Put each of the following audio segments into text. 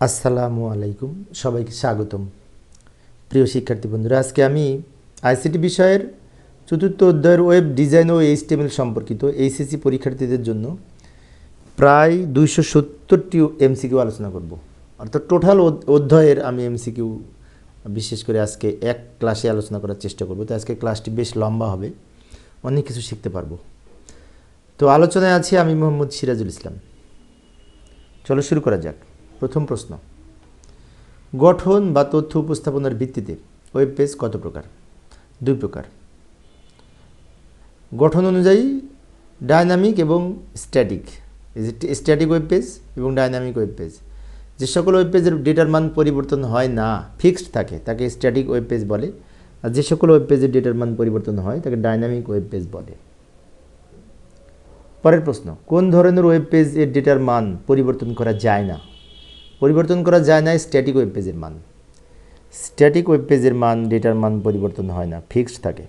আসসালামু আলাইকুম, সবাইকে স্বাগতম। প্রিয় শিক্ষার্থী বন্ধুরা, আজকে আমি আইসিটি বিষয়ের চতুর্থ অধ্যায়ের ওয়েব ডিজাইন ও এইচটিএমএল সম্পর্কিত এইচএসসি পরীক্ষার্থীদের জন্য প্রায় 270টি এমসিকিউ আলোচনা করব। অর্থাৎ টোটাল অধ্যায়ের আমি এমসিকিউ বিশেষ করে আজকে এক ক্লাসে আলোচনা করার চেষ্টা করব। তো আজকে ক্লাসটি বেশ লম্বা হবে, অনেক কিছু শিখতে পারবো। তো আলোচনায় আছি আমি মোহাম্মদ সিরাজুল ইসলাম। চলো শুরু করা যাক। প্রথম প্রশ্ন, গঠন বা তথ্য উপস্থাপনার ভিত্তিতে ওয়েব পেজ কত প্রকার? 2 প্রকার। গঠন অনুযায়ী ডায়নামিক এবং স্ট্যাটিক। স্ট্যাটিক ওয়েব পেজ এবং ডায়নামিক ওয়েব পেজ। যে সকল ওয়েব পেজের ডেটার মান পরিবর্তন হয় না, ফিক্সড থাকে, তাকে স্ট্যাটিক ওয়েব পেজ বলে। আর যে সকল ওয়েব পেজের ডেটার মান পরিবর্তন হয় তাকে ডায়নামিক ওয়েব পেজ বলে। পরের প্রশ্ন, কোন ধরনের ওয়েব পেজ এর ডেটার মান পরিবর্তন করা যায় না? পরিবর্তন করা যায় না স্ট্যাটিক ওয়েব পেজের মান। স্ট্যাটিক ওয়েব পেজের মান, ডেটার মান পরিবর্তন হয় না, ফিক্সড থাকে।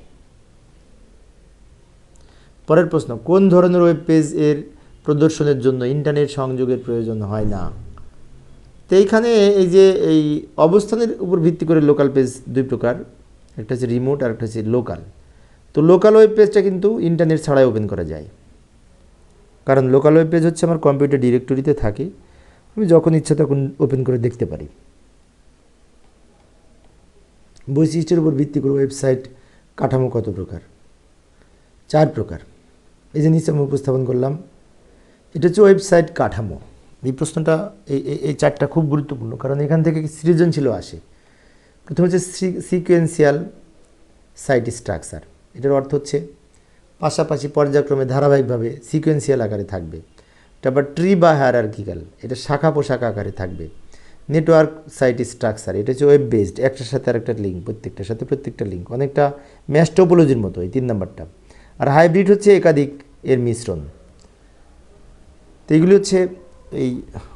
পরের প্রশ্ন, কোন ধরনের ওয়েব পেজ এর প্রদর্শনের জন্য ইন্টারনেট সংযোগের প্রয়োজন হয় না? তো এইখানে এই অবস্থানের উপর ভিত্তি করে লোকাল পেজ 2 প্রকার, একটা হচ্ছে রিমোট আর একটা হচ্ছে লোকাল। তো লোকাল ওয়েব পেজটা কিন্তু ইন্টারনেট ছাড়াই ওপেন করা যায়, কারণ লোকাল ওয়েব পেজ হচ্ছে আমার কম্পিউটার ডিরেক্টরিতে থাকে, আমি যখন ইচ্ছা তখন ওপেন করে দেখতে পারি। বৈশিষ্ট্যের উপর ভিত্তি করে ওয়েবসাইট কাঠামো কত প্রকার? 4 প্রকার। এই যে নিচে আমি উপস্থাপন করলাম, এটা হচ্ছে ওয়েবসাইট কাঠামো। এই প্রশ্নটা এই 4টা খুব গুরুত্বপূর্ণ, কারণ এখান থেকে সৃজনশীল আসে। প্রথম হচ্ছে সিকোয়েন্সিয়াল সাইট স্ট্রাকচার। এটার অর্থ হচ্ছে পাশাপাশি পর্যায়ক্রমে ধারাবাহিকভাবে সিকোয়েন্সিয়াল আকারে থাকবে। তারপর ট্রি বা হায়ারার্কিক্যাল, এটা শাখা পোশাক আকারে থাকবে। নেটওয়ার্ক সাইট স্ট্রাকচার, এটা হচ্ছে ওয়েব বেসড, একটার সাথে আরেকটা লিঙ্ক, প্রত্যেকটার সাথে প্রত্যেকটা লিঙ্ক, অনেকটা ম্যাশ টোপোলজির মতো, এই 3 নাম্বারটা। আর হাইব্রিড হচ্ছে একাধিক এর মিশ্রণ। তো এইগুলি হচ্ছে এই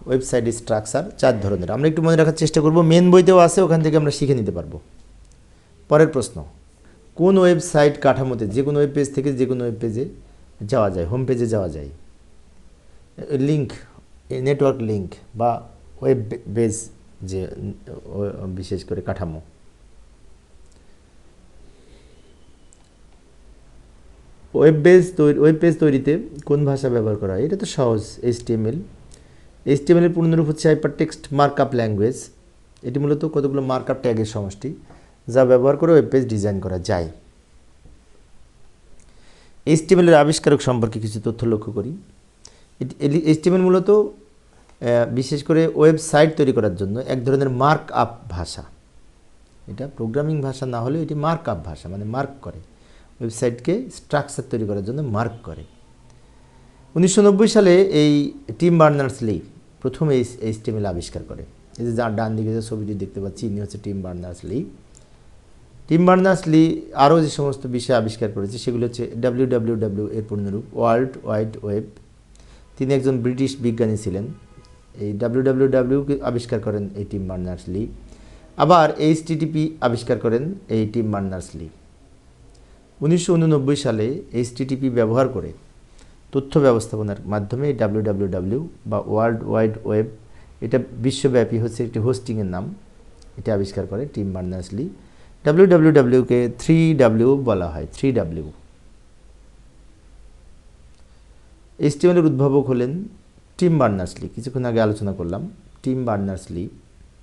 ওয়েবসাইট স্ট্রাকচার 4 ধরনের। আমরা একটু মনে রাখার চেষ্টা করব, মেন বইতেও আছে, ওখান থেকে আমরা শিখে নিতে পারবো। পরের প্রশ্ন, কোন ওয়েবসাইট কাঠামোতে যে কোনো ওয়েব পেজ থেকে যে কোনো ওয়েব পেজে যাওয়া যায়, হোম পেজে যাওয়া যায়? লিঙ্ক, নেটওয়ার্ক লিঙ্ক বা ওয়েব বেস, যে বিশেষ করে কাঠামো। ওয়েব পেজ তৈরিতে কোন ভাষা ব্যবহার করা হয়? এটা তো সহজ, এইচটিএমএল। এইচটিএমএল এর পূর্ণরূপ হচ্ছে হাইপারটেক্সট মার্কআপ ল্যাঙ্গুয়েজ। এটি মূলত কতগুলো মার্কআপ ট্যাগের সমষ্টি, যা ব্যবহার করে ওয়েব পেজ ডিজাইন করা যায়। এইচটিএমএল এর আবিষ্কারক সম্পর্কে কিছু তথ্য লক্ষ্য করি। এইচটিএমএল মূলত বিশেষ করে ওয়েবসাইট তৈরি করার জন্য এক ধরনের মার্ক আপ ভাষা। এটা প্রোগ্রামিং ভাষা না হলেও এটি মার্ক আপ ভাষা, মানে মার্ক করে, ওয়েবসাইটকে স্ট্রাকচার তৈরি করার জন্য মার্ক করে। 1990 সালে এই টিম বার্নার্স-লি প্রথম এইচটিএমএল আবিষ্কার করে। এই যে যার ডান দিকে যে ছবিটি দেখতে পাচ্ছি, ইনি হচ্ছে টিম বার্নার্স-লি। টিম বার্নার্স-লি আরও যে সমস্ত বিষয় আবিষ্কার করেছে সেগুলো হচ্ছে WWW এর পূর্ণরূপ, ওয়ার্ল্ড ওয়াইড ওয়েব। তিনি একজন ব্রিটিশ বিজ্ঞানী ছিলেন। এই WWW-কে আবিষ্কার করেন এই টিম বার্নার্স-লি। আবার HTTP আবিষ্কার করেন এই টিম বার্নার্স-লি। 1989 সালে HTTP ব্যবহার করে তথ্য ব্যবস্থাপনার মাধ্যমে WWW বা ওয়ার্ল্ড ওয়াইড ওয়েব, এটা বিশ্বব্যাপী হচ্ছে একটি হোস্টিংয়ের নাম, এটা আবিষ্কার করে টিম বার্নার্স-লি। WWW-কে 3W বলা হয়, 3W। HTML এর উদ্ভাবক হলেন টিম বার্নার্স-লি। কিছুক্ষণ আগে আলোচনা করলাম, টিম বার্নার্স-লি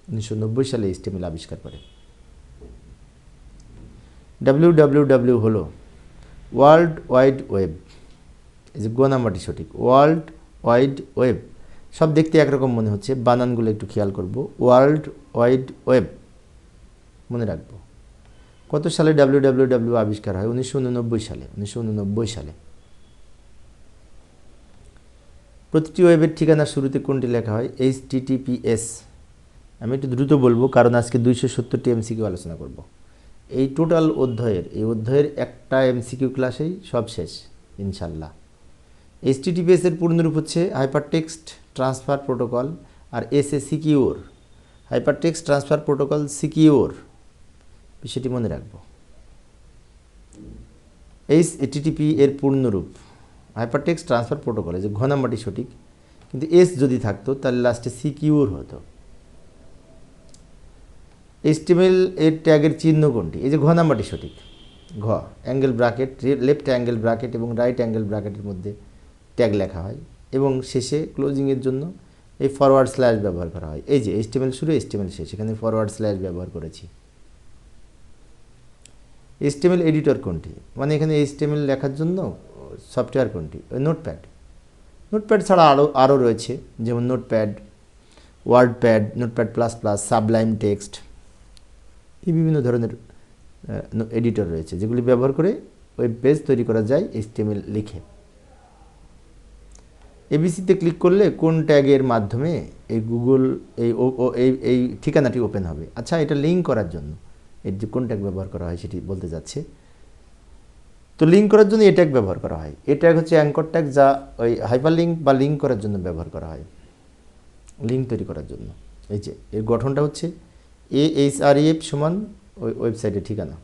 1990 সালে HTML আবিষ্কার করে। WWW হলো ওয়ার্ল্ড ওয়াইড ওয়েব। এই যে গ নাম্বারটি সঠিক, ওয়ার্ল্ড ওয়াইড ওয়েব। সব দেখতে একরকম মনে হচ্ছে, বানানগুলো একটু খেয়াল করব। ওয়ার্ল্ড ওয়াইড ওয়েব মনে রাখবো। কত সালে WWW আবিষ্কার হয়? 1989 সালে। 1989 সালে। প্রতিটি ওয়েবের ঠিকানার শুরুতে কোনটি লেখা হয়? HTTPS। আমি একটু দ্রুত বলবো, কারণ আজকে 270টি এমসিকিউ আলোচনা করব। এই টোটাল অধ্যায়ের একটা এমসিকিউ ক্লাসেই সব শেষ ইনশাল্লাহ। HTTPS এর পূর্ণরূপ হচ্ছে হাইপারটেক্সট ট্রান্সফার প্রোটোকল, আর এস এ secure. Hypertext transfer protocol secure, বিষয়টি মনে রাখবো। HTTP এর পূর্ণরূপ হাইপারটেক্সট ট্রান্সফার প্রোটোকল। এই যে ঘ নাম্বারটি সঠিক, কিন্তু এস যদি থাকতো তাহলে লাস্টে সিকিউর হতো। HTML এর ট্যাগের চিহ্ন কোনটি? এই যে ঘ নাম্বারটি সঠিক। ঘ angle bracket, left angle bracket এবং রাইট অ্যাঙ্গেল ব্র্যাকেটের মধ্যে ট্যাগ লেখা হয় এবং শেষে ক্লোজিংয়ের জন্য এই ফরওয়ার্ড স্ল্যাশ ব্যবহার করা হয়। এই যে HTML শুরু, HTML শেষ, এখানে ফরওয়ার্ড স্ল্যাশ ব্যবহার করেছি। HTML এডিটর কোনটি? মানে এখানে HTML লেখার জন্য সফটওয়্যার কোনটি? নোটপ্যাড। নোটপ্যাড ছাড়া আরও রয়েছে, যেমন notepad, WordPad, notepad plus plus, Sublime text, এই বিভিন্ন ধরনের এডিটর রয়েছে যেগুলি ব্যবহার করে ওয়েব পেজ তৈরি করা যায় HTML লিখে। এবিসিতে ক্লিক করলে কোন ট্যাগের মাধ্যমে এই গুগল এই ঠিকানাটি ওপেন হবে? আচ্ছা, এটা লিঙ্ক করার জন্য এর যে কোন ট্যাগ ব্যবহার করা হয় সেটি বলতে যাচ্ছে। তো লিঙ্ক করার জন্য এই ট্যাগ ব্যবহার করা হয়। এই ট্যাগ হচ্ছে অ্যাঙ্কর ট্যাগ, যা ওই হাইপারলিঙ্ক বা লিঙ্ক করার জন্য ব্যবহার করা হয়, লিঙ্ক তৈরি করার জন্য। এই যে এর গঠনটা হচ্ছে AHREF সমান ওই ওয়েবসাইটের ঠিকানা,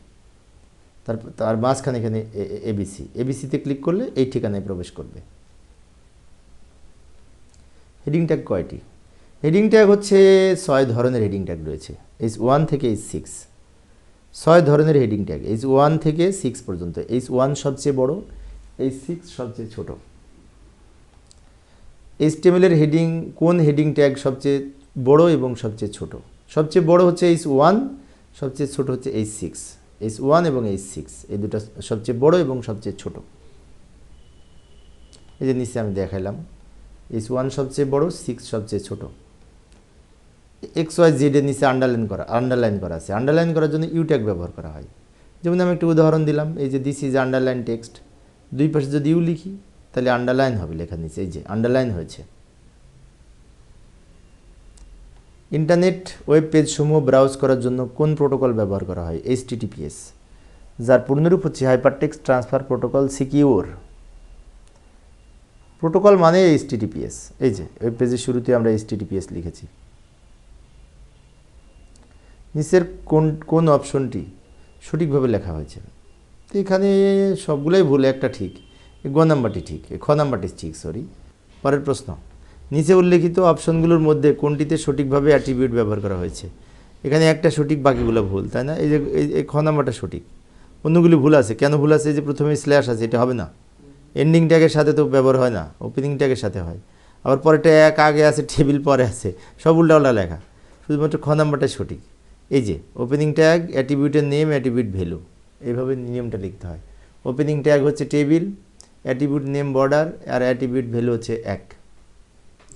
তার মাঝখানে এখানে এবিসিতে ক্লিক করলে এই ঠিকানায় প্রবেশ করবে। হেডিং ট্যাগ কয়টি? হেডিং ট্যাগ হচ্ছে 6 ধরনের হেডিং ট্যাগ রয়েছে, H1 থেকে H6। 6 ধরনের হেডিং ট্যাগ, H1 থেকে 6 পর্যন্ত। H1 সবচেয়ে বড়, H6 সবচেয়ে ছোট। HTML এর হেডিং, কোন হেডিং ট্যাগ সবচেয়ে বড় এবং সবচেয়ে ছোট? সবচেয়ে বড় হচ্ছে H1, সবচেয়ে ছোট হচ্ছে H6। H1 এবং H6 এই দুটো সবচেয়ে বড় এবং সবচেয়ে ছোট। এই যে নিচে আমি দেখাইলাম, H1 সবচেয়ে বড়, 6 সবচেয়ে ছোট। XYZ এর নিচে আন্ডারলাইন করা আছে। আন্ডারলাইন করার জন্য ইউ ট্যাগ ব্যবহার করা হয়। যেমন আমি একটা উদাহরণ দিলাম, এই যে দিস ইজ আন্ডারলাইন টেক্সট, দুই পাশে যদি ইউ লিখি তাহলে আন্ডারলাইন হবে লেখার নিচে, এই যে আন্ডারলাইন হয়েছে। ইন্টারনেট ওয়েব পেজ সমূহ ব্রাউজ করার জন্য কোন প্রোটোকল ব্যবহার করা হয়? HTTPS, যার পূর্ণরূপ হচ্ছে hypertext transfer protocol secure. Protocol মানে HTTPS। এই যে ওয়েব পেজের শুরুতে আমরা HTTPS লিখেছি। নিচের কোন অপশনটি সঠিকভাবে লেখা হয়েছে? তো এখানে সবগুলোই ভুল, একটা ঠিক, গ নাম্বারটি ঠিক, খ নাম্বারটি ঠিক, সরি। পরের প্রশ্ন, নিচে উল্লেখিত অপশনগুলোর মধ্যে কোনটিতে সঠিকভাবে অ্যাট্রিবিউট ব্যবহার করা হয়েছে? এখানে একটা সঠিক, বাকিগুলো ভুল, তাই না? এই যে এই খ নাম্বারটা সঠিক, অন্যগুলি ভুল আছে। কেন ভুল আছে? এই যে প্রথমে স্ল্যাশ আছে, এটা হবে না। এন্ডিং ট্যাগের সাথে তো ব্যবহার হয় না, ওপেনিং ট্যাগের সাথে হয়। আবার পরেরটা এক আগে আছে, টেবিল পরে আছে, সব উল্টা লেখা। শুধুমাত্র খ নাম্বারটাই সঠিক। এই যে ওপেনিং ট্যাগ, অ্যাট্রিবিউটের নেম, অ্যাট্রিবিউট ভ্যালু, এইভাবে নিয়মটা লিখতে হয়। ওপেনিং ট্যাগ হচ্ছে টেবিল, অ্যাট্রিবিউট নেম বর্ডার, আর অ্যাট্রিবিউট ভ্যালু হচ্ছে 1,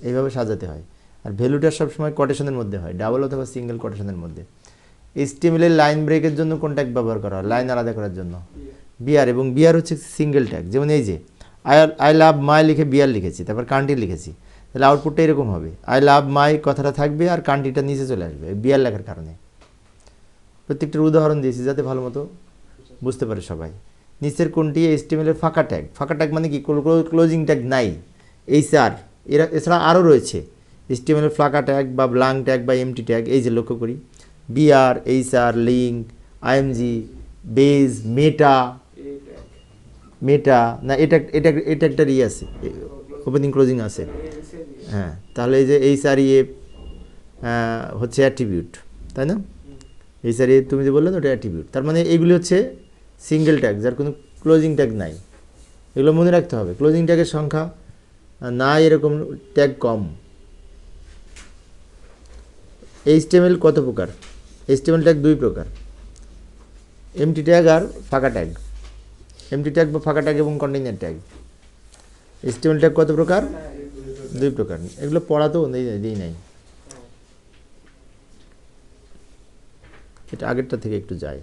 এইভাবে সাজাতে হয়। আর ভ্যালুটা সবসময় কোটেশনের মধ্যে হয়, ডাবল অথবা সিঙ্গেল কোটেশনের মধ্যে। HTML এর লাইন ব্রেকের জন্য কোন ট্যাগ ব্যবহার করা হয় লাইন আলাদা করার জন্য? বিআর, এবং বিআর হচ্ছে সিঙ্গেল ট্যাগ। যেমন এই যে আই লাভ মাই লিখে বিআর লিখেছি, তারপর কান্ট্রি লিখেছি, তাহলে আউটপুটটা এরকম হবে, আই লাভ মাই কথাটা থাকবে আর কান্ট্রিটা নিচে চলে আসবে বিআর লেখার কারণে। প্রত্যেকটার উদাহরণ দিয়েছি যাতে ভালো মতো বুঝতে পারে সবাই। নিচের কোনটি HTML এর ফাঁকা ট্যাগ? ফাঁকা ট্যাগ মানে কি? ক্লোজিং ট্যাগ নাই। HR এছাড়া আরও রয়েছে HTML এর ফাঁকা ট্যাগ বা ব্ল্যাঙ্ক ট্যাগ বা এমটি ট্যাগ। এই যে লক্ষ্য করি, BR, HR, link, IMG, base, meta না, এটা একটা আছে, ওপেনিং ক্লোজিং আছে। হ্যাঁ, তাহলে এই যে HREF হচ্ছে অ্যাট্রিবিউট, তাই না? HREF তুমি যে বললে ওটা অ্যাট্রিবিউট, তার মানে এইগুলি হচ্ছে সিঙ্গেল ট্যাগ যার কোনো ক্লোজিং ট্যাগ নাই। এগুলো মনে রাখতে হবে। ক্লোজিং ট্যাগের সংখ্যা নাই, এরকম ট্যাগ কম। HTML কত প্রকার? HTML ট্যাগ 2 প্রকার, এমটি ট্যাগ আর ফাঁকা ট্যাগ। এমটি ট্যাগ বা ফাঁকা ট্যাগ এবং কন্টেইনার ট্যাগ। HTML ট্যাগ কত প্রকার? 2 প্রকার। এগুলো পড়াতেও দিই নাই, এটা আগেরটা থেকে একটু যায়।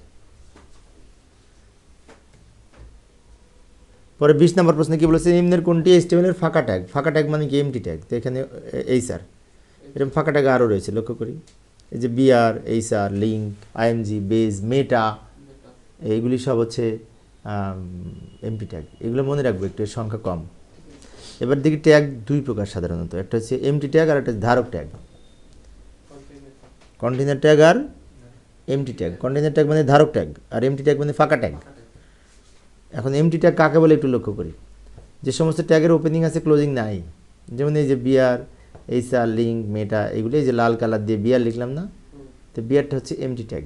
পরে 20 নম্বর প্রশ্নে কি বলেছে? নিম্নের কোনটি HTML এর ফাঁকা ট্যাগ? ফাঁকা ট্যাগ মানে কি? MT tag. তো এখানে HR, এরকম ফাঁকা ট্যাগ আরও রয়েছে, লক্ষ্য করি। এই যে BR, HR, link, IMG, base, meta, এইগুলি সব হচ্ছে এমটি ট্যাগ। এগুলো মনে রাখবো, একটু এর সংখ্যা কম। এবার দেখি ট্যাগ 2 প্রকার সাধারণত, একটা হচ্ছে এমটি ট্যাগ আর একটা ধারক ট্যাগ। কন্টেইনার ট্যাগ আর এমটি ট্যাগ। কন্টেইনার ট্যাগ মানে ধারক ট্যাগ আর এমটি ট্যাগ মানে ফাঁকা ট্যাগ। এখন এমটি ট্যাগ কাকে বলে একটু লক্ষ্য করি। যে সমস্ত ট্যাগের ওপেনিং আছে, ক্লোজিং নাই, যেমন এই যে BR, HR, লিঙ্ক, মেটা, এগুলো এই যে লাল কালার দিয়ে BR লিখলাম না, তো বিআরটা হচ্ছে এমটি ট্যাগ,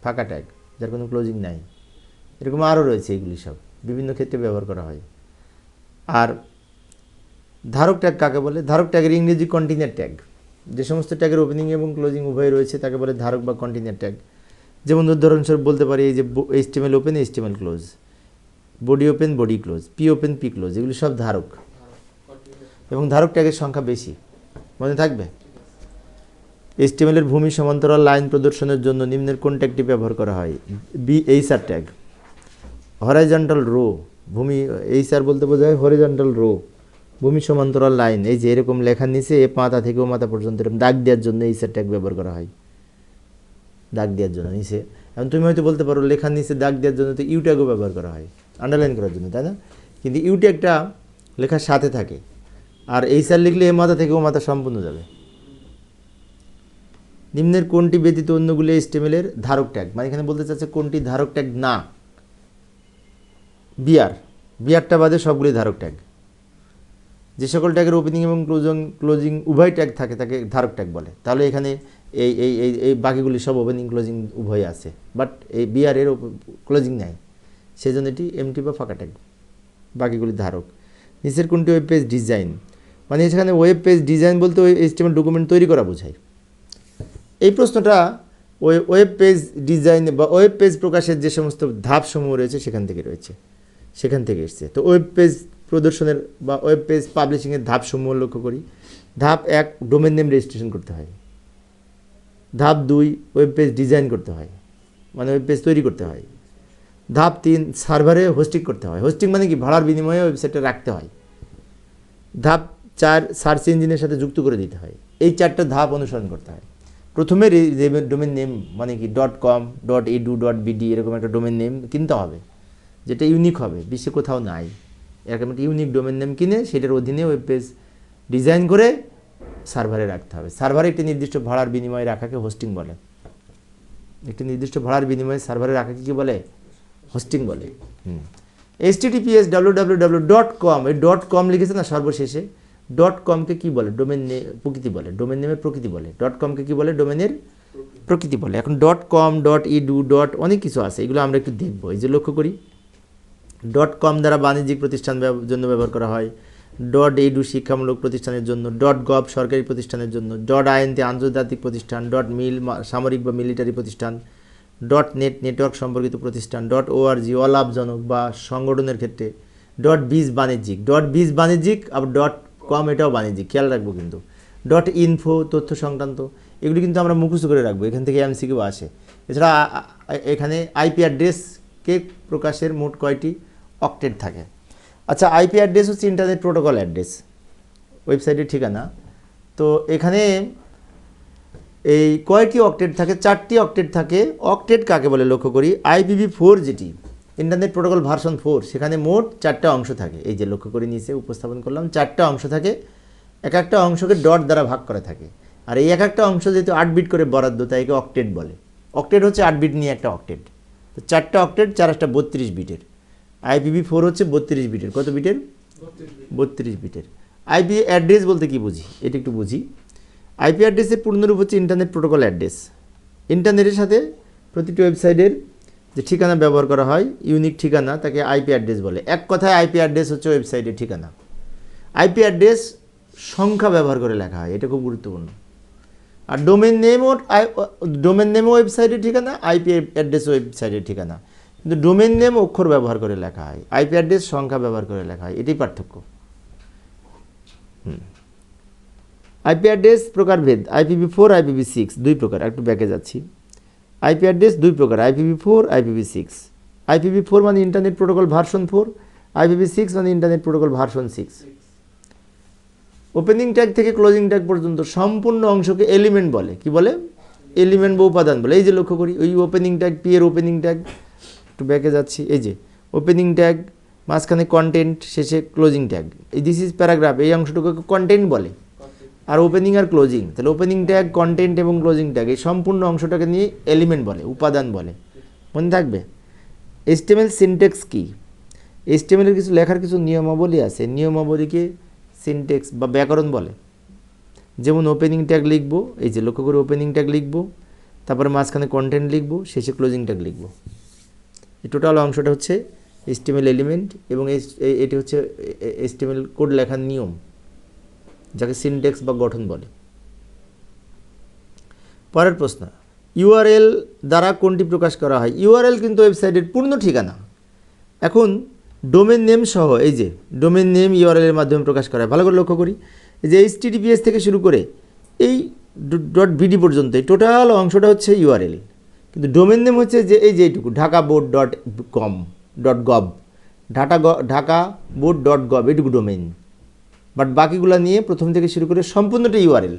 ফাঁকা ট্যাগ, যার কোনো ক্লোজিং নাই। এরকম আরও রয়েছে, এগুলি সব বিভিন্ন ক্ষেত্রে ব্যবহার করা হয়। আর ধারক ট্যাগ কাকে বলে? ধারক ট্যাগের ইংরেজি কন্টিনিউর ট্যাগ। যে সমস্ত ট্যাগের ওপেনিং এবং ক্লোজিং উভয় রয়েছে তাকে বলে ধারক বা কন্টিনিউর ট্যাগ। যেমন উদাহরণস্বরূপ বলতে পারি এই যে HTML open, HTML close, body open, body close, P open, P close, এগুলি সব ধারক। এবং ধারক ট্যাগের সংখ্যা বেশি, মনে থাকবে। HTML এর ভূমি সমান্তরাল লাইন প্রদর্শনের জন্য নিম্নের কোন ট্যাগটি ব্যবহার করা হয়? HR tag. হরাইজন্টাল রো, ভূমি HR বলতে বোঝায় হরিজন্টাল রো, ভূমি সমান্তরাল লাইন, এই যে এরকম লেখার নিচে এ মাথা থেকে ও মাথা পর্যন্ত এরকম দাগ দেওয়ার জন্য HR ট্যাগ ব্যবহার করা হয়, দাগ দেওয়ার জন্য নিচে। এখন তুমি হয়তো বলতে পারো লেখার নিচে দাগ দেওয়ার জন্য তো ইউ ট্যাগও ব্যবহার করা হয়, আন্ডারলাইন করার জন্য, তাই না? কিন্তু ইউ ট্যাগটা লেখার সাথে থাকে, আর HR লিখলে এ মাথা থেকে ও মাথা সম্পূর্ণ যাবে। নিম্নের কোনটি ব্যতীত অন্যগুলি HTML এর ধারক ট্যাগ? মানে এখানে বলতে চাচ্ছে কোনটি ধারক ট্যাগ না। বিআরটা বাদে সবগুলি ধারক ট্যাগ। যে সকল ট্যাগের ওপেনিং এবং ক্লোজিং উভয় ট্যাগ থাকে তাকে ধারক ট্যাগ বলে। তাহলে এখানে এই এই এই এই বাকিগুলি সব ওপেনিং ক্লোজিং উভয় আছে, বাট এই বিআরের ক্লোজিং নাই, সেই জন্য এটি এমটি বা ফাঁকা ট্যাগ, বাকিগুলি ধারক। নিচের কোনটি ওয়েব পেজ ডিজাইন? মানে এখানে ওয়েব পেজ ডিজাইন বলতে ওই HTML ডকুমেন্ট তৈরি করা বোঝায়। এই প্রশ্নটা ওয়েব পেজ ডিজাইন বা ওয়েব পেজ প্রকাশের যে সমস্ত ধাপসমূহ রয়েছে সেখান থেকে এসছে। তো ওয়েব পেজ প্রদর্শনের বা ওয়েব পেজ পাবলিশিংয়ের ধাপসমূহ লক্ষ্য করি। ধাপ 1, ডোমেন নেম রেজিস্ট্রেশন করতে হয়। ধাপ 2, ওয়েব পেজ ডিজাইন করতে হয়, মানে ওয়েব পেজ তৈরি করতে হয়। ধাপ 3, সার্ভারে হোস্টিং করতে হয়। হোস্টিং মানে কি? ভাড়ার বিনিময়ে ওয়েবসাইটে রাখতে হয়। ধাপ 4, সার্চ ইঞ্জিনের সাথে যুক্ত করে দিতে হয়। এই 4টা ধাপ অনুসরণ করতে হয়। প্রথমে ডোমেন নেম মানে কি .com, .edu, .bd এরকম একটা ডোমেন নেম কিনতে হবে, যেটা ইউনিক হবে, বিশ্বে কোথাও নাই। এরকম একটা ইউনিক ডোমেন নেম কিনে সেটার অধীনে ওয়েব পেজ ডিজাইন করে সার্ভারে রাখতে হবে। সার্ভারে একটি নির্দিষ্ট ভাড়ার বিনিময়ে রাখাকে হোস্টিং বলে। একটি নির্দিষ্ট ভাড়ার বিনিময়ে সার্ভারে রাখাকে কী বলে? হোস্টিং বলে। https www.com, এই .com লিখেছে না সর্বশেষে, .comকে কী বলে? ডোমেন প্রকৃতি বলে, ডোমেন নেমের প্রকৃতি বলে। .comকে কী বলে? ডোমেনের প্রকৃতি বলে। এখন .com, .edu, অনেক কিছু আছে, এগুলো আমরা একটু দেখবো। এই যে লক্ষ্য করি, .com দ্বারা বাণিজ্যিক প্রতিষ্ঠান জন্য ব্যবহার করা হয়, .edu শিক্ষামূলক প্রতিষ্ঠানের জন্য, .gov সরকারি প্রতিষ্ঠানের জন্য, .int আন্তর্জাতিক প্রতিষ্ঠান, .mil সামরিক বা মিলিটারি প্রতিষ্ঠান, .net নেটওয়ার্ক সম্পর্কিত প্রতিষ্ঠান, .org অলাভজনক বা সংগঠনের ক্ষেত্রে, .biz বাণিজ্যিক, .biz বাণিজ্যিক, আবার .com এটাও বাণিজ্যিক, খেয়াল রাখবো কিন্তু। .info তথ্য সংক্রান্ত, এগুলি কিন্তু আমরা মুখস্থ করে রাখবো, এখান থেকে MCQ আসে। এছাড়া এখানে আইপি অ্যাড্রেসকে প্রকাশের মোট কয়টি অক্টেট থাকে? আচ্ছা, আইপি অ্যাড্রেস হচ্ছে ইন্টারনেট প্রোটোকল অ্যাড্রেস, ওয়েবসাইটের ঠিকানা। তো এখানে এই কয়টি অক্টেট থাকে? 4টি অক্টেট থাকে। অক্টেট কাকে বলে লক্ষ্য করি, IPv4 যেটি ইন্টারনেট প্রোটোকল ভার্সন 4, সেখানে মোট 4টা অংশ থাকে। এই যে লক্ষ্য করে নিচে উপস্থাপন করলাম, 4টা অংশ থাকে, এক একটা অংশকে ডট দ্বারা ভাগ করা থাকে। আর এই এক একটা অংশ যেহেতু 8 বিট করে বরাদ্দ, তাই একে অক্টেট বলে। অক্টেট হচ্ছে 8 বিট নিয়ে একটা অক্টেট। তো 4টা অক্টেট, 4টা 32 বিটের। IPv4 হচ্ছে 32 বিটের। কত বিটের? 32 বিটের। আইপি অ্যাড্রেস বলতে কি বুঝি, এটা একটু বুঝি। আইপি অ্যাড্রেসের পূর্ণরূপ হচ্ছে ইন্টারনেট প্রোটোকল অ্যাড্রেস। ইন্টারনেটের সাথে প্রতিটি ওয়েবসাইটের যে ঠিকানা ব্যবহার করা হয়, ইউনিক ঠিকানা, তাকে আইপি অ্যাড্রেস বলে। এক কথায় আইপি অ্যাড্রেস হচ্ছে ওয়েবসাইটের ঠিকানা। আইপি অ্যাড্রেস সংখ্যা ব্যবহার করে লেখা হয়, এটা খুব গুরুত্বপূর্ণ। আর ডোমেন নেমও ওয়েবসাইটের ঠিকানা, আইপি অ্যাড্রেস ওয়েবসাইটের ঠিকানা। কিন্তু ডোমেন নেম অক্ষর ব্যবহার করে লেখা হয়, আইপি অ্যাড্রেস সংখ্যা ব্যবহার করে লেখা হয়, এটাই পার্থক্য। আইপি অ্যাড্রেস প্রকারভেদ, IPv4, IPv6 দুই প্রকার। একটু ব্যাকে যাচ্ছি। আইপি অ্যাড্রেস দুই প্রকার, IPv4, IPv6। IPv4 মানে ইন্টারনেট প্রোটোকল ভার্সন 4, IPv6 মানে internet protocol version 6। Opening tag থেকে ক্লোজিং ট্যাগ পর্যন্ত সম্পূর্ণ অংশকে এলিমেন্ট বলে। কি বলে? এলিমেন্ট বা উপাদান বলে। এই যে লক্ষ্য করি, ওই ওপেনিং ট্যাগ, পি এর ওপেনিং ট্যাগ, একটু ব্যাকে যাচ্ছি। এই যে ওপেনিং ট্যাগ, মাঝখানে কন্টেন্ট, শেষে ক্লোজিং ট্যাগ। এই দিস ইজ প্যারাগ্রাফ, এই অংশটুকুকে কন্টেন্ট বলে। আর ওপেনিং আর ক্লোজিং, তাহলে ওপেনিং ট্যাগ, কন্টেন্ট এবং ক্লোজিং ট্যাগ, এই সম্পূর্ণ অংশটাকে নিয়ে এলিমেন্ট বলে, উপাদান বলে। মনে থাকবে। HTML সিনট্যাক্স কি? HTML এর কিছু লেখার কিছু নিয়মাবলী আছে, নিয়মাবলীকে সিনট্যাক্স বা ব্যাকরণ বলে। যেমন ওপেনিং ট্যাগ লিখবো, এই যে লক্ষ্য করে ওপেনিং ট্যাগ লিখবো, তারপরে মাঝখানে কন্টেন্ট লিখব, শেষে ক্লোজিং ট্যাগ লিখব। এই টোটাল অংশটা হচ্ছে HTML এলিমেন্ট এবং এটি হচ্ছে HTML কোড লেখার নিয়ম, যাকে সিনট্যাক্স বা গঠন বলে। পরের প্রশ্ন, ইউআরএল দ্বারা কোনটি প্রকাশ করা হয়? ইউআরএল কিন্তু ওয়েবসাইটের পূর্ণ ঠিকানা। এখন ডোমেন নেম সহ, এই যে ডোমেন নেম ইউআরএল এর মাধ্যমে প্রকাশ করা হয়। ভালো করে লক্ষ্য করি, এই যে HTTPS থেকে শুরু করে এই .bd পর্যন্ত এই টোটাল অংশটা হচ্ছে ইউআরএল, কিন্তু ডোমেন নেম হচ্ছে যে এই যে এইটুকু ঢাকাবোর্ড.com.gov, ঢাকাবোর্ড.gov, এইটুকু ডোমেন। বাট বাকিগুলো নিয়ে প্রথম থেকে শুরু করে সম্পূর্ণটা ইউআরএল।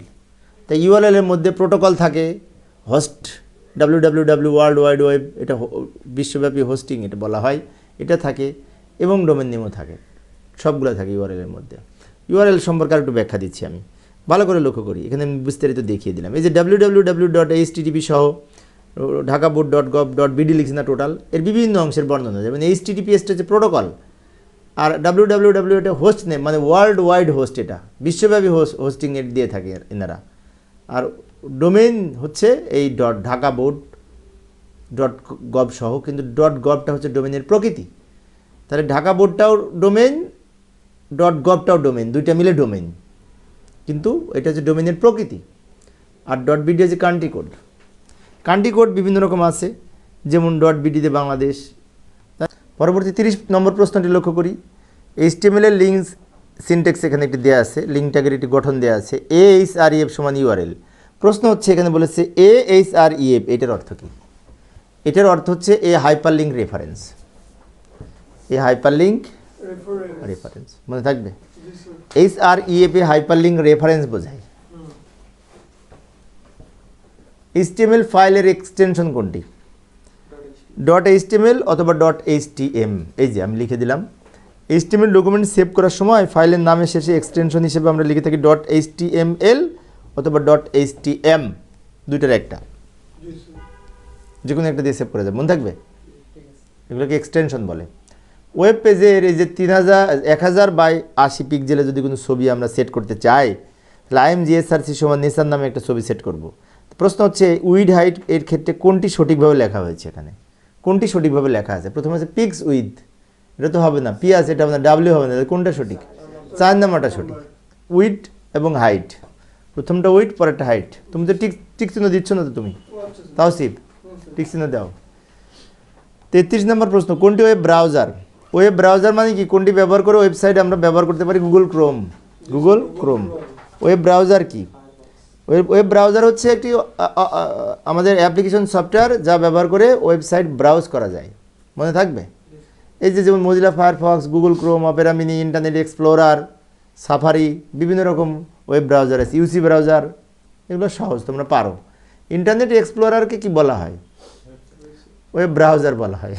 তাই ইউআরএল এর মধ্যে প্রোটোকল থাকে, host www world wide web, এটা বিশ্বব্যাপী হোস্টিং এটা বলা হয়, এটা থাকে, এবং ডোমেন নেমও থাকে, সবগুলো থাকে ইউআরএল এর মধ্যে। ইউআরএল সম্পর্কে একটু ব্যাখ্যা দিচ্ছি আমি, ভালো করে লক্ষ্য করি, এখানে আমি বিস্তারিত দেখিয়ে দিলাম। এই যে www.http সহ ঢাকাবোর্ড.gov.bd লিখছি না, টোটাল এর বিভিন্ন অংশের বর্ণনা, যেমন HTTPS হচ্ছে প্রোটোকল, আর www এটা হোস্ট নেম, মানে ওয়ার্ল্ড ওয়াইড হোস্ট, এটা বিশ্বব্যাপী হোস্টিং এর দিয়ে থাকে এনারা। আর ডোমেইন হচ্ছে এই ঢাকাবোর্ড.gov সহ, কিন্তু .govটা হচ্ছে ডোমেইনের প্রকৃতি। তাহলে ঢাকাবোর্ডটাও ডোমেইন, .govটাও ডোমেইন, দুইটা মিলে ডোমেইন, কিন্তু এটা হচ্ছে ডোমেইনের প্রকৃতি। আর .bd হচ্ছে কান্ট্রি কোড। কান্ট্রি কোড বিভিন্ন রকম আছে, যেমন .bd তে বাংলাদেশ। পরবর্তী 30 নম্বর প্রশ্নটি লক্ষ্য করি, HTML এর লিঙ্ক সিনট্যাক্স এখানে একটি দেওয়া আছে, লিঙ্ক ট্যাগের একটি গঠন দেওয়া আছে, AHREF সমান URL। প্রশ্ন হচ্ছে এখানে বলেছে AHREF, এটার অর্থ কী? এটার অর্থ হচ্ছে এ হাইপারলিঙ্ক রেফারেন্স। এ হাইপারলিঙ্ক রেফারেন্স মনে থাকবে, HREF এ হাইপারলিঙ্ক রেফারেন্স বোঝায়। HTML ফাইলের এক্সটেনশন কোনটি? .html অথবা .htm। এই যে আমি লিখে দিলাম, HTML ডকুমেন্ট সেভ করার সময় ফাইলের নামের শেষে এক্সটেনশন হিসেবে আমরা লিখে থাকি .html অথবা .htm, দুইটার একটা, যে কোনো একটা দিয়ে সেভ করা যায়, মনে থাকবে। এগুলোকে এক্সটেনশন বলে। ওয়েব পেজের এই যে 1080 পিক্সেলে যদি কোনো ছবি আমরা সেট করতে চাই, তাহলে IMGSRC সমান নিসান নামে একটা ছবি সেট করব। প্রশ্ন হচ্ছে উইড হাইট এর ক্ষেত্রে কোনটি সঠিকভাবে লেখা হয়েছে? এখানে কোনটি সঠিকভাবে লেখা আছে? প্রথমে হচ্ছে পিক্স উইথ, এটা তো হবে না, পি আছে, এটা হবে না, ডাব্লিউ হবে না, কোনটা সঠিক? 4 নাম্বারটা সঠিক, উইড এবং হাইট। প্রথমটা উইড, পরেরটা হাইট। তুমি তো টিক চিহ্ন দিচ্ছ না তো, তুমি তাও শিব টিক চিহ্ন দাও। 33 নম্বর প্রশ্ন, কোনটি ওয়েব ব্রাউজার? ওয়েব ব্রাউজার মানে কি? কোনটি ব্যবহার করে ওয়েবসাইট আমরা ব্যবহার করতে পারি? Google Chrome. ওয়েব ব্রাউজার কি? ওয়েব ব্রাউজার হচ্ছে একটি আমাদের অ্যাপ্লিকেশন সফটওয়্যার, যা ব্যবহার করে ওয়েবসাইট ব্রাউজ করা যায়, মনে থাকবে। এই যে যেমন Mozilla Firefox, Google Chrome, Opera mini, internet explorer, safari, বিভিন্ন রকম ওয়েব ব্রাউজার আছে, ইউসি ব্রাউজার, এগুলো সহজ, তোমরা পারো। ইন্টারনেট এক্সপ্লোরারকে কি বলা হয়? ওয়েব ব্রাউজার বলা হয়।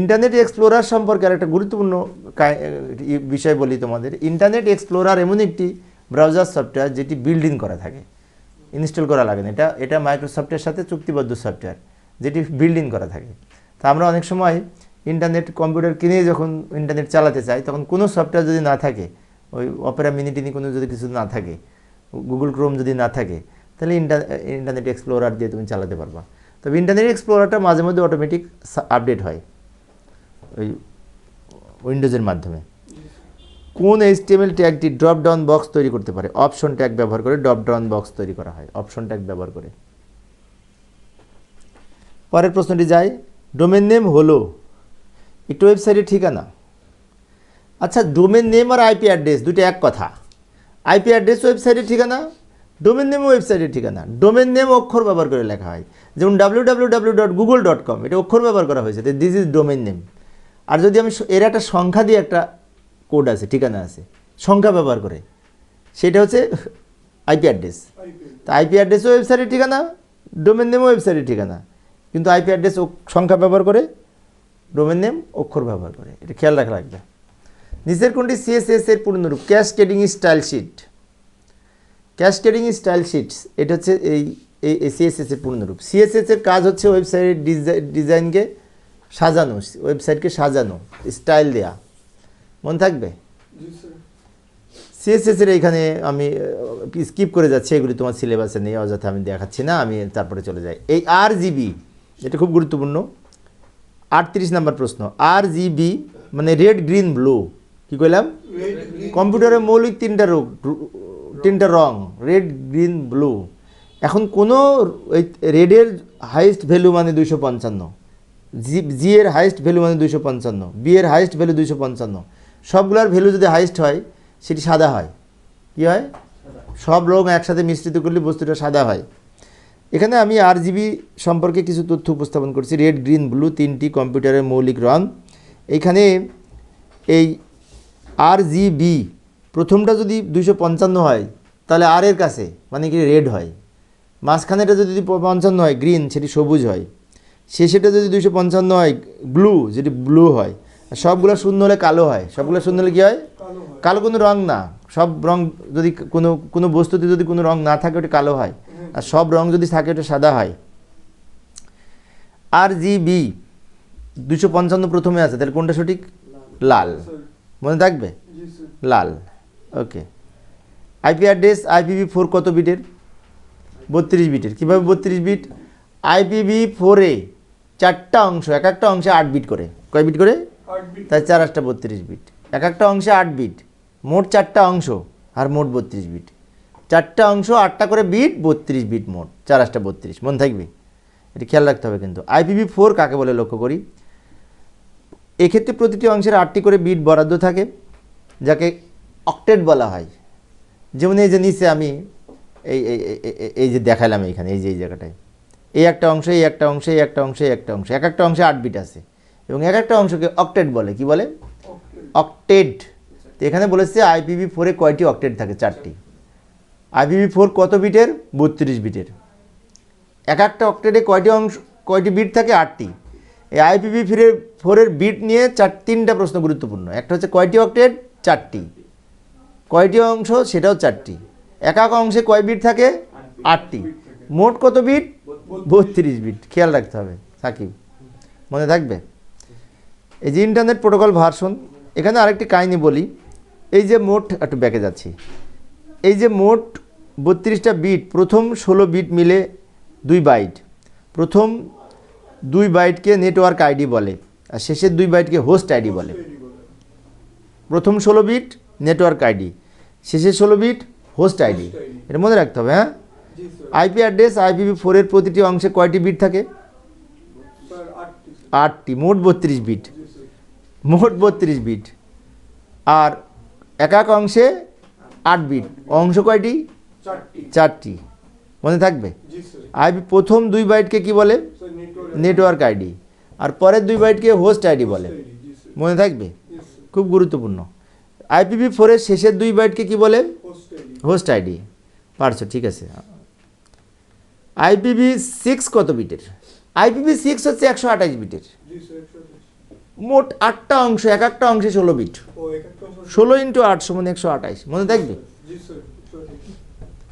ইন্টারনেট এক্সপ্লোরার সম্পর্কে আর একটা গুরুত্বপূর্ণ বিষয় বলি তোমাদের। ইন্টারনেট এক্সপ্লোরার এমন একটি ব্রাউজার সফটওয়্যার যেটি বিল্ড ইন করা থাকে, ইনস্টল করা লাগে না। এটা মাইক্রোসফটের সাথে চুক্তিবদ্ধ সফটওয়্যার, যেটি বিল্ড ইন করা থাকে। তা আমরা অনেক সময় ইন্টারনেট কম্পিউটার কিনে যখন ইন্টারনেট চালাতে চাই, তখন কোনো সফটওয়্যার যদি না থাকে, ওই অপেরা মিনি টিনি কোনো যদি কিছু না থাকে, গুগল ক্রোম যদি না থাকে, তাহলে ইন্টারনেট এক্সপ্লোরার দিয়ে তুমি চালাতে পারবা। তবে ইন্টারনেট এক্সপ্লোরারটা মাঝে মধ্যে অটোমেটিক আপডেট হয় ওই উইন্ডোজের মাধ্যমে। কোন HTML ট্যাগটি ড্রপ ডাউন বক্স তৈরি করতে পারে? অপশন ট্যাগ ব্যবহার করে ড্রপ ডাউন বক্স তৈরি করা হয়, অপশন ট্যাগ ব্যবহার করে। পরের প্রশ্নটি যায়, ডোমেন নেম হলো একটি ওয়েবসাইটের ঠিকানা। আচ্ছা, ডোমেন নেম আর IP অ্যাড্রেস দুটো এক কথা। IP অ্যাড্রেস ওয়েবসাইটের ঠিকানা, ডোমেন নেম ওয়েবসাইটের ঠিকানা। ডোমেন নেম অক্ষর ব্যবহার করে লেখা হয়, যেমন www.google.com, এটা অক্ষর ব্যবহার করা হয়েছে, দিস ইজ ডোমেন নেম। আর যদি আমি এর একটা সংখ্যা দিয়ে একটা কোড আছে, ঠিকানা আছে, সংখ্যা ব্যবহার করে, সেটা হচ্ছে IP অ্যাড্রেস। তা IP অ্যাড্রেস ওয়েবসাইটের ঠিকানা, ডোমেন নেম ওয়েবসাইটের ঠিকানা, কিন্তু IP অ্যাড্রেস সংখ্যা ব্যবহার করে, ডোমেন নেম অক্ষর ব্যবহার করে, এটা খেয়াল রাখা লাগবে। নিচের কোনটি CSS এর পূর্ণরূপ? Cascading style sheet. Cascading style sheets এটা হচ্ছে এই CSS এর পূর্ণরূপ। CSS এর কাজ হচ্ছে ওয়েবসাইটের ডিজাইনকে সাজানো, ওয়েবসাইটকে সাজানো, স্টাইল দেয়া, মনে থাকবে। সিএসএস এর এখানে আমি স্কিপ করে যাচ্ছি, এগুলি তোমার সিলেবাসে নেই, অযথা আমি দেখাচ্ছি না, আমি তারপরে চলে যাই। এই RGB, এটা খুব গুরুত্বপূর্ণ, 38 নম্বর প্রশ্ন। RGB মানে রেড গ্রিন ব্লু, কি কইলাম? কম্পিউটারের মৌলিক তিনটা রং, রেড গ্রিন ব্লু। এখন কোনো রেডের হাইয়েস্ট ভ্যালু মানে 255, জি এর হাইয়েস্ট ভ্যালু মানে 255, বি এর হাইয়েস্ট ভ্যালু 255, সবগুলোর ভ্যালু যদি হাইয়েস্ট হয় সেটি সাদা হয়। কি হয়? সব রং একসাথে মিশ্রিত করলে বস্তুটা সাদা হয়। এখানে আমি RGB সম্পর্কে কিছু তথ্য উপস্থাপন করছি। রেড গ্রিন ব্লু তিনটি কম্পিউটারের মৌলিক রং। এইখানে এই RGB প্রথমটা যদি 255 হয় তাহলে আর এর কাছে মানে কি রেড হয়, মাঝখানেটা যদি 55 হয় গ্রিন সেটি সবুজ হয়, শেষেটা যদি 255 হয় ব্লু যেটি ব্লু হয়, আর সবগুলো শূন্য হলে কালো হয়। সবগুলো শূন্য হলে কী হয়? কালো কোনো রং না, সব রং যদি কোনো বস্তুতে যদি কোনো রং না থাকে ওটা কালো হয়, আর সব রং যদি থাকে ওটা সাদা হয়। RGB 255 প্রথমে আছে, তাহলে কোনটা সঠিক? লাল, মনে থাকবে? লাল। ওকে। IP অ্যাড্রেস IPv4 কত বিটের? 32 বিটের। কীভাবে 32 বিট? IPv4-এ 4টা অংশ, এক একটা অংশে 8 বিট করে। কয় বিট করে? তাই 4 8টা 32 বিট। এক একটা অংশে 8 বিট, মোট 4টা অংশ আর মোট 32 বিট। 4টা অংশ 8টা করে বিট, 32 বিট মোট, 4 8টা 32, মনে থাকবে? এটা খেয়াল রাখতে হবে কিন্তু। IPv4 কাকে বলে লক্ষ্য করি। এক্ষেত্রে প্রতিটি অংশের 8টি করে বিট বরাদ্দ থাকে, যাকে অক্টেট বলা হয়। যেমন এই যে নিচে আমি এই যে দেখালাম এইখানে, এই যে এই জায়গাটায় এই একটা অংশ, এই একটা অংশ, এই একটা অংশ, এই একটা অংশ, এক একটা অংশে 8 বিট আছে এবং এক একটা অংশকে অক্টেট বলে। কি বলে? অক্টেট। তো এখানে বলেছে IPv4-এ কয়টি অক্টেট থাকে? 4টি। IPv4 কত বিটের? 32 বিটের। এক একটা অক্টেটে কয়টি বিট থাকে? 8টি। এই IPv4-এর বিট নিয়ে 3টা প্রশ্ন গুরুত্বপূর্ণ। একটা হচ্ছে কয়টি অক্টেট? 4টি। কয়টি অংশ? সেটাও 4টি। এক এক অংশে কয় বিট থাকে? 8টি। মোট কত বিট? 32 বিট। খেয়াল রাখতে হবে সাকিব, মনে থাকবে? এই যে ইন্টারনেট প্রোটোকল ভার্সন, এখানে আরেকটি কাহিনী বলি। এই যে মোট, একটু ব্যাকে যাচ্ছি, এই যে মোট 32টা বিট, প্রথম 16 বিট মিলে 2 বাইট। প্রথম 2 বাইটকে নেটওয়ার্ক আইডি বলে, আর শেষের 2 বাইটকে হোস্ট আইডি বলে। প্রথম 16 বিট নেটওয়ার্ক আইডি, শেষের 16 বিট হোস্ট আইডি। এটা মনে রাখতে হবে। হ্যাঁ। IP অ্যাড্রেস IPv4-এর প্রতিটি অংশে কয়টি বিট থাকে? 8টি। মোট 32 বিট। মোট 32 বিট। আর এক এক অংশে 8 বিট। অংশ কয়টি? 4টি। মনে থাকবে? প্রথম 2 বাইটকে কি বলে? Network ID. আর পরের 2 বাইটকে হোস্ট আইডি বলে। মনে থাকবে? খুব গুরুত্বপূর্ণ। IPv4-এর শেষের 2 বাইটকে কি বলে? Host ID. পারছো? ঠিক আছে। IPv6 কত বিটের? IPv6 হচ্ছে 128 বিটের। মোট 8টা অংশ, এক একটা অংশে 16 বিট। 16 × 8 = 128, মনে থাকবে?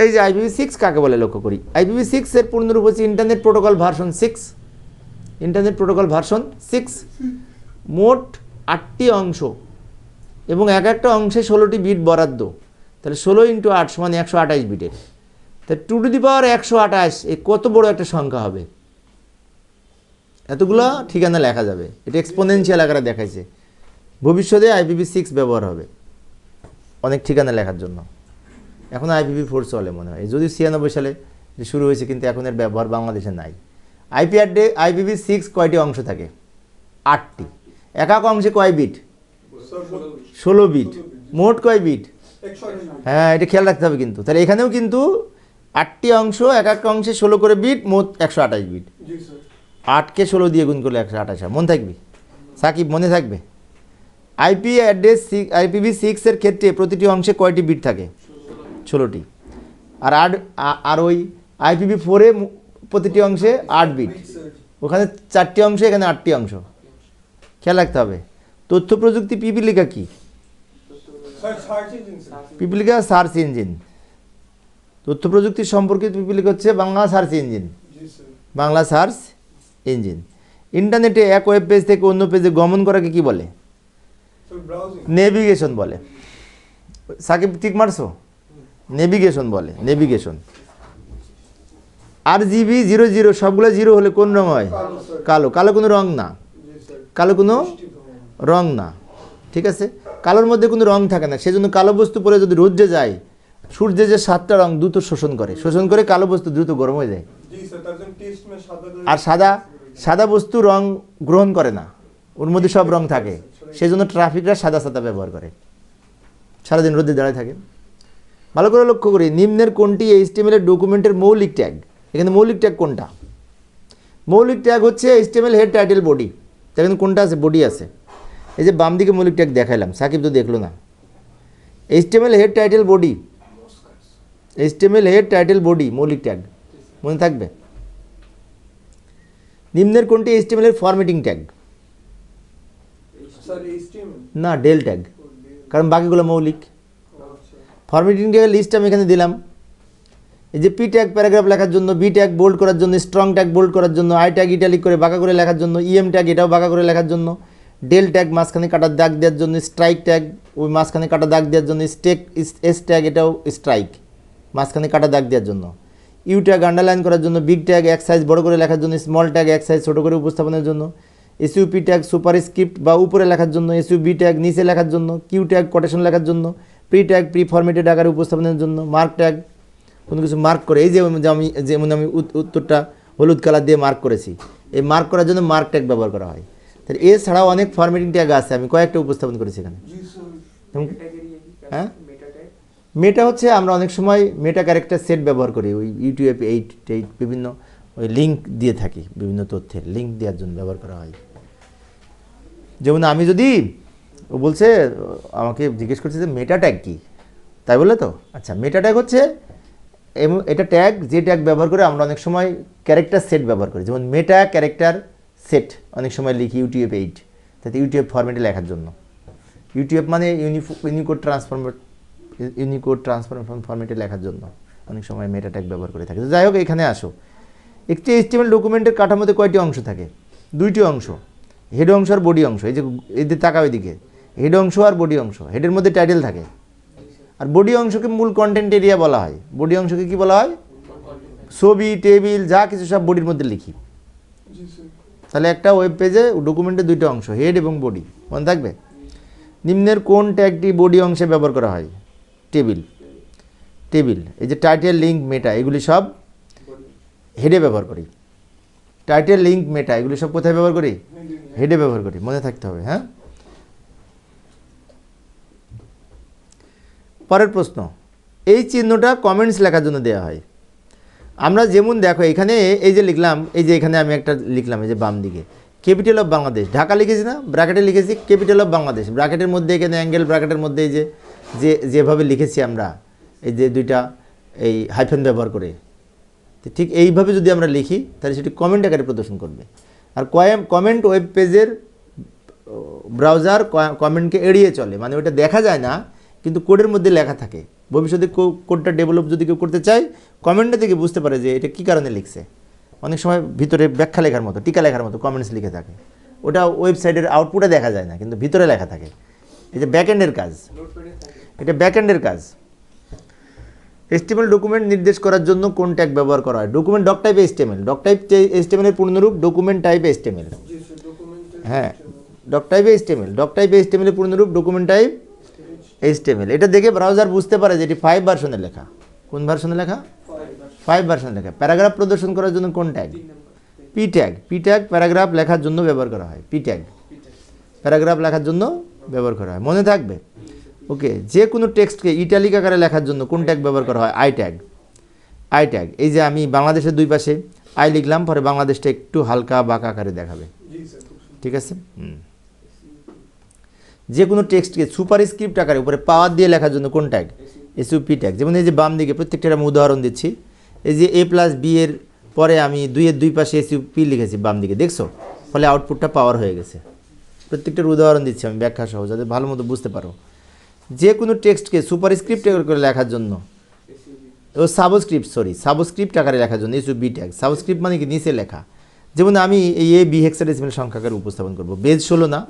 এই যে IPv6 কাকে বলে লক্ষ্য করি। IPv6 এর পূর্ণরূপ হচ্ছে internet protocol version 6। Internet protocol version 6। মোট 8টি অংশ এবং এক একটা অংশে 16টি বিট বরাদ্দ। তাহলে 16 × 8 = 128 বিটের। তাহলে 2^128 এই কত বড় একটা সংখ্যা হবে? এতগুলো ঠিকানা লেখা যাবে। এটা এক্সপোনেনশিয়াল আকারে দেখাইছে। ভবিষ্যতে IPv6 ব্যবহার হবে অনেক ঠিকানা লেখার জন্য। এখন IPv4 চলে মনে হয়, যদিও 96 সালে শুরু হয়েছে, কিন্তু এখন এর ব্যবহার বাংলাদেশে নাই। IPv6 কয়টি অংশ থাকে? 8টি। এক এক অংশে কয় বিট? 16 বিট। মোট কয় বিট? হ্যাঁ, এটা খেয়াল রাখতে হবে কিন্তু। তাহলে এখানেও কিন্তু 8টি অংশ, এক এক অংশে 16 করে বিট, মোট 128 বিট। 8কে 16 দিয়ে গুণ করলে 128 হয়। মনে থাকবে সাকিব? মনে থাকবে? IP অ্যাড্রেস IPv6 এর ক্ষেত্রে প্রতিটি অংশে কয়টি বিট থাকে? 16টি। আর ওই IPv4-এ প্রতিটি অংশে 8 বিট। ওখানে 4টি অংশ, এখানে 8টি অংশ। খেয়াল রাখতে হবে। তথ্য প্রযুক্তি পিপিলিকা কি? পিপিলিকা সার্চ ইঞ্জিন। তথ্য প্রযুক্তি সম্পর্কিত পিপিলিকা হচ্ছে Bangla search engine. Bangla search engine. ইন্টারনেটে এক ওয়েব পেজ থেকে অন্য পেজে গমন করাকে কি বলে? নেভিগেশন বলে। সাকিব ঠিক মারছো? নেভিগেশন বলে, নেভিগেশন। RGB 00 সবগুলো জিরো হলে কোন রং হয়? কালো। কালো কোনো রং না, কালো কোনো রং না, ঠিক আছে। কালোর মধ্যে কোনো রং থাকে না, সেজন্য কালো বস্তু পরে যদি রোদ্রে যায়, সূর্যে যে 7টা রং দ্রুত শোষণ করে কালো বস্তু দ্রুত গরম হয়ে যায়। আর সাদা বস্তু রং গ্রহণ করে না, ওর মধ্যে সব রং থাকে, সেজন্য ট্রাফিকরা সাদা সাদা ব্যবহার করে, সারাদিন রোদে দাঁড়ায় থাকে। ভালো করে লক্ষ্য করি, নিম্নের কোনটি HTML এর ডকুমেন্টের মৌলিক ট্যাগ? এখানে মৌলিক ট্যাগ কোনটা? মৌলিক ট্যাগ হচ্ছে HTML হেড টাইটেল বডি। এখানে কোনটা আছে? বডি আছে। এই যে বাম দিকে মৌলিক ট্যাগ দেখাইলাম, সাকিব তো দেখলো না। HTML head title body, HTML head title body মৌলিক ট্যাগ, মনে থাকবে। নিম্নের কোনটি HTML এর ফরম্যাটিং ট্যাগ? না, ডেল ট্যাগ, কারণ বাকিগুলো মৌলিক। ফরম্যাটিং ট্যাগের লিস্ট আমি এখানে দিলাম। এই যে P ট্যাগ প্যারাগ্রাফ লেখার জন্য, B ট্যাগ বোল্ড করার জন্য, স্ট্রং ট্যাগ বোল্ড করার জন্য, I ট্যাগ ইটালিক করে বাঁকা করে লেখার জন্য, EM ট্যাগ এটাও বাঁকা করে লেখার জন্য, ডেল ট্যাগ মাঝখানে কাটা দাগ দেওয়ার জন্য, স্ট্রাইক ট্যাগ ওই মাঝখানে কাটা দাগ দেওয়ার জন্য, S ট্যাগ এটাও স্ট্রাইক মাঝখানে কাটা দাগ দেওয়ার জন্য, ইউ ট্যাগ আন্ডারলাইন করার জন্য, বিগ ট্যাগ এক সাইজ বড় করে লেখার জন্য, স্মল ট্যাগ এক সাইজ ছোটো করে উপস্থাপনের জন্য, SUP ট্যাগ সুপারস্ক্রিপ্ট বা উপরে লেখার জন্য, SUB ট্যাগ নিচে লেখার জন্য, কিউ ট্যাগ কোটেশন লেখার জন্য, প্রি ট্যাগ প্রি ফরম্যাটেড আকারে উপস্থাপনের জন্য, মার্ক ট্যাগ কোনো কিছু মার্ক করে, এই যে যেমন আমি উত্তরটা হলুদ কালার দিয়ে মার্ক করেছি, এই মার্ক করার জন্য মার্ক ট্যাগ ব্যবহার করা হয়। তাহলে এছাড়াও অনেক ফরম্যাটিং ট্যাগ আছে, আমি কয়েকটা উপস্থাপন করেছি এখানে। হ্যাঁ, মেটা হচ্ছে আমরা অনেক সময় মেটা ক্যারেক্টার সেট ব্যবহার করি, ওই ইউটিউব 8 বিভিন্ন ওই লিঙ্ক দিয়ে থাকি, বিভিন্ন তথ্যের লিঙ্ক দেওয়ার জন্য ব্যবহার করা হয়। যেমন আমি যদি, ও বলছে আমাকে জিজ্ঞেস করছে যে মেটা ট্যাগ কী, তাই বলে তো। আচ্ছা, মেটা ট্যাগ হচ্ছে এটা ট্যাগ, যে ট্যাগ ব্যবহার করে আমরা অনেক সময় ক্যারেক্টার সেট ব্যবহার করি, যেমন মেটা ক্যারেক্টার সেট অনেক সময় লিখি ইউটিউব 8, তাতে ইউটিউব ফরম্যাটে লেখার জন্য। ইউটিউব মানে ইউনিকোড ট্রান্সফরমেশন ফরম্যাটে লেখার জন্য অনেক সময় মেটা ট্যাগ ব্যবহার করে থাকে। যাই হোক, এখানে আসো। একটি HTML ডকুমেন্টের কাঠামোতে কয়টি অংশ থাকে? 2টি অংশ, হেড অংশ আর বডি অংশ। এই যে তাকাও এদিকে, হেড অংশ আর বডি অংশ। হেডের মধ্যে টাইটেল থাকে, আর বডি অংশকে মূল কন্টেন্ট এরিয়া বলা হয়। বডি অংশকে কি বলা হয়? ছবি, টেবিল যা কিছু সব বডির মধ্যে লিখি। তাহলে একটা ওয়েব পেজে ডকুমেন্টের 2টা অংশ, হেড এবং বডি, মনে থাকবে। নিম্নের কোন ট্যাগটি বডি অংশে ব্যবহার করা হয়? টেবিল। টেবিল, এই যে টাইটেল, লিঙ্ক, মেটা, এগুলি সব হেডে ব্যবহার করি। টাইটেল, লিঙ্ক, মেটা এগুলি সব কোথায় ব্যবহার করি? হেডে ব্যবহার করি, মনে থাকতে হবে। হ্যাঁ, পরের প্রশ্ন, এই চিহ্নটা কমেন্টস লেখার জন্য দেওয়া হয়। আমরা যেমন দেখো এখানে এই যে লিখলাম, এই যে এখানে আমি একটা লিখলাম, এই যে বাম দিকে ক্যাপিটাল অফ বাংলাদেশ, ঢাকা লিখেছি না, ব্র্যাকেটে লিখেছি ক্যাপিটাল অফ বাংলাদেশ, ব্র্যাকেটের মধ্যে এখানে অ্যাঙ্গেল ব্র্যাকেটের মধ্যে এই যে যেভাবে লিখেছি আমরা, এই যে 2টা এই হাইফেন ব্যবহার করে, ঠিক এইভাবে যদি আমরা লিখি তাহলে সেটি কমেন্ট আকারে প্রদর্শন করবে। আর কমেন্ট ওয়েব পেজের ব্রাউজার কমেন্টকে এড়িয়ে চলে, মানে ওটা দেখা যায় না কিন্তু কোডের মধ্যে লেখা থাকে। ভবিষ্যতে কোডটা ডেভেলপ যদি কেউ করতে চায়, কমেন্টটা থেকে বুঝতে পারে যে এটা কী কারণে লিখছে। অনেক সময় ভিতরে ব্যাখ্যা লেখার মতো, টিকা লেখার মতো কমেন্টস লিখে থাকে, ওটা ওয়েবসাইটের আউটপুটে দেখা যায় না কিন্তু ভিতরে লেখা থাকে। এই যে ব্যাকএন্ডের কাজ, এটা ব্যাকএন্ডের কাজ। HTML ডকুমেন্ট নির্দেশ করার জন্য কোন ট্যাগ ব্যবহার করা হয়? Document doc type HTML, doc type HTML এর পূর্ণরূপ ডকুমেন্ট টাইপ HTML। হ্যাঁ, doc type HTML, doc type HTML এর পূর্ণরূপ ডকুমেন্ট টাইপ HTML। এটা দেখে ব্রাউজার বুঝতে পারে যে এটি 5 ভার্সনে লেখা। কোন ভার্সনে লেখা? 5 ভার্সনে লেখা। প্যারাগ্রাফ প্রদর্শন করার জন্য কোন tag? P tag. P tag paragraph লেখার জন্য ব্যবহার করা হয়। P ট্যাগ প্যারাগ্রাফ লেখার জন্য ব্যবহার করা হয়, মনে থাকবে। ওকে, যে কোনো টেক্সটকে ইটালিক আকারে লেখার জন্য কোন ট্যাগ ব্যবহার করা হয়? I tag. I ট্যাগ, এই যে আমি বাংলাদেশের 2 পাশে I লিখলাম, পরে বাংলাদেশটা একটু হালকা বাঁকা আকারে দেখাবে, ঠিক আছে। যে কোনো টেক্সটকে সুপারস্ক্রিপ্ট আকারে উপরে পাওয়ার দিয়ে লেখার জন্য কোন ট্যাগ? SUP tag. যেমন এই যে বাম দিকে প্রত্যেকটার আমি উদাহরণ দিচ্ছি, এই যে A+B এর পরে আমি 2 এর 2 পাশে SUP লিখেছি বাম দিকে, দেখছো? ফলে আউটপুটটা পাওয়ার হয়ে গেছে। প্রত্যেকটার উদাহরণ দিচ্ছি আমি ব্যাখ্যা সহ, যাতে ভালো মতো বুঝতে পারো। যে কোনো টেক্সটকে সুপারস্ক্রিপ্ট করে লেখার জন্য, সাবস্ক্রিপ্ট আকারে লেখার জন্য SUB ট্যাগ। সাবস্ক্রিপ্ট মানে কি? নিচে লেখা। যেমন আমি এই AB হেক্সাডেসিমাল সংখ্যা আকারে উপস্থাপন করব, বেজ 16 না,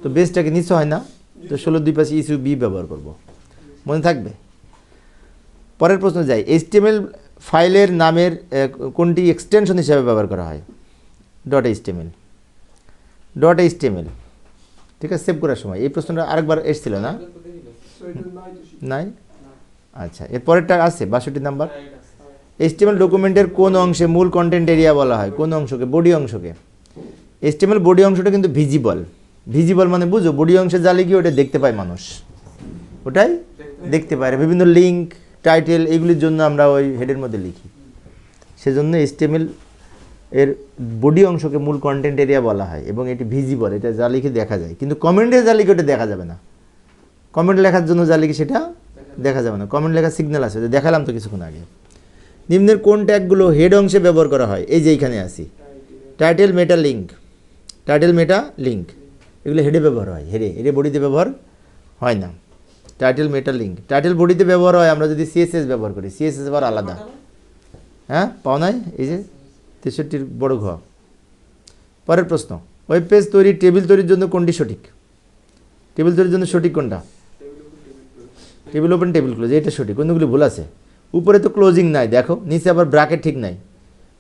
তো বেজটাকে নিচে হয় না, তো 16 2 পাশে SUB ব্যবহার করব। মনে থাকবে? পরের প্রশ্ন যাই। HTML ফাইলের নামের কোনটি এক্সটেনশন হিসাবে ব্যবহার করা হয়? .html। .html, ঠিক আছে, সেভ করার সময়। এই প্রশ্নটা আরেকবার এসেছিল না? নাই? আচ্ছা, এর পরেরটা আছে 62 নাম্বার। HTML ডকুমেন্টের কোন অংশে মূল কন্টেন্ট এরিয়া বলা হয়? কোন অংশকে? বডি অংশকে। HTML বডি অংশটা কিন্তু ভিজিবল। ভিজিবল মানে বুঝো, বডি অংশে যা লিখি ওটা দেখতে পায় মানুষ, ওটাই দেখতে পায়। বিভিন্ন লিঙ্ক, টাইটেল এগুলির জন্য আমরা ওই হেডের মধ্যে লিখি, সেজন্য HTML এর বডি অংশকে মূল কন্টেন্ট এরিয়া বলা হয় এবং এটি ভিজিবল, এটা যা লিখে দেখা যায়। কিন্তু কমেন্টে যা লিখে ওটা দেখা যাবে না। কমেন্ট লেখার জন্য যা লিখি সেটা দেখা যাবে না। কমেন্ট লেখার সিগন্যাল আছে, দেখালাম তো কিছুক্ষণ আগে। নিম্নের কোন ট্যাগগুলো হেড অংশে ব্যবহার করা হয়? এই যে এইখানে আসি, টাইটেল, মেটা, লিঙ্ক। টাইটেল, মেটা, লিঙ্ক এগুলো হেডে ব্যবহার হয়, হেডে বডিতে ব্যবহার হয় না। টাইটেল, মেটা, লিঙ্ক। টাইটেল বডিতে ব্যবহার হয় আমরা যদি CSS ব্যবহার করি, CSS আবার আলাদা। হ্যাঁ, পাও নাই? এই যে 63 বড় ঘ। পরের প্রশ্ন, ওয়েব পেজ তৈরি, টেবিল তৈরির জন্য কোনটি সঠিক? টেবিল তৈরির জন্য সঠিক কোনটা? টেবিল ওপেন, টেবিল ক্লোজ, এটা সঠিক। অন্যগুলি ভুল আছে। উপরে তো ক্লোজিং নাই, দেখো নিচে আবার ব্র্যাকেট ঠিক নাই,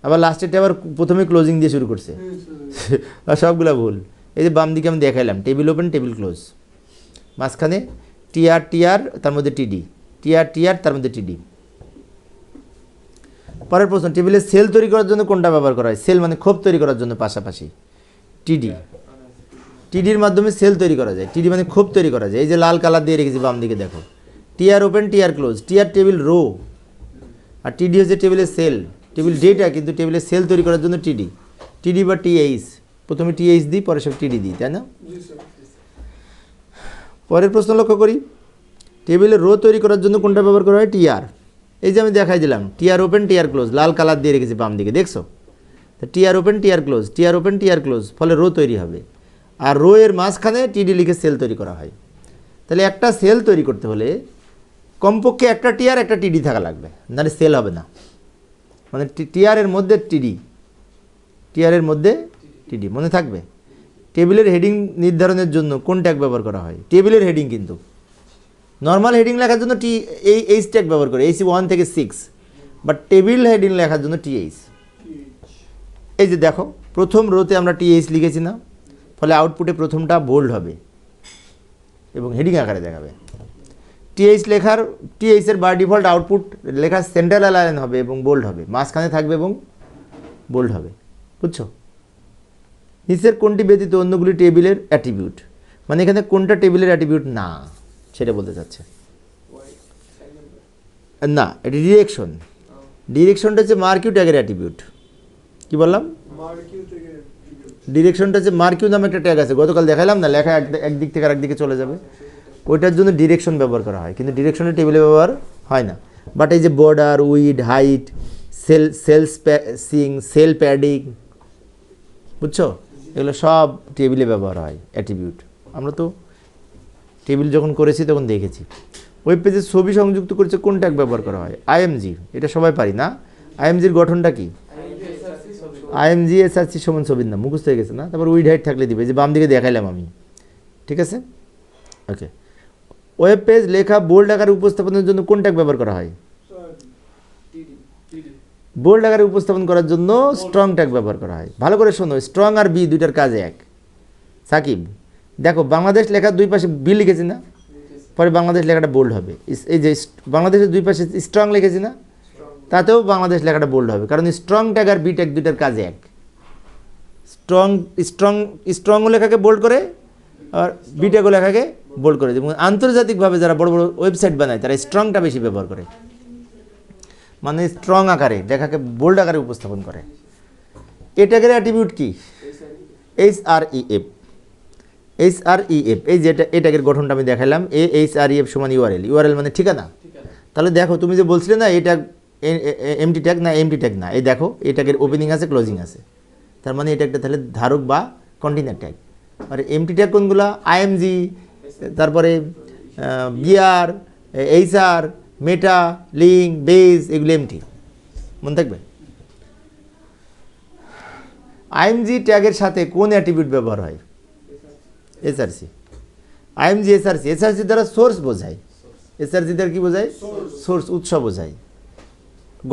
আবার লাস্টেরটা আবার প্রথমে ক্লোজিং দিয়ে শুরু করছে, আর সবগুলো ভুল। এই যে বাম দিকে আমি দেখাইলাম, টেবিল ওপেন, টেবিল ক্লোজ, মাঝখানে TR তার মধ্যে TD, TR তার মধ্যে TD। পরের প্রশ্ন, টেবিলে সেল তৈরি করার জন্য কোনটা ব্যবহার করা হয়? সেল মানে খোপ তৈরি করার জন্য পাশাপাশি TD। TDর মাধ্যমে সেল তৈরি করা যায়। TD মানে খোপ তৈরি করা যায়। এই যে লাল কালার দিয়ে রেখেছি বাম দিকে দেখো, TR open, TR close. TR table row, আর TD হচ্ছে টেবিলের সেল, টেবিল ডেটা, কিন্তু টেবিলের সেল তৈরি করার জন্য TD বা TH। প্রথমে TH দিই, পরে সব TD দিই, তাই না? পরের প্রশ্ন লক্ষ্য করি, টেবিলের রো তৈরি করার জন্য কোনটা ব্যবহার করা হয়? TR। এই যে আমি দেখাই দিলাম, TR ওপেন, TR ক্লোজ, লাল কালার দিয়ে রেখেছি বাম দিকে, দেখছো? তো TR open, TR close, TR open, TR close, ফলে রো তৈরি হবে। আর রো এর মাঝখানে TD লিখে সেল তৈরি করা হয়। তাহলে একটা সেল তৈরি করতে হলে কমপক্ষে একটা TR একটা TD থাকা লাগবে, নাহলে সেল হবে না। মানে TR এর মধ্যে TR এর মধ্যে TD, মনে থাকবে? টেবিলের হেডিং নির্ধারণের জন্য কোন ট্যাগ ব্যবহার করা হয়? টেবিলের হেডিং, কিন্তু নর্মাল হেডিং লেখার জন্য H ট্যাগ ব্যবহার করে, AC 1 থেকে 6, বাট টেবিল হেডিং লেখার জন্য TH। এই যে দেখো, প্রথম রোতে আমরা TH লিখেছি না, ফলে আউটপুটে প্রথমটা বোল্ড হবে এবং হেডিং আকারে দেখাবে। TH এর বাই ডিফল্ট আউটপুট লেখার সেন্ট্রাল অ্যালাইন হবে এবং বোল্ড হবে, মাঝখানে থাকবে এবং বোল্ড হবে, বুঝছো? নিচের কোনটি ব্যতীত অন্যগুলি টেবিলের অ্যাট্রিবিউট? মানে এখানে কোনটা টেবিলের অ্যাট্রিবিউট না সেটা বলতে চাচ্ছে না। এটা ডিরেকশনটা হচ্ছে মার্কিউ ট্যাগের অ্যাট্রিবিউট। কি বললাম? ডিরেকশনটা হচ্ছে মার্কিউ নামে একটা ট্যাগ আছে, গতকাল দেখালাম না, লেখা একদিক থেকে আরেক দিকে চলে যাবে, ওইটার জন্য ডিরেকশন ব্যবহার করা হয়, কিন্তু ডিরেকশনের টেবিলে ব্যবহার হয় না। বাট এই যে border, weed, height, sell spacing, sell padding, বুঝছো, এগুলো সব টেবিলে ব্যবহার হয় অ্যাট্রিবিউট। আমরা তো টেবিল যখন করেছি তখন দেখেছি। ওয়েব পেজে ছবি সংযুক্ত করেছে কোন ট্যাগ ব্যবহার করা হয়? IMG, এটা সবাই পারি না। IMGর গঠনটা কি? IMG SRC সমান ছবির নাম, মুখস্থ হয়ে গেছে না? তারপর উইড হাইট থাকলে দিবে, যে বাম দিকে দেখাইলাম আমি, ঠিক আছে? ওকে। ওয়েব পেজ লেখা বোল্ড আকারে উপস্থাপনের জন্য কোন ট্যাগ ব্যবহার করা হয়? বোল্ড আকারে উপস্থাপন করার জন্য স্ট্রং ট্যাগ ব্যবহার করা হয়। ভালো করে শোনো, স্ট্রং আর বি দুইটার কাজ এক। সাকিব দেখো, বাংলাদেশ লেখার দুই পাশে বি লিখেছি না, পরে বাংলাদেশ লেখাটা বোল্ড হবে। এই যে বাংলাদেশের দুই পাশে স্ট্রং লিখেছি না, তাতেও বাংলাদেশ লেখাটা বোল্ড হবে, কারণ স্ট্রং ট্যাগ আর বি ট্যাগ দুইটার কাজ এক। স্ট্রং লেখাকে বোল্ড করে, আর বি ট্যাগ লেখাকে বোল্ড করে। এবং আন্তর্জাতিকভাবে যারা বড় বড় ওয়েবসাইট বানায় তারা স্ট্রংটা বেশি ব্যবহার করে, মানে স্ট্রং আকারে লেখাকে বোল্ড আকারে উপস্থাপন করে। এ ট্যাগের অ্যাট্রিবিউট কি? HREF। এই যে এ ট্যাগের গঠনটা আমি দেখালাম, HREF সমান URL মানে ঠিকানা। তাহলে দেখো, তুমি যে বলছিলে না এটা এমটি ট্যাগ না, এমটি ট্যাগ না, এই দেখো এই ট্যাগের ওপেনিং আছে, ক্লোজিং আছে, তার মানে এটা একটা তাহলে ধারক বা কন্টেইনার ট্যাগ। আর এমটি ট্যাগ কোনগুলো? IMG, তারপরে BR, HR, মেটা, লিঙ্ক, বেস, এগুলো এমটি, মনে থাকবে। IMG ট্যাগের সাথে কোন অ্যাট্রিবিউট ব্যবহার হয়? SRC। IMG SRC দ্বারা সোর্স বোঝায়। এসআরসি দ্বারা কি বোঝায়? সোর্স, উৎস বোঝায়।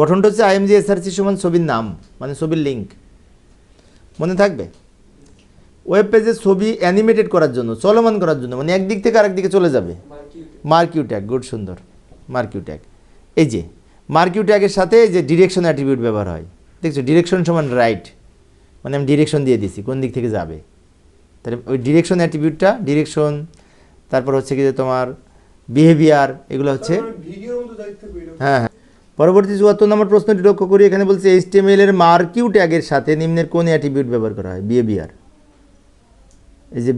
গঠনটা হচ্ছে আইএমজি এসআরসি সমান ছবির নাম, মানে ছবির লিঙ্ক। মনে থাকবে? ওয়েব পেজে ছবি অ্যানিমেটেড করার জন্য, চলমান করার জন্য, মানে একদিক থেকে আরেক দিকে চলে যাবে, মার্কিউ ট্যাগ। গুড, সুন্দর, মার্কিউ ট্যাগ। এই যে মার্কিউ ট্যাগের সাথে এই যে ডিরেকশন অ্যাট্রিবিউট ব্যবহার হয়, দেখছো? ডিরেকশন সমান রাইট, মানে আমি ডিরেকশন দিয়ে দিছি কোন দিক থেকে যাবে। তাহলে ওই ডিরেকশন অ্যাট্রিবিউটটা, ডিরেকশন, তারপর হচ্ছে কি যে তোমার বিহেভিয়ার, এগুলো হচ্ছে। হ্যাঁ হ্যাঁ। পরবর্তী ৭৪ নম্বর প্রশ্নটি লক্ষ্য করি। এখানে বলছে এইচটিএমএল এর মার্কিউ ট্যাগের সাথে নিম্নের কোন অ্যাট্রিবিউট ব্যবহার করা হয়? বিহেভিয়ার। এই যে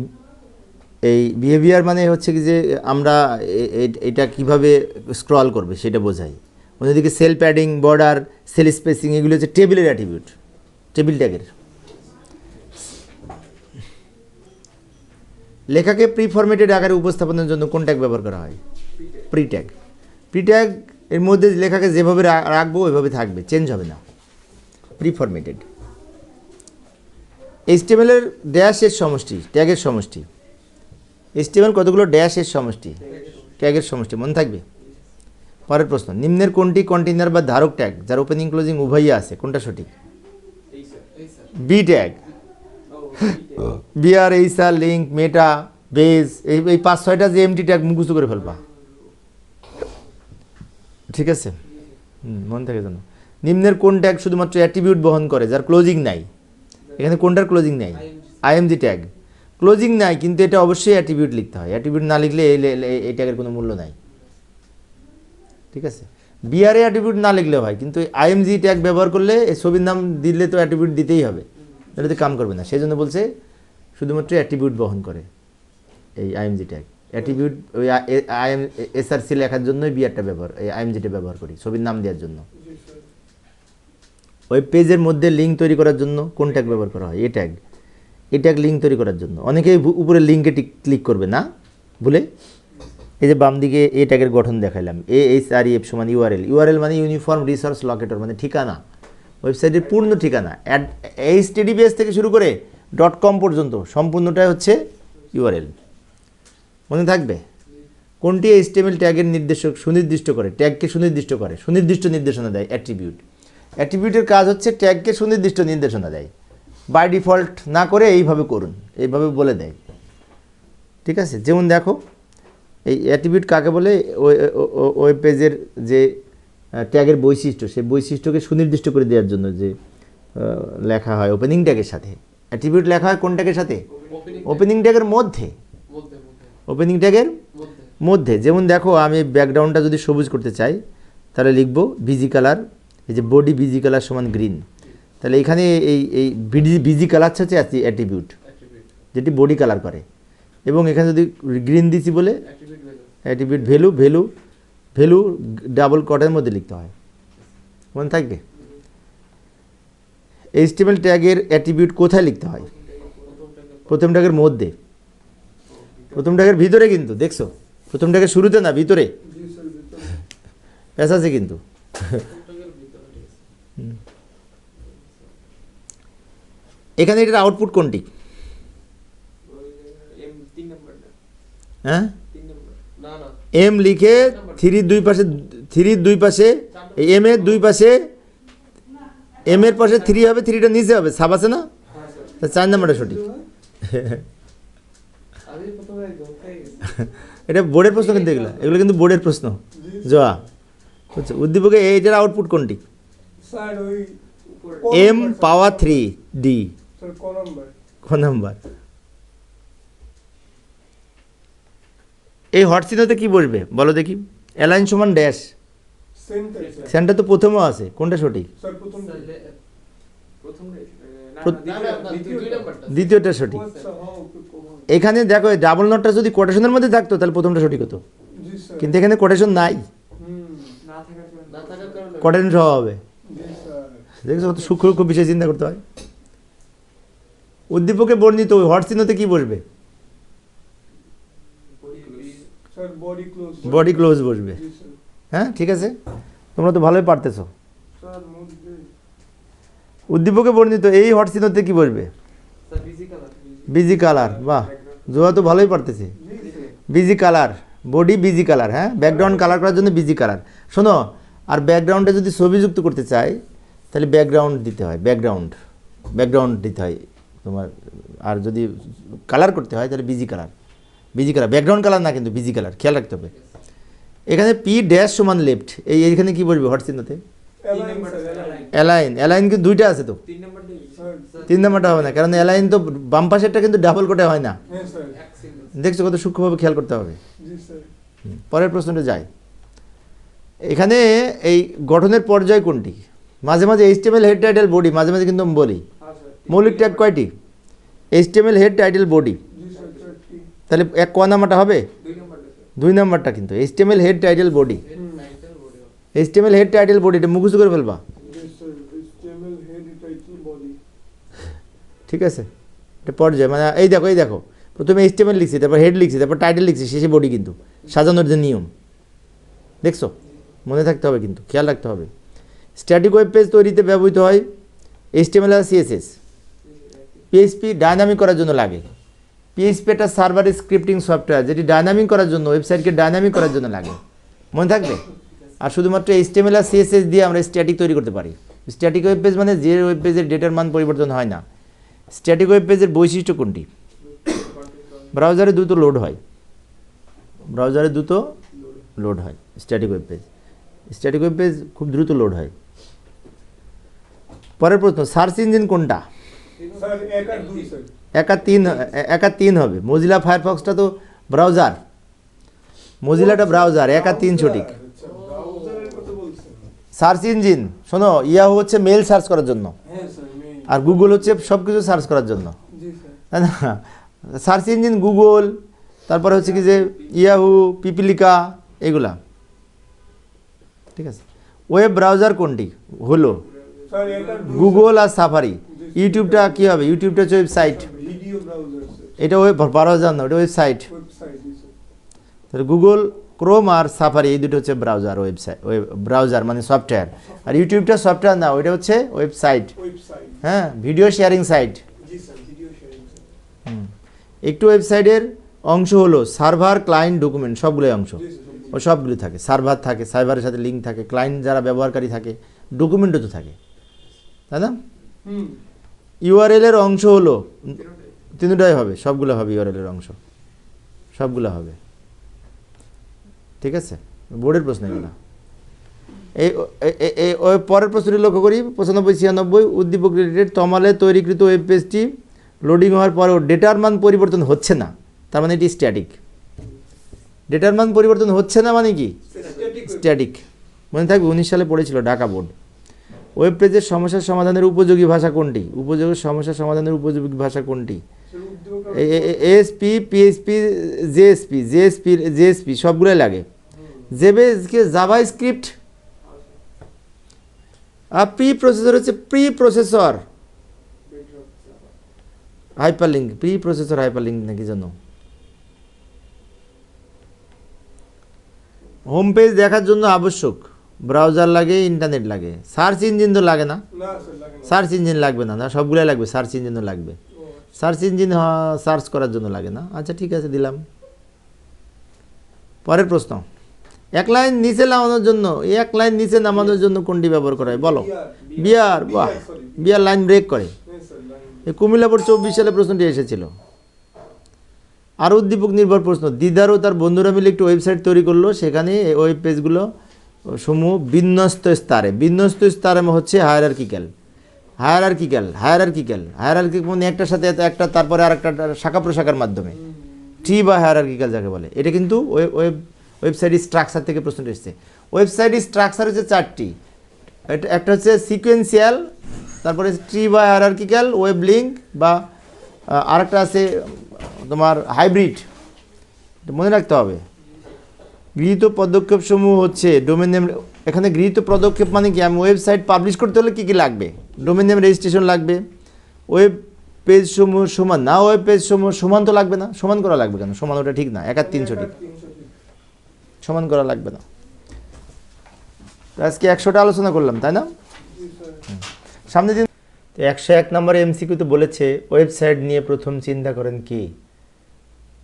এই বিহেভিয়ার মানে হচ্ছে কি যে আমরা এটা কিভাবে স্ক্রল করবে সেটা বোঝাই। অন্যদিকে sell padding, border, sell spacing, এগুলো হচ্ছে টেবিলের অ্যাট্রিবিউট, টেবিল ট্যাগের। লেখাকে প্রি ফরম্যাটেড আকারে উপস্থাপনের জন্য কোন ট্যাগ ব্যবহার করা হয়? Pre tag. প্রি ট্যাগ এর মধ্যে লেখাকে যেভাবে রাখবো ওইভাবে থাকবে, চেঞ্জ হবে না, প্রি ফরম্যাটেড। এইচটিএমএল এর ড্যাশের সমষ্টি, ট্যাগের সমষ্টি। এইচটিএমএল কতগুলো ড্যাশের সমষ্টি? ট্যাগের সমষ্টি, মনে থাকবে। পরের প্রশ্ন, নিম্নের কোনটি কন্টেইনার বা ধারক ট্যাগ যার ওপেনিং ক্লোজিং উভয়ই আছে? কোনটা সঠিক? B tag. BR, HR, link, meta, base, এই ৫-৬টা যে এমটি ট্যাগ মুখস্থ করে ফেলবা, ঠিক আছে? মনে থাকে জানো। নিম্নের কোন ট্যাগ শুধুমাত্র অ্যাট্রিবিউট বহন করে যার ক্লোজিং নাই? এখানে কোনটার ক্লোজিং নাই? IMG tag. ক্লোজিং নাই, কিন্তু এটা অবশ্যই অ্যাট্রিবিউট লিখতে হয়। অ্যাট্রিবিউট না লিখলে এই ট্যাগের কোনো মূল্য নাই, ঠিক আছে? বিআরএ অ্যাট্রিবিউট না লিখলেও হয়, কিন্তু আইএমজি ট্যাগ ব্যবহার করলে এই ছবির নাম দিলে তো অ্যাট্রিবিউট দিতেই হবে, এটাতে কাম করবে না। সেই জন্য বলছে শুধুমাত্র অ্যাট্রিবিউট বহন করে এই আইএমজি ট্যাগ। অ্যাট্রিবিউট ওই এসআরসি লেখার জন্যই বিআরটা ব্যবহার, এই আইএমজিটা ব্যবহার করি ছবির নাম দেওয়ার জন্য। ওয়েব পেজের মধ্যে লিঙ্ক তৈরি করার জন্য কোন ট্যাগ ব্যবহার করা হয়? এ ট্যাগ। এ ট্যাগ লিঙ্ক তৈরি করার জন্য। অনেকেই উপরে লিঙ্কে ক্লিক করবে না বলে, এই যে বাম দিকে এ ট্যাগের গঠন দেখাইলাম, AHREF সমান ইউআরএল। ইউআরএল মানে ইউনিফর্ম রিসোর্স লোকেটর, মানে ঠিকানা, ওয়েবসাইটের পূর্ণ ঠিকানা। HTTPS থেকে শুরু করে .com পর্যন্ত সম্পূর্ণটাই হচ্ছে ইউআরএল। মনে থাকবে? কোনটি HTML ট্যাগের নির্দেশক সুনির্দিষ্ট করে? ট্যাগকে সুনির্দিষ্ট করে, সুনির্দিষ্ট নির্দেশনা দেয়, অ্যাট্রিবিউট। অ্যাট্রিবিউটের কাজ হচ্ছে ট্যাগকে সুনির্দিষ্ট নির্দেশনা দেয়, বাই ডিফল্ট না করে এইভাবে করুন, এইভাবে বলে দেয়, ঠিক আছে? যেমন দেখো, এই অ্যাট্রিবিউট কাকে বলে? ওয়েব পেজের যে ট্যাগের বৈশিষ্ট্য, সেই বৈশিষ্ট্যকে সুনির্দিষ্ট করে দেওয়ার জন্য যে লেখা হয় ওপেনিং ট্যাগের সাথে। অ্যাট্রিবিউট লেখা হয় কোন ট্যাগের সাথে? ওপেনিং ট্যাগের মধ্যে, ওপেনিং ট্যাগের মধ্যে। যেমন দেখো, আমি ব্যাকগ্রাউন্ডটা যদি সবুজ করতে চাই তাহলে লিখব বিজি কালার, এই যে বডি বিজি কালার সমান গ্রিন। তাহলে এখানে এই বিজি কালার হচ্ছে অ্যাট্রিবিউট, যেটি বডি কালার করে। এবং এখানে যদি গ্রিন দিছি বলে অ্যাট্রিবিউট ভ্যালু ডাবল কটের মধ্যে লিখতে হয়, মনে থাকবে? HTML ট্যাগের অ্যাট্রিবিউট কোথায় লিখতে হয়? প্রথম ট্যাগের মধ্যে, প্রথম ট্যাগের ভিতরে, কিন্তু দেখছো প্রথম ট্যাগের শুরুতে না, ভিতরে আছে কিন্তু। এখানে এটার আউটপুট কোনটি? হ্যাঁ, এম লিখে থ্রির দুই পাশে এম এর দুই পাশে, এম এর পাশে থ্রি হবে, থ্রিটা নিচে হবে, সাব আছে না? 4 নাম্বারটা সঠিক। এটা বোর্ডের প্রশ্ন, কিন্তু এগুলো কিন্তু বোর্ডের প্রশ্ন। জোয়া বুঝছো? উদ্দীপকে এইটার আউটপুট কোনটি? এম পাওয়ার 3 ডি, ক নাম্বার? এই হট চিহ্নতে কি বসবে বলো দেখি? অ্যালাইন সমান ড্যাশ, সেন্টার তো প্রথমও আছে, কোনটা সঠিক? দ্বিতীয়টা সঠিক। এখানে দেখো, ডাবল নটটা যদি কোটেশনের মধ্যে থাকতো তাহলে প্রথমটা সঠিক হতো, কিন্তু এখানে কোটেশন নাই, কোটেশন সহ হবে। দেখছো কত সূক্ষ্ম বিষয় চিন্তা করতে হয়। উদ্দীপকে বর্ণিত হট চিহ্নতে কি বসবে? বডি ক্লোজ বসবে। হ্যাঁ, ঠিক আছে, তোমরা তো ভালোই পারতেছো। উদ্দীপকে বর্ণিত এই হট চিহ্নতে কি বসবে? Busy colour. বাহ, জোয়া তো ভালোই পারতেছে। Busy colour body busy colour, হ্যাঁ, ব্যাকগ্রাউন্ড কালার করার জন্য বিজি কালার। শোনো, আর ব্যাকগ্রাউন্ডে যদি ছবি যুক্ত করতে চাই তাহলে ব্যাকগ্রাউন্ড দিতে হয়, ব্যাকগ্রাউন্ড দিতে হয় তোমার। আর যদি কালার করতে হয় তাহলে বিজি কালার, ব্যাকগ্রাউন্ড কালার না কিন্তু বিজি কালার, খেয়াল রাখতে হবে। এখানে পি ড্যাশ সমান লেফট, এইখানে কি বলবি হট চিহ্নতে? অ্যালাইন কিন্তু দুইটা আছে তো, 3 নম্বরটা হবে না, কারণ অ্যালাইন তো বাম পাশেরটা কিন্তু ডাবল কোটে হয় না। দেখছো কত সূক্ষ্মভাবে খেয়াল করতে হবে। পরের প্রশ্নটা যাই। এখানে এই গঠনের পর্যায় কোনটি? মাঝে মাঝে HTML হেড টাইটেল বডি, মাঝে মাঝে কিন্তু আমি বলি মৌলিক ট্যাগ কয়টি? HTML হেড টাইটেল বডি, তাহলে ক নাম্বারটা হবে? 2 নাম্বারটা কিন্তু HTML head title body. HTML head title body, এটা মুখস্থ করে ফেলবা, ঠিক আছে? এটা পর্যায় মানে এই দেখো প্রথমে HTML লিখছি, তারপর হেড লিখছি, তারপর টাইটেল লিখছি, শেষে বডি, কিন্তু সাজানোর যে নিয়ম দেখছো, মনে থাকতে হবে, কিন্তু খেয়াল রাখতে হবে। স্ট্যাটিক ওয়েব পেজ তৈরিতে ব্যবহৃত হয় HTML আর CSS। PHP ডায়নামিক করার জন্য লাগে। PHP একটা সার্ভার স্ক্রিপ্টিং সফটওয়্যার, যেটি ডায়নামিক করার জন্য, ওয়েবসাইটকে ডায়নামিক করার জন্য লাগে, মনে থাকবে। আর শুধুমাত্র HTML আর CSS দিয়ে আমরা স্ট্যাটিক তৈরি করতে পারি। স্ট্যাটিক ওয়েব পেজ মানে যে ওয়েব পেজের ডেটার মান পরিবর্তন হয় না। স্ট্যাটিক ওয়েব পেজের বৈশিষ্ট্য কোনটি? ব্রাউজারে দ্রুত লোড হয়, স্ট্যাটিক ওয়েব পেজ খুব দ্রুত লোড হয়। পরের প্রশ্ন, সার্চ ইঞ্জিন কোনটা? একা 3 হবে। মজিলা ফায়ারফক্সটা তো ব্রাউজার, মজিলাটা ব্রাউজার, একা 3 সঠিক। সার্চ ইঞ্জিন শোনো, ইয়াহু হচ্ছে মেল সার্চ করার জন্য, আর গুগল হচ্ছে সব কিছু সার্চ করার জন্য, তাই না? সার্চ ইঞ্জিন গুগল, তারপরে হচ্ছে কি যে ইয়াহু, পিপিলিকা, এগুলা, ঠিক আছে। ওয়েব ব্রাউজার কোনটি? হলো গুগল আর সাফারি। ইউটিউবটা কি হবে? ইউটিউবটা হচ্ছে ওয়েবসাইট, এটা ওয়েব ব্রাউজার না, ওটা ওয়েবসাইট। তাহলে গুগল ক্রোম আর সাফারি এই দুটো হচ্ছে ব্রাউজার, ব্রাউজার মানে সফটওয়্যার। আর ইউটিউবটা সফটওয়্যার না, ওইটা হচ্ছে ওয়েবসাইট, হ্যাঁ, ভিডিও শেয়ারিং সাইট। একটু ওয়েবসাইটের অংশ হলো সার্ভার, ক্লায়েন্ট, ডকুমেন্ট, সবগুলোই অংশ, ও সবগুলো থাকে। সার্ভার থাকে, সার্ভারের সাথে লিঙ্ক থাকে, ক্লায়েন্ট যারা ব্যবহারকারী থাকে, ডকুমেন্টও তো থাকে, তাই না? URL এর অংশ হলো, তিনটাই হবে, সবগুলো হবে URL এর অংশ, সবগুলো হবে, ঠিক আছে? বোর্ডের প্রশ্ন এগুলো। এই পরের প্রশ্নটি লক্ষ্য করি, 95-96 উদ্দীপক রিলেটেড। তমালে তৈরিকৃত ওয়েব পেজটি লোডিং হওয়ার পরেও ডেটার মান পরিবর্তন হচ্ছে না, তার মানে এটি স্ট্যাটিক। ডেটার মান পরিবর্তন হচ্ছে না মানে কি? স্ট্যাটিক। মনে থাকবে 19 সালে পড়েছিল ঢাকা বোর্ড। ওয়েব পেজের সমস্যার সমাধানের উপযোগী ভাষা কোনটি? সমস্যা সমাধানের উপযোগী ভাষা কোনটি? ASP, PHP, JSP সবগুলোই লাগে। জাভাস্ক্রিপ্ট আর প্রি প্রসেসর হচ্ছে হাইপারলিঙ্ক, হাইপারলিঙ্ক নাকি জানো? হোম পেজ দেখার জন্য আবশ্যক ব্রাউজার লাগে, ইন্টারনেট লাগে। সার্চ ইঞ্জিন তো লাগে না, সার্চ ইঞ্জিন লাগবে না, সবগুলাই লাগবে, সার্চ ইঞ্জিনও লাগবে। সার্চ ইঞ্জিন সার্চ করার জন্য লাগে না, আচ্ছা ঠিক আছে, দিলাম। পরের প্রশ্ন, এক লাইন নিচে নামানোর জন্য কোনটি ব্যবহার করা হয়? বলো। বিয়ার, বাহ, বিয়ার লাইন ব্রেক করে। এই কুমিল্লা বোর্ড 24 সালে প্রশ্নটি এসেছিল। আর উদ্দীপক নির্ভর প্রশ্ন, দিদার ও তার বন্ধুরা মিলে একটি ওয়েবসাইট তৈরি করলো, সেখানে ওয়েব পেজগুলো সমূহ বিন্যস্ত স্তরে হচ্ছে হায়ারার্কিক্যাল মানে একটার সাথে একটা, তারপরে আর একটা শাখা প্রশাখার মাধ্যমে, ট্রি বা হায়ারার্কিক্যাল যাকে বলে। এটা কিন্তু ওয়েবসাইট স্ট্রাকচার থেকে প্রশ্নটা এসেছে। ওয়েবসাইট স্ট্রাকচার হচ্ছে 4টি, একটা হচ্ছে সিকোয়েন্সিয়াল, তারপরে ট্রি বা হায়ারার্কিক্যাল, ওয়েব লিঙ্ক, বা আরেকটা আছে তোমার হাইব্রিড, মনে রাখতে হবে। গৃহীত পদক্ষেপসমূহ হচ্ছে ডোমেন নেম। এখানে গৃহীত পদক্ষেপ মানে কি? আমি ওয়েবসাইট পাবলিশ করতে হলে কী কী লাগবে? ডোমেন নেম রেজিস্ট্রেশন লাগবে। ওয়েব পেজ সমূহ সমান না, ওয়েব পেজ সমূহ সমান তো লাগবে না, সমান করা লাগবে কেন? সমান ওটা ঠিক না, 1/3 ঠিক, সমান করা লাগবে না। আজকে 100টা আলোচনা করলাম, তাই না? সামনে দিন 101 নম্বরে MCQ তে বলেছে ওয়েবসাইট নিয়ে প্রথম চিন্তা করেন কি?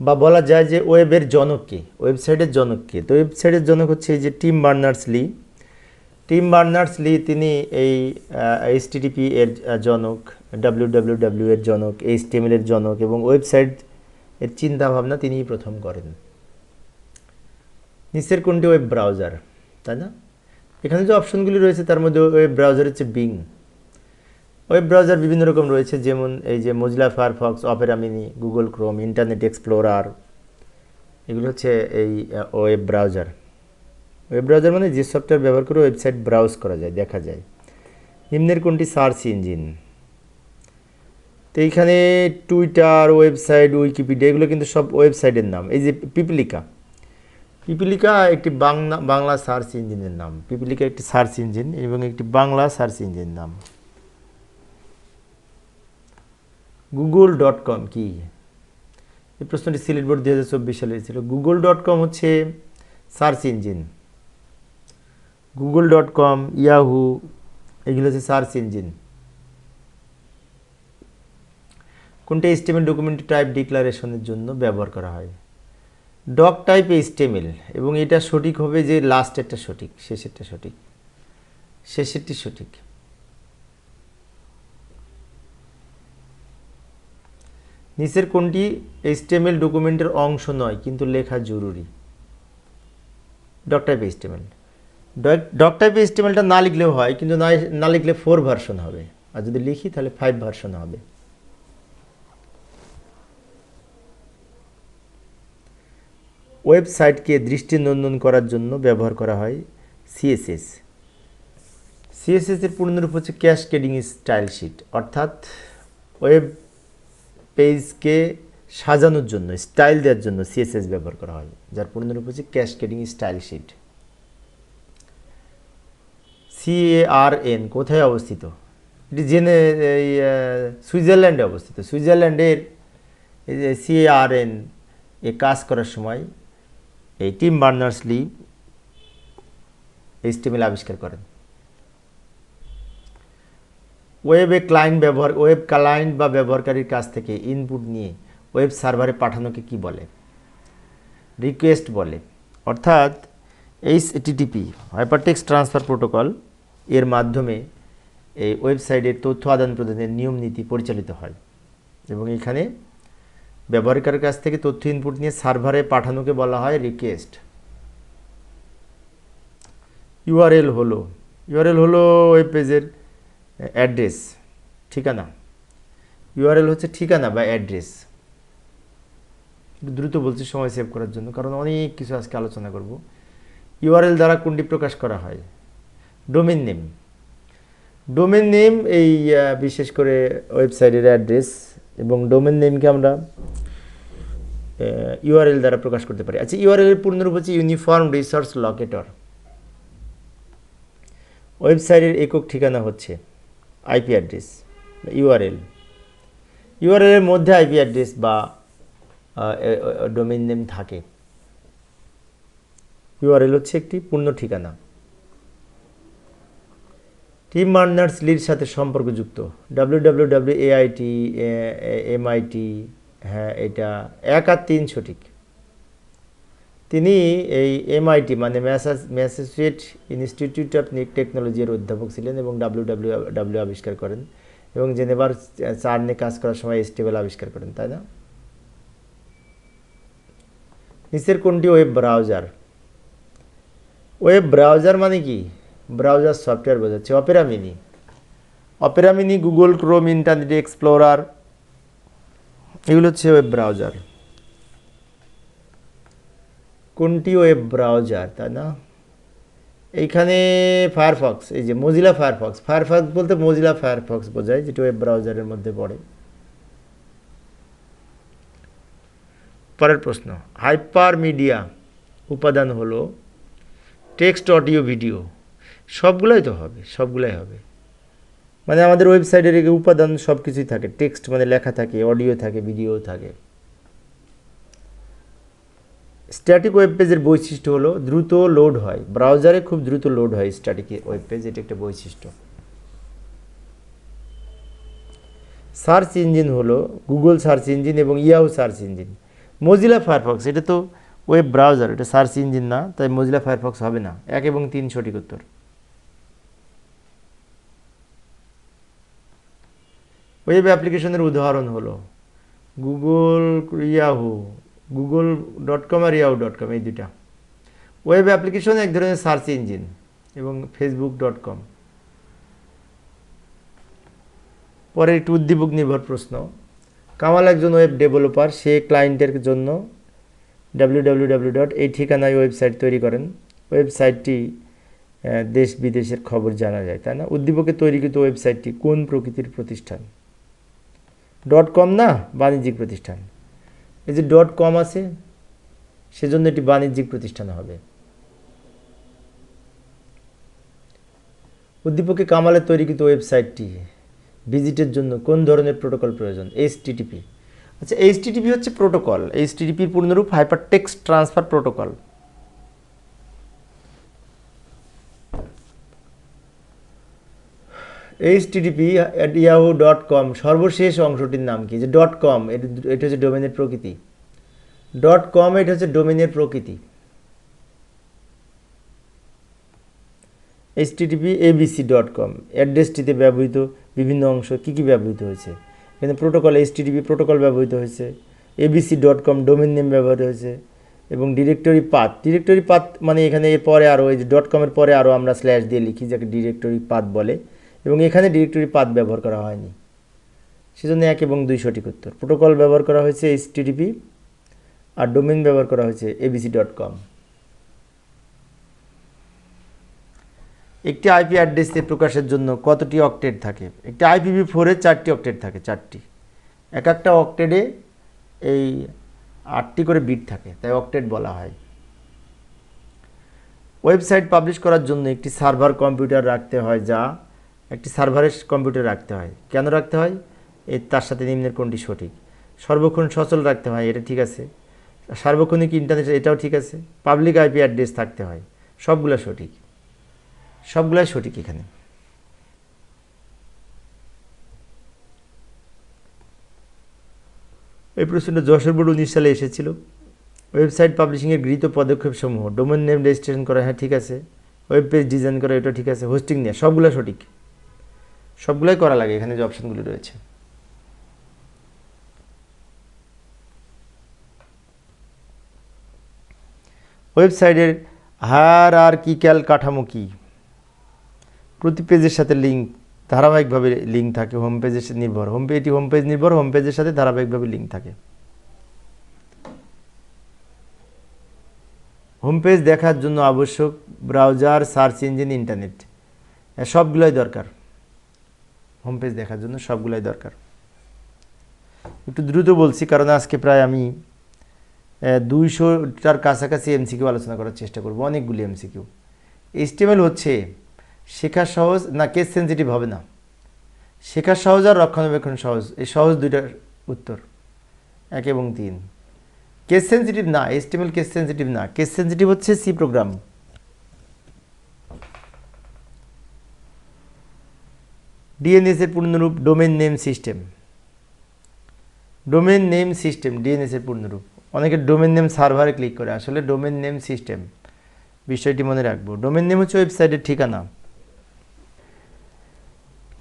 বা বলা যায় যে ওয়েবের জনক কে, ওয়েবসাইটের জনক কে। তো ওয়েবসাইটের জনক হচ্ছে এই যে টিম বার্নার্স-লি। টিম বার্নার্স-লি তিনি এই এইচটিটিপি এর জনক, www এর জনক, এইচটিএমএল এর জনক এবং ওয়েবসাইট এর চিন্তাভাবনা তিনিই প্রথম করেন। নিচের কোনটি ওয়েব ব্রাউজার, তাই না? এখানে যে অপশনগুলি রয়েছে তার মধ্যে ওয়েব ব্রাউজার হচ্ছে বিং। ওয়েব ব্রাউজার বিভিন্ন রকম রয়েছে, যেমন এই যে Mozilla Firefox, Opera mini, Google Chrome, internet explorer, এগুলো হচ্ছে এই ওয়েব ব্রাউজার। ওয়েব ব্রাউজার মানে যে সফটওয়্যার ব্যবহার করে ওয়েবসাইট ব্রাউজ করা যায়, দেখা যায়। নিম্নের কোনটি সার্চ ইঞ্জিন? তো এইখানে টুইটার, ওয়েবসাইট, উইকিপিডিয়া এগুলো কিন্তু সব ওয়েবসাইটের নাম। এই যে পিপিলিকা, পিপিলিকা একটি বাংলা সার্চ ইঞ্জিনের নাম। পিপিলিকা একটি সার্চ ইঞ্জিন এবং একটি বাংলা সার্চ ইঞ্জিনের নাম। google.com কি? এই প্রশ্নটি সিলেট বোর্ড 2024 সালে ছিল। google.com হচ্ছে সার্চ ইঞ্জিন। google.com, ইয়াহু এগুলো হচ্ছে সার্চ ইঞ্জিন। কোনটা HTML ডকুমেন্ট টাইপ ডিক্লারেশনের জন্য ব্যবহার করা হয়? ডক টাইপ HTML, এবং এটা সঠিক হবে যে লাস্টেরটা সঠিক, শেষেরটা সঠিক, শেষেরটি সঠিক। নিচের কোনটি HTML ডকুমেন্টের অংশ নয় কিন্তু লেখা জরুরি? Doc type HTML। Doc type HTMLটা না লিখলেও হয়, কিন্তু না লিখলে 4 ভার্সন হবে, আর যদি লিখি তাহলে 5 ভার্সন হবে। ওয়েবসাইটকে দৃষ্টিনন্দন করার জন্য ব্যবহার করা হয় CSS। CSS এর পূর্ণরূপ হচ্ছে ক্যাসকেডিং স্টাইল শিট, অর্থাৎ ওয়েব পেজকে সাজানোর জন্য, স্টাইল দেওয়ার জন্য CSS ব্যবহার করা হয়, যার পূর্ণরূপ হচ্ছে ক্যাসকেডিং স্টাইল শিট। CARN কোথায় অবস্থিত? এটি সুইজারল্যান্ডে অবস্থিত। সুইজারল্যান্ডের এই যে CARN এ কাজ করার সময় এই টিম বার্নার্স-লি HTML আবিষ্কার করেন। ওয়েব ক্লায়েন্ট বা ব্যবহারকারীর কাছ থেকে ইনপুট নিয়ে ওয়েব সার্ভারে পাঠানোকে কি বলে? রিকোয়েস্ট বলে। অর্থাৎ HTTP, হাইপারটেক্সট ট্রান্সফার প্রোটোকল, এর মাধ্যমে এই ওয়েবসাইটের তথ্য আদান প্রদানের নিয়ম নীতি পরিচালিত হয়, এবং এখানে ব্যবহারকারীর কাছ থেকে তথ্য ইনপুট নিয়ে সার্ভারে পাঠানোকে বলা হয় রিকোয়েস্ট। ইউআরএল হলো ওয়েব পেজের অ্যাড্রেস, ঠিকানা। ইউআরএল হচ্ছে ঠিকানা বা অ্যাড্রেস। দ্রুত বলছি সময় সেভ করার জন্য, কারণ অনেক কিছু আজকে আলোচনা করব। ইউআরএল দ্বারা কোনটি প্রকাশ করা হয়? Domain name. ডোমেন নেম এই বিশেষ করে ওয়েবসাইটের অ্যাড্রেস, এবং ডোমেন নেমকে আমরা ইউআরএল দ্বারা প্রকাশ করতে পারি। আচ্ছা, ইউআরএল এর পূর্ণরূপ হচ্ছে ইউনিফর্ম রিসোর্স লোকেটর। ওয়েবসাইটের একক ঠিকানা হচ্ছে আইপি অ্যাড্রেস, ইউআরএল। ইউআরএল এর মধ্যে আইপি অ্যাড্রেস বা ডোমেইন নেম থাকে। ইউআরএল হচ্ছে একটি পূর্ণ ঠিকানা। টিম বার্নার্স-লির সাথে সম্পর্কযুক্ত www, AIT, MIT, হ্যাঁ এটা 1 আর 3 সঠিক। তিনি এই MIT মানে ম্যাসাচুসেটস ইনস্টিটিউট অফ টেকনোলজি এর অধ্যাপক ছিলেন এবং www আবিষ্কার করেন, এবং জেনেভার চার্নে কাজ করার সময় HTML আবিষ্কার করেন, তাই না? নিচের কোনটি ওয়েব ব্রাউজার? ওয়েব ব্রাউজার মানে কি? ব্রাউজার সফটওয়্যার বোঝাচ্ছে। Opera mini, Google Chrome, internet explorer এগুলো হচ্ছে ওয়েব ব্রাউজার। কোনটি ওয়েব ব্রাউজার, তাই না? এইখানে ফায়ারফক্স, এই যে মোজিলা ফায়ারফক্স বলতে মোজিলা ফায়ারফক্স বোঝায়, যেটা ওয়েব ব্রাউজারের মধ্যে পড়ে। পরের প্রশ্ন, হাইপার মিডিয়া উপাদান হলো টেক্সট, অডিও, ভিডিও। সবগুলাই হবে। মানে আমাদের ওয়েবসাইটের উপাদান সব কিছুই থাকে। টেক্সট মানে লেখা থাকে, অডিও থাকে, ভিডিও থাকে। স্ট্যাটিক ওয়েব পেজের বৈশিষ্ট্য হলো দ্রুত লোড হয়। ব্রাউজারে খুব দ্রুত লোড হয় স্ট্যাটিক ওয়েব পেজ, এটা একটা বৈশিষ্ট্য। সার্চ ইঞ্জিন হলো গুগল সার্চ ইঞ্জিন এবং Yahoo search engine. Mozilla Firefox, এটা তো ওয়েব ব্রাউজার, এটা সার্চ ইঞ্জিন না, তাই মজিলা ফায়ারফক্স হবে না। 1 এবং 3 সঠিক উত্তর। ওয়েব অ্যাপ্লিকেশনের উদাহরণ হলো গুগল, ইয়াহু, google.com আর yahoo.com, এই দুইটা। ওয়েব অ্যাপ্লিকেশন এক ধরনের সার্চ ইঞ্জিন, এবং facebook.com। পরে একটু উদ্দীপক নির্ভর প্রশ্ন। কামাল একজন ওয়েব ডেভেলপার, সে ক্লায়েন্টের জন্য www. এই ঠিকানায় ওয়েবসাইট তৈরি করেন। ওয়েবসাইটটি দেশ বিদেশের খবর জানা যায়, তাই না? উদ্দীপকে তৈরিকৃত ওয়েবসাইটটি কোন প্রকৃতির প্রতিষ্ঠান? .com না, বাণিজ্যিক প্রতিষ্ঠান। এই যে .com আছে, সেজন্য এটি বাণিজ্যিক প্রতিষ্ঠান হবে। উদ্দীপকে কামালের তৈরিকৃত ওয়েবসাইটটি ভিজিটের জন্য কোন ধরনের প্রোটোকল প্রয়োজন? HTTP। আচ্ছা, HTTP হচ্ছে প্রোটোকল। HTTPর পূর্ণরূপ hyper text transfer protocol. http@yahoo.com সর্বশেষ অংশটির নাম কি? যে .com, এটা হচ্ছে ডোমেনের প্রকৃতি। .com এটা হচ্ছে ডোমেনের প্রকৃতি। http://abc.com অ্যাড্রেসটিতে ব্যবহৃত বিভিন্ন অংশ কি কি ব্যবহৃত হয়েছে? এখানে প্রোটোকল HTTP প্রোটোকল ব্যবহৃত হয়েছে, abc.com ডোমেন নেম ব্যবহৃত হয়েছে, এবং ডিরেক্টরি পাথ মানে এখানে এর পরে আরও, এই যে .com এর পরে আরও আমরা স্ল্যাশ দিয়ে লিখি, যাকে ডিরেক্টরি পাথ বলে, এবং এখানে ডিরেক্টরি পাথ ব্যবহার করা হয়নি, সেজন্য 1 এবং 2 সঠিক উত্তর। প্রোটোকল ব্যবহার করা হয়েছে HTTP, আর ডোমেন ব্যবহার করা হয়েছে abc.com। একটি আইপি অ্যাড্রেসে প্রকাশের জন্য কতটি অক্টেট থাকে? একটি IPv4-এ 4টি অক্টেট থাকে, 4টি। এক একটা অক্টেটে এই 8টি করে বিট থাকে, তাই অক্টেট বলা হয়। ওয়েবসাইট পাবলিশ করার জন্য একটি সার্ভার কম্পিউটার রাখতে হয়, যা একটি সার্ভারের কম্পিউটার রাখতে হয়। কেন রাখতে হয়? তার সাথে নিম্নের কোনটি সঠিক? সর্বক্ষণ সচল রাখতে হয়, এটা ঠিক আছে। সার্বক্ষণিক ইন্টারনেট, এটাও ঠিক আছে। পাবলিক আইপি অ্যাড্রেস থাকতে হয়, সবগুলো সঠিক, সবগুলাই সঠিক এখানে। এই প্রশ্নটা যশোর বোর্ড 19 সালে এসেছিল। ওয়েবসাইট পাবলিশিংয়ের গৃহীত পদক্ষেপসমূহ: ডোমেন নেম রেজিস্ট্রেশন করা, হ্যাঁ ঠিক আছে। ওয়েব পেজ ডিজাইন করা, এটা ঠিক আছে। হোস্টিং নেওয়া, সবগুলো সঠিক, সবগুলাই করা লাগে এখানে যে অপশনগুলি রয়েছে। ওয়েবসাইটের হায়ারার্কিক্যাল কাঠামো কি? প্রতি পেজের সাথে লিঙ্ক ধারাবাহিকভাবে লিঙ্ক থাকে, হোম পেজের সাথে নির্ভর, এটি হোম পেজ নির্ভর, হোম পেজের সাথে ধারাবাহিকভাবে লিঙ্ক থাকে। হোম পেজ দেখার জন্য আবশ্যক ব্রাউজার, সার্চ ইঞ্জিন, ইন্টারনেট, সবগুলোই দরকার। হোম পেজ দেখার জন্য সবগুলোই দরকার। একটু দ্রুত বলছি, কারণ আজকে প্রায় আমি 200টার কাছাকাছি MCQ আলোচনা করার চেষ্টা করব, অনেকগুলি MCQ। HTML হচ্ছে শেখা সহজ না, কেস সেন্সিটিভ হবে না। শেখা সহজ আর রক্ষণাবেক্ষণ সহজ, এই সহজ দুইটার উত্তর 1 এবং 3। কেস সেন্সিটিভ না, HTML কেস সেন্সিটিভ না, কেস সেন্সিটিভ হচ্ছে C প্রোগ্রাম। DNS এর পূর্ণরূপ domain name system. Domain name system DNS এর পূর্ণরূপ। অনেকে ডোমেন নেম সার্ভারে ক্লিক করে, আসলে ডোমেন নেম সিস্টেম, বিষয়টি মনে রাখবো। ডোমেন নেম হচ্ছে ওয়েবসাইটের ঠিকানা।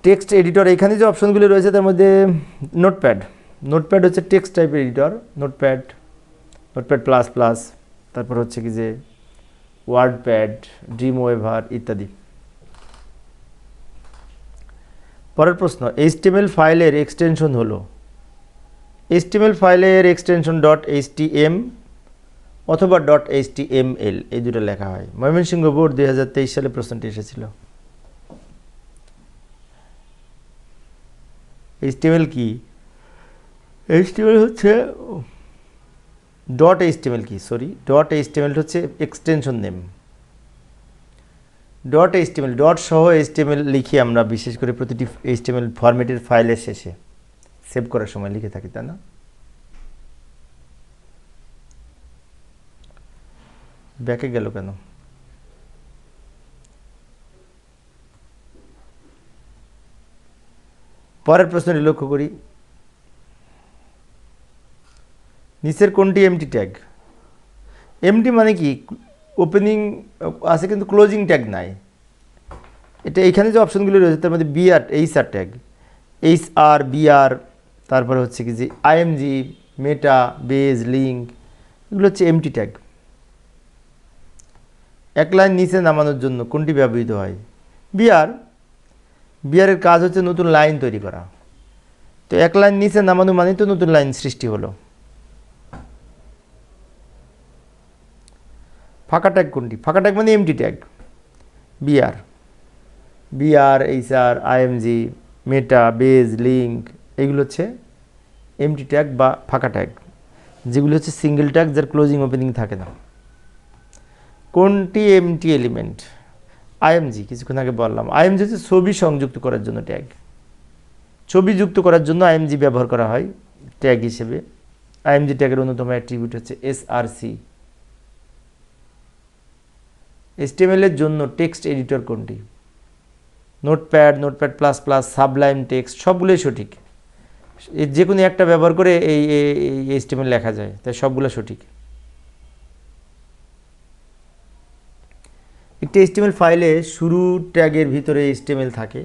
টেক্সট এডিটর, এখানে যে অপশনগুলি রয়েছে তার মধ্যে নোটপ্যাড হচ্ছে টেক্সট টাইপের এডিটর। নোটপ্যাড প্লাস প্লাস, তারপর হচ্ছে কি যে ওয়ার্ডপ্যাড, ড্রিমওয়েভার ইত্যাদি। পরের প্রশ্ন, HTML ফাইলের এক্সটেনশন হলো? HTML ফাইলের এক্সটেনশন .htm অথবা .html, এই দুটো লেখা হয়। ময়মনসিংহ বোর্ড 2023 সালে প্রশ্নটি এসেছিল। HTML কি? HTML হচ্ছে .html হচ্ছে এক্সটেনশন নেম। .html ডট সহ HTML লিখি আমরা, বিশেষ করে প্রতিটি HTML ফরম্যাটের ফাইলের শেষে সেভ করার সময় লিখে থাকি, তাই না? ব্যাকে গেল কেন? পরের প্রশ্নটি লক্ষ্য করি। নিচের কোনটি এমটি ট্যাগ? এমটি মানে কি, ওপেনিং আছে কিন্তু ক্লোজিং ট্যাগ নাই। এটা এখানে যে অপশনগুলো রয়েছে তার মধ্যে BR, HR tag, HR, BR, তারপরে হচ্ছে কি যে আইএমজি, মেটা, বেজ, লিঙ্ক, এগুলো হচ্ছে এমটি ট্যাগ। এক লাইন নিচে নামানোর জন্য কোনটি ব্যবহৃত হয়? বিআর। বিআরের কাজ হচ্ছে নতুন লাইন তৈরি করা। তো এক লাইন নিচে নামানো মানে তো নতুন লাইন সৃষ্টি হলো। ফাঁকা ট্যাগ কোনটি? ফাঁকা ট্যাগ মানে empty tag. BR, BR, HR, IMG, meta, base, link, এগুলো হচ্ছে এমটি ট্যাগ বা ফাঁকা ট্যাগ, যেগুলো হচ্ছে সিঙ্গেল ট্যাগ, যার ক্লোজিং ওপেনিং থাকে না। কোনটি এমটি এলিমেন্ট? আইএমজি, কিছুক্ষণ আগে বললাম। আইএমজি হচ্ছে ছবি সংযুক্ত করার জন্য ট্যাগ। ছবি যুক্ত করার জন্য আইএমজি ব্যবহার করা হয় ট্যাগ হিসেবে। আইএমজি ট্যাগের অন্যতম অ্যাট্রিবিউট হচ্ছে এসআরসি। এইচটিএমএল এর জন্য টেক্সট এডিটর কোনটি? Notepad, notepad plus plus, Sublime text, সবগুলোই সঠিক। যে কোনো একটা ব্যবহার করে এই এইচটিএমএল লেখা যায়, তাই সবগুলো সঠিক। একটি এইচটিএমএল ফাইলে শুরু ট্যাগের ভিতরে এইচটিএমএল থাকে।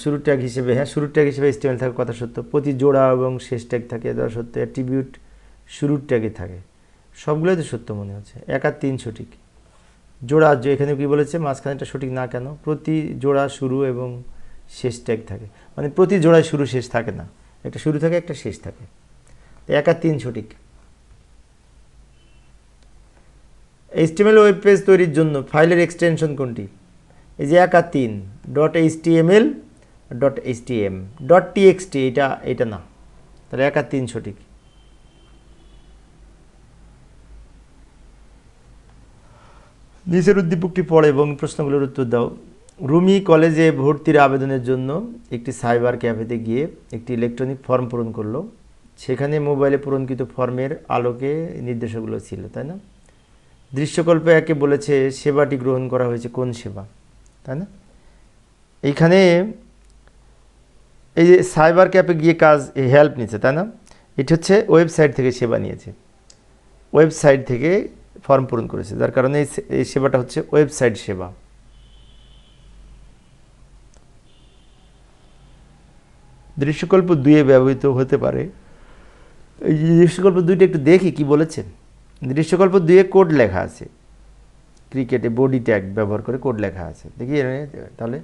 শুরু ট্যাগ হিসেবে, শুরু ট্যাগ হিসেবে এইচটিএমএল থাকে, কথা সত্য। প্রতি জোড়া এবং শেষ ট্যাগ থাকে, এটা সত্য। অ্যাট্রিবিউট শুরুর ট্যাগে থাকে, সবগুলোই তো সত্য মনে হচ্ছে। 1 আর 3 সঠিক। জোড়া, এখানে কি বলেছে মাঝখানেটা সঠিক না কেন? প্রতি জোড়া শুরু এবং শেষ ট্যাগ থাকে, মানে প্রতি জোড়ায় শুরু শেষ থাকে না, একটা শুরু থাকে একটা শেষ থাকে। 1 আর 3 সঠিক। এইচটিএমএল ওয়েব পেজ তৈরির জন্য ফাইলের এক্সটেনশন কোনটি? এই যে 1 আর 3, .html, .htm, .txt, এটা না, তাহলে 1 আর 3 সঠিক। নিচের উদ্দীপকটি পড়ে এবং প্রশ্নগুলোর উত্তর দাও। রুমি কলেজে ভর্তির আবেদনের জন্য একটি সাইবার ক্যাফেতে গিয়ে একটি ইলেকট্রনিক ফর্ম পূরণ করলো। সেখানে মোবাইলে পূরণকৃত ফর্মের আলোকে নির্দেশগুলো ছিল, তাই না? দৃশ্যকল্পে একে বলেছে সেবাটি গ্রহণ করা হয়েছে কোন সেবা, তাই না? এইখানে এই যে সাইবার ক্যাফে গিয়ে কাজ হেল্প নিচ্ছে, তাই না? এটা হচ্ছে ওয়েবসাইট থেকে সেবা নিয়েছে, ওয়েবসাইট থেকে ফর্ম পূরণ করেছে, যার কারণে এই সেবাটা হচ্ছে ওয়েবসাইট সেবা। দৃশ্যকল্প 2-এ ব্যবহৃত হতে পারে। এই দৃশ্যকল্প 2টা একটু দেখি কি বলেছেন। দৃশ্যকল্প 2-এ কোড লেখা আছে, ক্রিকেটে বডি ট্যাগ ব্যবহার করে কোড লেখা আছে, দেখি তাহলে।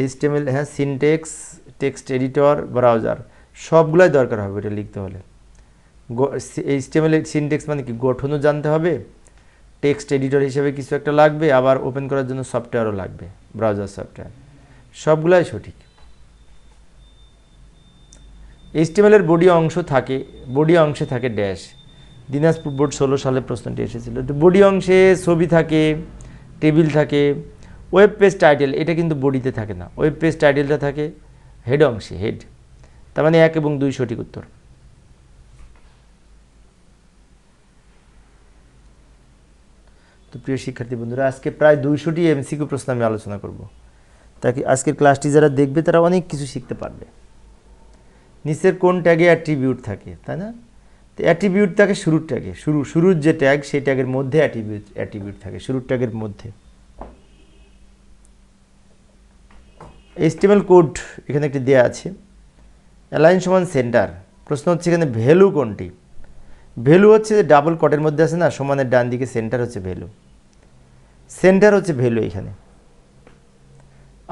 HTML, syntax, text editor, browser, সবগুলাই দরকার হবে এটা লিখতে হলে। এইচটিএমএল এর সিনটেক্স মানে কি, গঠনও জানতে হবে, টেক্সট এডিটর হিসেবে কিছু একটা লাগবে, আবার ওপেন করার জন্য সফটওয়্যারও লাগবে, ব্রাউজার সফটওয়্যার, সবগুলাই সঠিক। এইচটিএমএল এর বডি অংশে থাকে ড্যাশ। দিনাজপুর বোর্ড 16 সালে প্রশ্নটি এসেছিল। তো বডি অংশে ছবি থাকে, টেবিল থাকে। ওয়েব পেজ টাইটেল, এটা কিন্তু বডিতে থাকে না, ওয়েব পেজ টাইটেলটা থাকে হেড অংশে, হেড। তার মানে 1 এবং 2 সঠিক উত্তর। তো প্রিয় শিক্ষার্থী বন্ধুরা, আজকে প্রায় 200টি এমসিকিউ প্রশ্ন আমি আলোচনা করব, তাকে আজকের ক্লাসটি যারা দেখবে তারা অনেক কিছু শিখতে পারবে। নিচের কোন ট্যাগে অ্যাট্রিবিউট থাকে, তাই না? তো অ্যাট্রিবিউট থাকে শুরুর ট্যাগে, শুরুর যে ট্যাগ সেই ট্যাগের মধ্যে অ্যাট্রিবিউট থাকে, শুরুর ট্যাগের মধ্যে। এইচটিএমএল কোড এখানে একটি দেয়া আছে, অ্যালাইন সমান সেন্টার। প্রশ্ন হচ্ছে এখানে ভ্যালু কোনটি? ভ্যালু হচ্ছে যে ডাবল কটের মধ্যে আছে না, সমানের ডান দিকে সেন্টার হচ্ছে ভ্যালু, সেন্টার হচ্ছে ভ্যালু এখানে।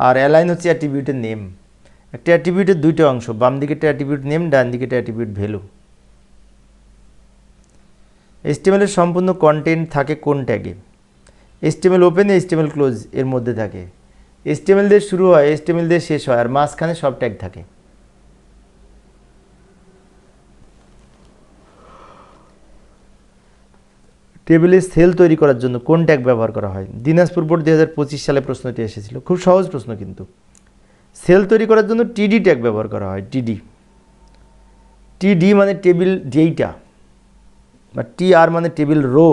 আর অ্যালাইন হচ্ছে অ্যাট্রিবিউটের নেম। একটা অ্যাট্রিবিউটের 2টা অংশ, বাম দিকেরটা অ্যাট্রিবিউট নেম, ডান দিকেরটা অ্যাট্রিবিউট ভ্যালু। এইচটিএমএল এর সম্পূর্ণ কন্টেন্ট থাকে কোন ট্যাগে? এইচটিএমএল ওপেন, এইচটিএমএল ক্লোজ এর মধ্যে থাকে। এইচটিএমএল দিয়ে শুরু হয়, এইচটিএমএল দিয়ে শেষ হয়, আর মাঝখানে সব ট্যাগ থাকে। টেবিলে সেল তৈরি করার জন্য কোন ট্যাগ ব্যবহার করা হয়? দিনাজপুর বোর্ড 2025 সালে প্রশ্নটি এসেছিল, খুব সহজ প্রশ্ন কিন্তু। সেল তৈরি করার জন্য টিডি ট্যাগ ব্যবহার করা হয়, টিডি মানে টেবিল ডেটা, বা টিআর মানে টেবিল রো।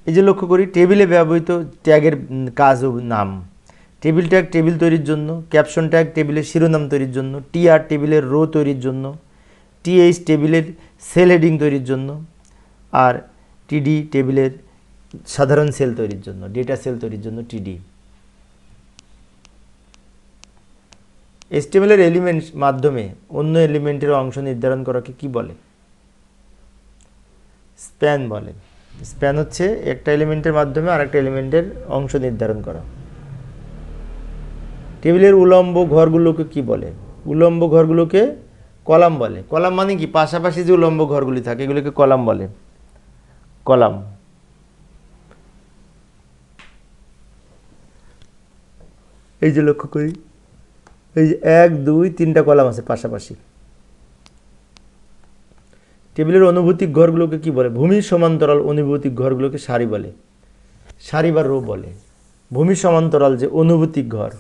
এই যে লক্ষ্য করি টেবিলে ব্যবহৃত ট্যাগের কাজ ও নাম। টেবিল ট্যাগ টেবিল তৈরির জন্য, ক্যাপশন ট্যাগ টেবিলের শিরোনাম তৈরির জন্য, টিআর টেবিলের রো তৈরির জন্য, টিএইচ টেবিলের সেল হেডিং তৈরির জন্য, আর টিডি টেবিলের সাধারণ সেল তৈরির জন্য, ডেটা সেল তৈরির জন্য টিডি। HTML এর এলিমেন্ট মাধ্যমে অন্য এলিমেন্টের অংশ নির্ধারণ করাকে কি বলে? স্প্যান বলে। স্প্যান হচ্ছে একটা এলিমেন্টের মাধ্যমে আরেকটা এলিমেন্টের অংশ নির্ধারণ করা। টেবিলের উলম্ব ঘরগুলোকে কি বলে? উলম্ব ঘরগুলোকে কলাম বলে। কলাম মানে কি? পাশাপাশি যে উলম্ব ঘরগুলি থাকে এগুলোকে কলাম বলে। কলাম। এই যে লক্ষ্য করি, এই যে 1 2 3টা কলাম আছে পাশাপাশি। টেবিলের অনুভূতিক ঘরগুলোকে কি বলে? ভূমির সমান্তরাল অনুভূতিক ঘরগুলোকে সারি বলে। সারি বা রো বলে। ভূমির সমান্তরাল যে অনুভূতিক ঘর,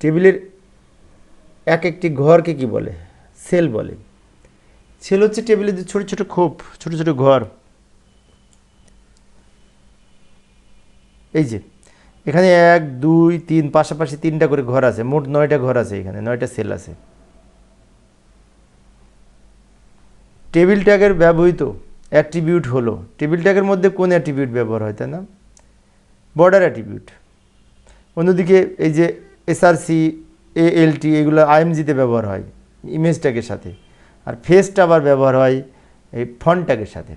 টেবিলের এক একটি ঘরকে কি বলে? সেল বলে। সেল হচ্ছে টেবিলের যে ছোট ছোট খোপ, ছোট ছোট ঘর। এই যে এখানে 1 2 3 পাশাপাশি 3টা করে ঘর আছে, মোট 9টা ঘর আছে, এখানে 9টা সেল আছে। টেবিল ট্যাগের ব্যবহৃত অ্যাট্রিবিউট হলো, টেবিল ট্যাগের মধ্যে কোন অ্যাট্রিবিউট ব্যবহার হয়, তাই না? Border attribute. অন্যদিকে এই যে এসআরসি, এএলটি এগুলো আইএমজিতে ব্যবহার হয় ইমেজ ট্যাগের সাথে, আর ফেসটা আবার ব্যবহার হয় এই ফন্ট ট্যাগের সাথে।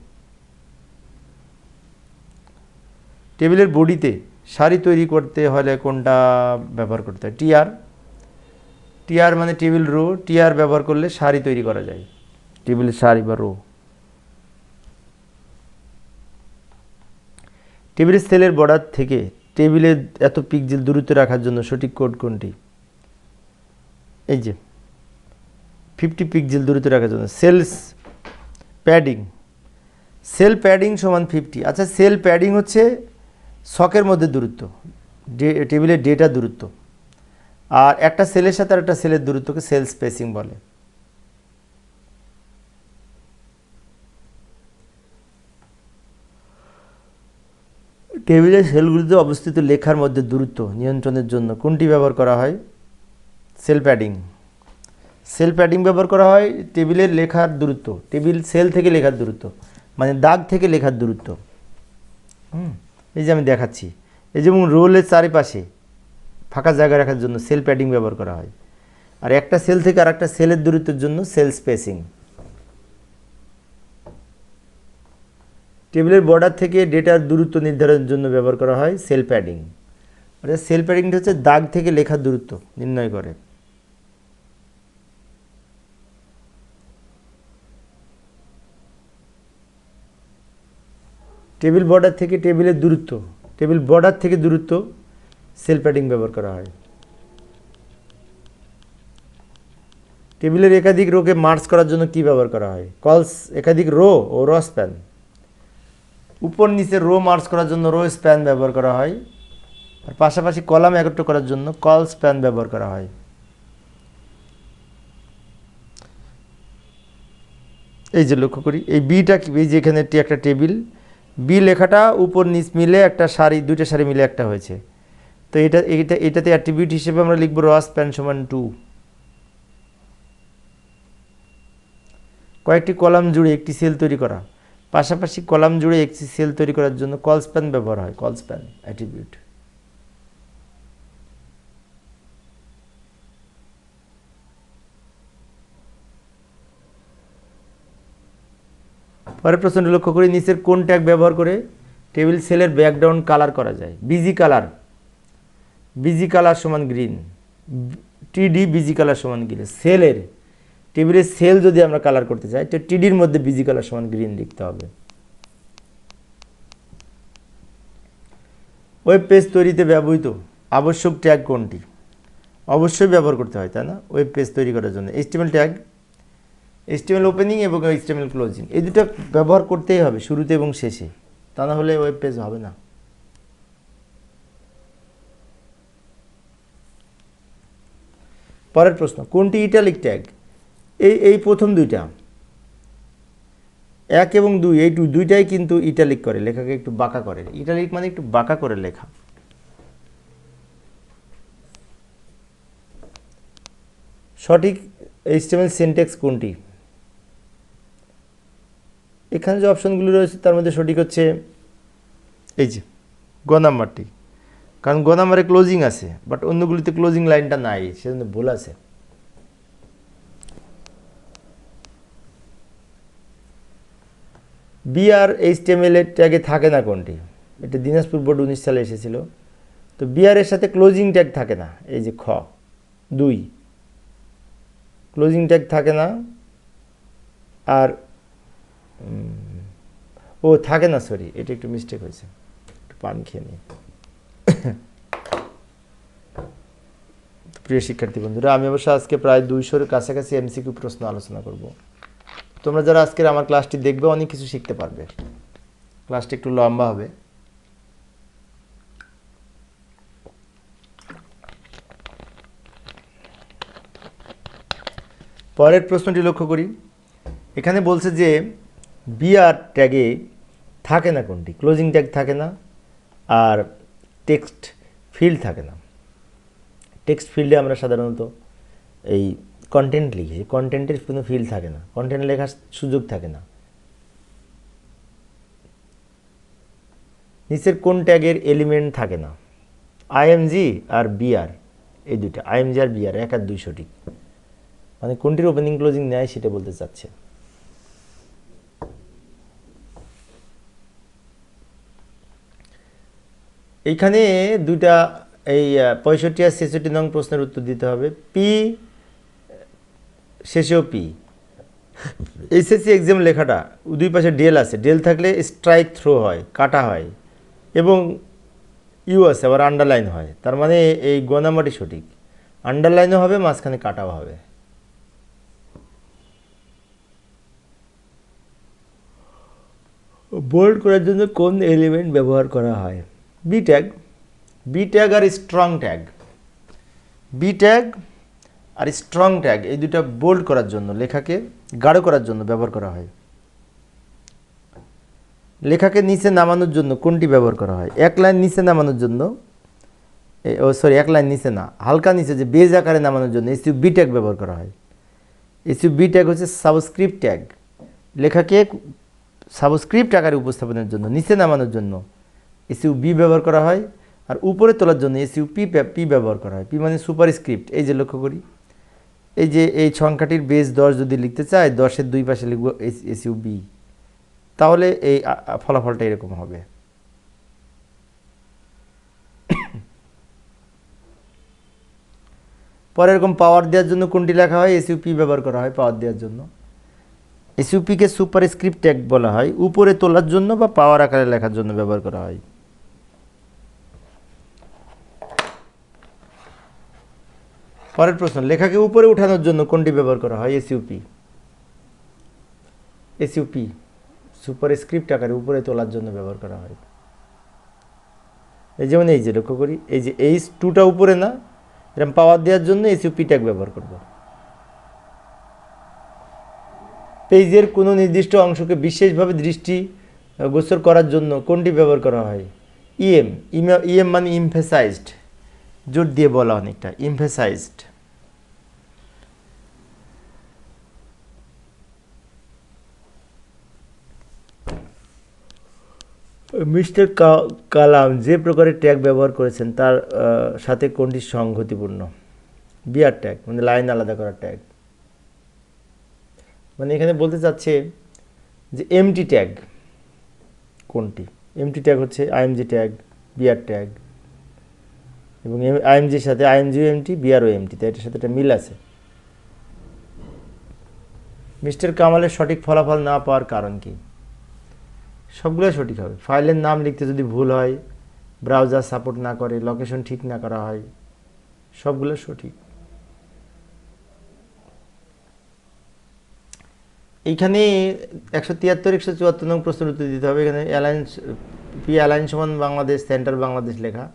টেবিলের বডিতে সারি তৈরি করতে হলে কোনটা ব্যবহার করতে হয়? টিআর। টিআর মানে টেবিল রো। টিআর ব্যবহার করলে সারি তৈরি করা যায়, টেবিলের সারি বা রো। টেবিলের সেলের বর্ডার থেকে টেবিলের এত পিক্সেল দূরত্ব রাখার জন্য সঠিক কোড কোনটি? এই যে 50 পিক্সেল দূরত্ব রাখার জন্য সেলস প্যাডিং। সেল প্যাডিং সমান 50। আচ্ছা, সেল প্যাডিং হচ্ছে শকের মধ্যে দূরত্ব, টেবিলের ডেটা দূরত্ব, আর একটা সেলের সাথে আর একটা সেলের দূরত্বকে সেল স্পেসিং বলে। টেবিলের সেলগুলিতে অবস্থিত লেখার মধ্যে দূরত্ব নিয়ন্ত্রণের জন্য কোনটি ব্যবহার করা হয়? Sell padding. সেল প্যাডিং ব্যবহার করা হয় টেবিলের লেখার দূরত্ব, টেবিল সেল থেকে লেখার দূরত্ব, মানে দাগ থেকে লেখার দূরত্ব। এই যে আমি দেখাচ্ছি, এই যেমন রোলের চারিপাশে ফাঁকা জায়গা রাখার জন্য সেল প্যাডিং ব্যবহার করা হয়, আর একটা সেল থেকে আর একটা সেলের দূরত্বের জন্য সেল স্পেসিং। টেবিলের বর্ডার থেকে ডেটার দূরত্ব নির্ধারণের জন্য ব্যবহার করা হয় সেল প্যাডিং। অর্থাৎ সেল প্যাডিংটা হচ্ছে দাগ থেকে লেখার দূরত্ব নির্ণয় করে। টেবিল বর্ডার থেকে টেবিলের দূরত্ব, টেবিল বর্ডার থেকে দূরত্ব সেল প্যাডিং ব্যবহার করা হয়। টেবিলের একাধিক রোকে মার্জ করার জন্য কি ব্যবহার করা হয়? কলস। একাধিক রো ও র স্প্যান। উপর নিচে রো মার্জ করার জন্য রো স্প্যান ব্যবহার করা হয়, আর পাশাপাশি কলাম একত্র করার জন্য কল স্প্যান ব্যবহার করা হয়। এই যে লক্ষ্য করি, এই বিটা কি? এই যে এখানে একটা টেবিল, বি লেখাটা উপর নিচ মিলে একটা সারি, দুইটা সারি মিলে একটা হয়েছে। তো এটাতে অ্যাট্রিবিউট হিসেবে আমরা লিখব র স্প্যান সমান 2। কয়েকটি কলাম জুড়ে একটি সেল তৈরি করা, পাশাপাশি কলাম জুড়ে একটি সেল তৈরি করার জন্য কল স্প্যান ব্যবহার হয়, কল স্প্যান অ্যাট্রিবিউট। পরের প্রশ্নটি লক্ষ্য করি, নিচের কোন ট্যাগ ব্যবহার করে টেবিল সেলের ব্যাকগ্রাউন্ড কালার করা যায়? Busy colour. বিজি কালার সমান গ্রিন। টিডি বিজি কালার সমান গ্রিন। সেলের, টেবিলের সেল যদি আমরা কালার করতে চাই তো টিডির মধ্যে বিজি কালার সমান গ্রিন লিখতে হবে। ওয়েব পেজ তৈরিতে ব্যবহৃত আবশ্যক ট্যাগ কোনটি? অবশ্যই ব্যবহার করতে হয়, তাই না? ওয়েব পেজ তৈরি করার জন্য HTML ট্যাগ, HTML ওপেনিং এবং HTML ক্লোজিং, এই দুটো ব্যবহার করতেই হবে শুরুতে এবং শেষে, তা না হলে ওয়েব পেজ হবে না। পরের প্রশ্ন, কোনটি ইটালিক ট্যাগ? এই প্রথম দুইটা, 1 এবং 2 এই দুইটাই কিন্তু ইটালিক করে, লেখাকে একটু বাঁকা করে। ইটালিক মানে একটু বাঁকা করে লেখা। সঠিক এইচটিএমএল সিনট্যাক্স কোনটি? এখানে যে অপশনগুলো রয়েছে তার মধ্যে সঠিক হচ্ছে এই যে গ নাম্বারটি, কারণ গ নাম্বারে ক্লোজিং আছে, বাট অন্যগুলিতে ক্লোজিং লাইনটা নাই, সেজন্য ভুল আছে। বিআর এইচটিএমএল এর ট্যাগে থাকে না কোনটি? এটা দিনাজপুর বোর্ড 19 সালে এসেছিল। তো বিআর এর সাথে ক্লোজিং ট্যাগ থাকে না, এই যে খ 2 ক্লোজিং ট্যাগ থাকে না। আর ও থাকে না, সরি, এটা একটু মিস্টেক হয়েছে, একটু পানি খেয়ে নিই। প্রিয় শিক্ষার্থী বন্ধুরা, আমি অবশ্য আজকে প্রায় 200-এর কাছাকাছি এমসিকিউ প্রশ্ন আলোচনা করব। তোমরা যারা আজকের আমার ক্লাসটি দেখবে অনেক কিছু শিখতে পারবে। ক্লাসটি একটু লম্বা হবে। পরের প্রশ্নটি লক্ষ্য করি। এখানে বলছে যে বিআর ট্যাগে থাকে না কোনটি? ক্লোজিং ট্যাগ থাকে না, আর টেক্সট ফিল্ড থাকে না। টেক্সট ফিল্ডে আমরা সাধারণত এই কন্টেন্ট লিখি, কন্টেন্টের কোনো ফিল্ড থাকে না, কন্টেন্ট লেখার সুযোগ থাকে না। নিচের কোন ট্যাগের এলিমেন্ট থাকে না? আইএমজি আর বিআর, এই দুইটা, আইএমজি আর বিআর, 1 আর 2 সঠিক। মানে কোনটির ওপেনিং ক্লোজিং নেয় সেটা বলতে চাচ্ছে। এইখানে দুইটা, এই 65 আর 66 নং প্রশ্নের উত্তর দিতে হবে। পি শেষেও পি, এইচএসসি এক্সাম লেখাটা দুই পাশে ডেল আছে, ডেল থাকলে স্ট্রাইক থ্রো হয়, কাটা হয়, এবং ইউ আছে, আবার আন্ডারলাইন হয়। তার মানে এই গ নাম্বারটি সঠিক, আন্ডারলাইনও হবে, মাঝখানে কাটাও হবে। বোল্ড করার জন্য কোন এলিমেন্ট ব্যবহার করা হয়? B tag. বি ট্যাগ আর স্ট্রং ট্যাগ, বি ট্যাগ আর স্ট্রং ট্যাগ, এই দুটা বোল্ড করার জন্য, লেখাকে গাঢ় করার জন্য ব্যবহার করা হয়। লেখাকে নিচে নামানোর জন্য কোনটি ব্যবহার করা হয়? 1 লাইন নিচে নামানোর জন্য, সরি 1 লাইন নিচে না, হালকা নিচে, যে বেজ আকারে নামানোর জন্য এসইউ বি ট্যাগ ব্যবহার করা হয়। এসইউ বি ট্যাগ হচ্ছে সাবস্ক্রিপ্ট ট্যাগ, লেখাকে সাবস্ক্রিপ্ট আকারে উপস্থাপনের জন্য, নিচে নামানোর জন্য এসইউ বি ব্যবহার করা হয়, আর উপরে তোলার জন্য এসইউ পি ব্যবহার করা হয়। পি মানে সুপারস্ক্রিপ্ট। এই যে লক্ষ্য করি, এই যে এই সংখ্যাটির বেজ 10 যদি লিখতে চাই, 10-এর 2 পাশে লিখব এসইউ বি, তাহলে এই ফলাফলটা এরকম হবে। পরে এরকম পাওয়ার দেওয়ার জন্য কোনটি লেখা হয়? এসইউ পি ব্যবহার করা হয় পাওয়ার দেওয়ার জন্য। এসইউ পিকে সুপারস্ক্রিপ্ট ট্যাগ বলা হয়, উপরে তোলার জন্য বা পাওয়ার আকারে লেখার জন্য ব্যবহার করা হয়। পরের প্রশ্ন, লেখাকে উপরে উঠানোর জন্য কোনটি ব্যবহার করা হয়? SU P. SU P superscript আকারে উপরে তোলার জন্য ব্যবহার করা হয়। এই যেমন এই যে লক্ষ্য করি, এই যে এইচ টুটা উপরে না, এরকম পাওয়ার দেওয়ার জন্য এসইউ পি ট্যাগ ব্যবহার করব। পেজের কোনো নির্দিষ্ট অংশকে বিশেষভাবে দৃষ্টি গোচর করার জন্য কোনটি ব্যবহার করা হয়? ইএম। ইএম মানে ইমফেসাইজড, জোর দিয়ে বলা, অনেকটা ইমফেসাইজড। মিস্টার কালাম যে প্রকারের ট্যাগ ব্যবহার করেছেন তার সাথে কোনটি সংগতিপূর্ণ? বিআর ট্যাগ, মানে লাইন আলাদা করার ট্যাগ। মানে এখানে বলতে চাচ্ছে যে এমটি ট্যাগ কোনটি? এমটি ট্যাগ হচ্ছে আইএমজি ট্যাগ, বিআর ট্যাগ, এবং আইএমজির সাথে আইএমজিও এমটি, বিআরও এমটি, তাই এটার সাথে একটা মিল আছে। মিস্টার কামালের সঠিক ফলাফল না পাওয়ার কারণ কি? সবগুলো সঠিক হবে। ফাইলের নাম লিখতে যদি ভুল হয়, ব্রাউজার সাপোর্ট না করে, লোকেশন ঠিক না করা হয়, সবগুলো সঠিক। এইখানে 173-174 নং প্রশ্নের উত্তর দিতে হবে। এখানে পি অ্যালাইন সমান বাংলাদেশ, সেন্টার বাংলাদেশ লেখা।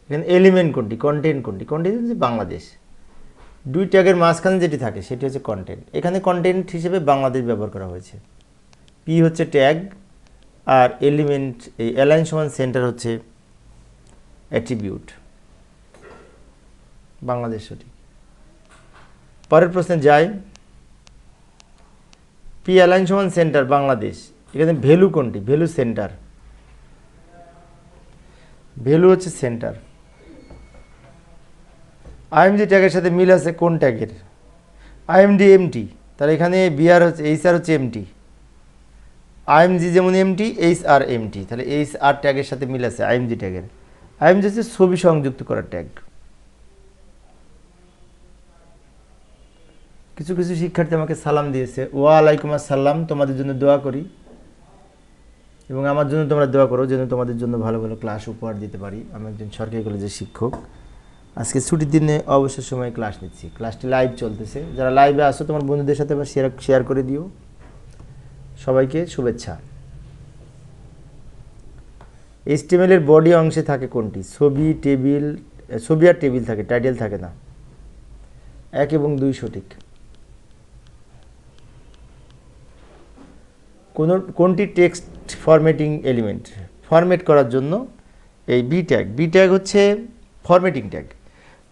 এখানে এলিমেন্ট কোনটি, কন্টেন্ট কোনটি? কন্টেন্ট হচ্ছে বাংলাদেশ। 2 ট্যাগের মাঝখানে যেটি থাকে সেটি হচ্ছে কন্টেন্ট। এখানে কন্টেন্ট হিসেবে বাংলাদেশ ব্যবহার করা হয়েছে। পি হচ্ছে ট্যাগ, আর এলিমেন্ট এই অ্যালাইন সমান সেন্টার হচ্ছে অ্যাট্রিবিউট। বাংলাদেশ সঠিক। পরের প্রশ্নে যাই। পি অ্যালাইন সমান সেন্টার বাংলাদেশ, এখানে ভ্যালু কোনটি? ভ্যালু সেন্টার, ভ্যালু হচ্ছে সেন্টার। আইএমজি ট্যাগের সাথে মিল আছে কোন ট্যাগের? আইএমডি এমটি, তাহলে এখানে বিআর হচ্ছে এইচআর হচ্ছে এমটি। আইএমজি যেমন এমটি, এইচআর এমটি, তাহলে এইচআর ট্যাগের সাথে মিল আছে আইএমজি ট্যাগের। আইএমজি হচ্ছে ছবি সংযুক্ত করার ট্যাগ। কিছু কিছু শিক্ষার্থী আমাকে সালাম দিয়েছে, ওয়ালাইকুম আসসালাম, তোমাদের জন্য দোয়া করি এবং আমার জন্য তোমরা দোয়া করো যেন তোমাদের জন্য ভালো ভালো ক্লাস উপহার দিতে পারি। আমি একজন সরকারি কলেজের শিক্ষক। আজকে ছুটির দিনে অবসর সময় ক্লাস নিচ্ছি, ক্লাসটি লাইভ চলতেছে। যারা লাইভে আসো তোমার বন্ধুদের সাথে শেয়ার করে দিও। সবাইকে শুভেচ্ছা। HTML এর বডি অংশে থাকে কোনটি? ছবি, টেবিল, ছবি আর টেবিল থাকে, টাইটেল থাকে না। 1 এবং 2 সঠিক। কোনটি টেক্সট ফরম্যাটিং এলিমেন্ট? ফরম্যাট করার জন্য এই বি ট্যাগ হচ্ছে ফরম্যাটিং ট্যাগ।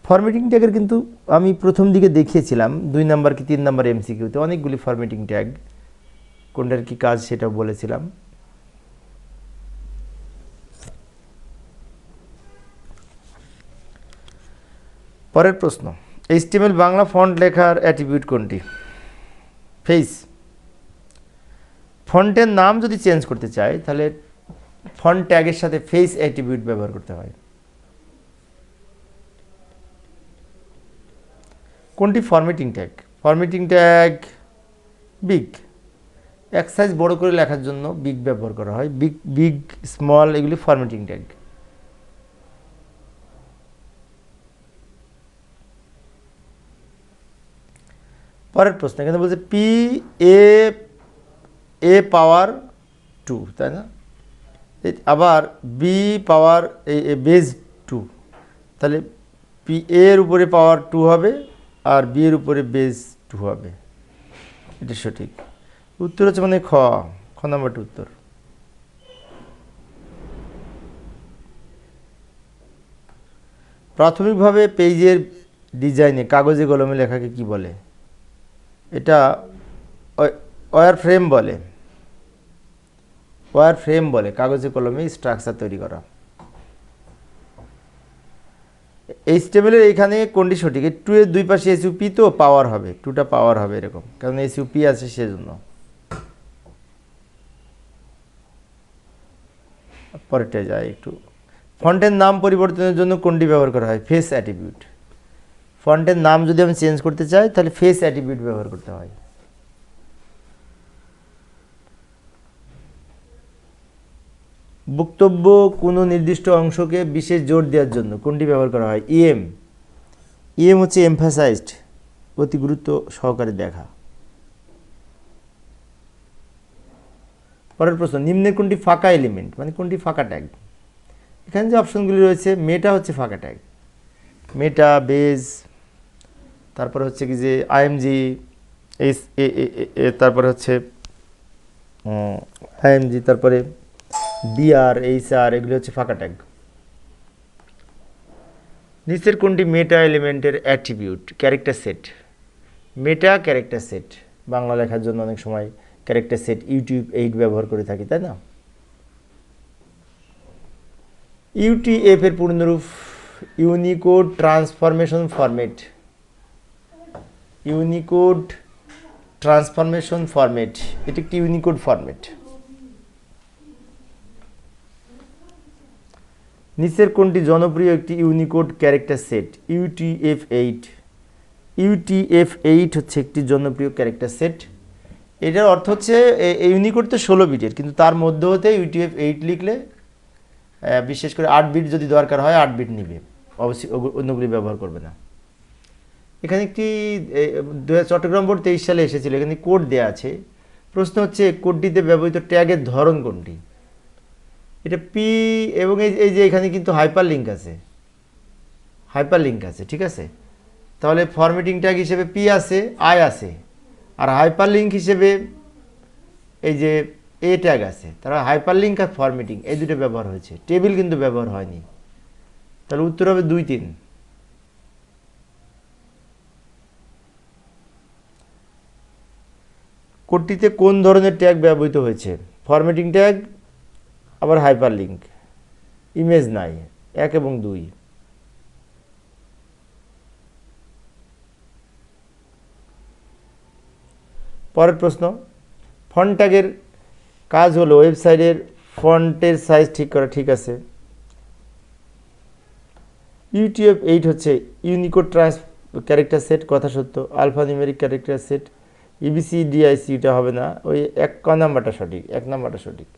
ফরম্যাটিং ট্যাগের কিন্তু আমি প্রথম দিকে দেখিয়েছিলাম 2 নাম্বার কি 3 নাম্বার MCQতে অনেকগুলি ফরম্যাটিং ট্যাগ, কোনটার কি কাজ সেটাও বলেছিলাম। পরের প্রশ্ন, HTML বাংলা ফন্ট লেখার অ্যাট্রিবিউট কোনটি? ফেস। ফন্টের নাম যদি চেঞ্জ করতে চাই তাহলে ফন্ট ট্যাগের সাথে ফেস অ্যাট্রিবিউট ব্যবহার করতে হয়। কোনটি formatting tag? Formatting tag big, এক সাইজ বড় করে লেখার জন্য বিগ ব্যবহার করা হয়। বিগ স্মল এগুলি ফরম্যাটিং ট্যাগ। পরের প্রশ্ন, এখানে বলছে পি এ পাওয়ার 2, তাই না? আবার বি পাওয়ার বেজ 2, তাহলে পি এর উপরে পাওয়ার 2 হবে আর বি এর উপরে বেজ 2 হবে। এটা সঠিক। উত্তর হচ্ছে মানে খ নাম্বারটি উত্তর। প্রাথমিকভাবে পেজের ডিজাইনে কাগজে কলমে লেখাকে কি বলে? এটা ওয়্যার ফ্রেম বলে। ওয়্যার ফ্রেম বলে কাগজে কলমে স্ট্রাকচার তৈরি করা। HTML এর এখানে কোনটি সঠিক? 2 এর দুই পাশে SUP তো পাওয়ার হবে, 2টা পাওয়ার হবে এরকম, কারণ SUP আছে সেজন্য। পরেরটা যায় একটু। ফন্টের নাম পরিবর্তনের জন্য কোনটি ব্যবহার করা হয়? Face attribute. ফন্টের নাম যদি আমি চেঞ্জ করতে চাই তাহলে ফেস অ্যাট্রিবিউট ব্যবহার করতে হয়। বক্তব্য কোনো নির্দিষ্ট অংশকে বিশেষ জোর দেওয়ার জন্য কোনটি ব্যবহার করা হয়? ইএম হচ্ছে এমফাসাইজড, অতি গুরুত্ব সহকারে দেখা। পরের প্রশ্ন, নিম্নের কোনটি ফাঁকা এলিমেন্ট, মানে কোনটি ফাঁকা ট্যাগ? এখানে যে অপশনগুলি রয়েছে, মেটা হচ্ছে ফাঁকা ট্যাগ, মেটা, বেজ, তারপরে হচ্ছে কি যে আইএমজি, তারপরে হচ্ছে আইএমজি, তারপরে বিআর, এইচআর, এগুলি হচ্ছে ফাঁকা ট্যাগ। নিচের কোনটি মেটা এলিমেন্টের অ্যাট্রিবিউট? Character set. Meta character set, Bangla লেখার জন্য অনেক সময় ক্যারেক্টার সেট UTF-8 ব্যবহার করে থাকি, তাই না? UTF এর পূর্ণরূপ Unicode transformation format. Unicode transformation format, এটি একটি ইউনিকোড ফরম্যাট। নিচের কোনটি জনপ্রিয় একটি Unicode character set? UTF-8। UTF-8 হচ্ছে একটি জনপ্রিয় ক্যারেক্টার সেট। এটার অর্থ হচ্ছে ইউনিকোড তো 16 বিটের, কিন্তু তার মধ্যে হতে UTF-8 লিখলে বিশেষ করে 8 বিট যদি দরকার হয় 8 বিট নিবে, অবশ্যই অন্যগুলি ব্যবহার করবে না। এখানে একটি চট্টগ্রাম বোর্ড 23 সালে এসেছিল, এখানে কোড দেওয়া আছে। প্রশ্ন হচ্ছে কোডটিতে ব্যবহৃত ট্যাগের ধরন কোনটি? এটা পি এবং এই যে এখানে কিন্তু হাইপার লিঙ্ক আছে, ঠিক আছে? তাহলে ফরম্যাটিং ট্যাগ হিসেবে পি আছে, আই আছে, আর হাইপার লিঙ্ক হিসেবে এই যে এ ট্যাগ আছে, তারা হাইপারলিঙ্ক আর ফরম্যাটিং এই দুটো ব্যবহার হয়েছে, টেবিল কিন্তু ব্যবহার হয়নি। তাহলে উত্তর হবে 2, 3। কোডটিতে কোন ধরনের ট্যাগ ব্যবহৃত হয়েছে? ফরম্যাটিং ট্যাগ, আবার হাইপারলিঙ্ক, ইমেজ নাই, 1 এবং 2। পরের প্রশ্ন, ফন্ট ট্যাগের কাজ হলো ওয়েবসাইটের ফন্টের সাইজ ঠিক করা, ঠিক আছে। UTF-8 হচ্ছে ইউনিকোড ট্রান্স ক্যারেক্টার সেট, কথা সত্য। Alphanumeric character set, EBCDIC এটা হবে না, ওই 1 নাম্বারটা সঠিক, 1 নাম্বারটা সঠিক।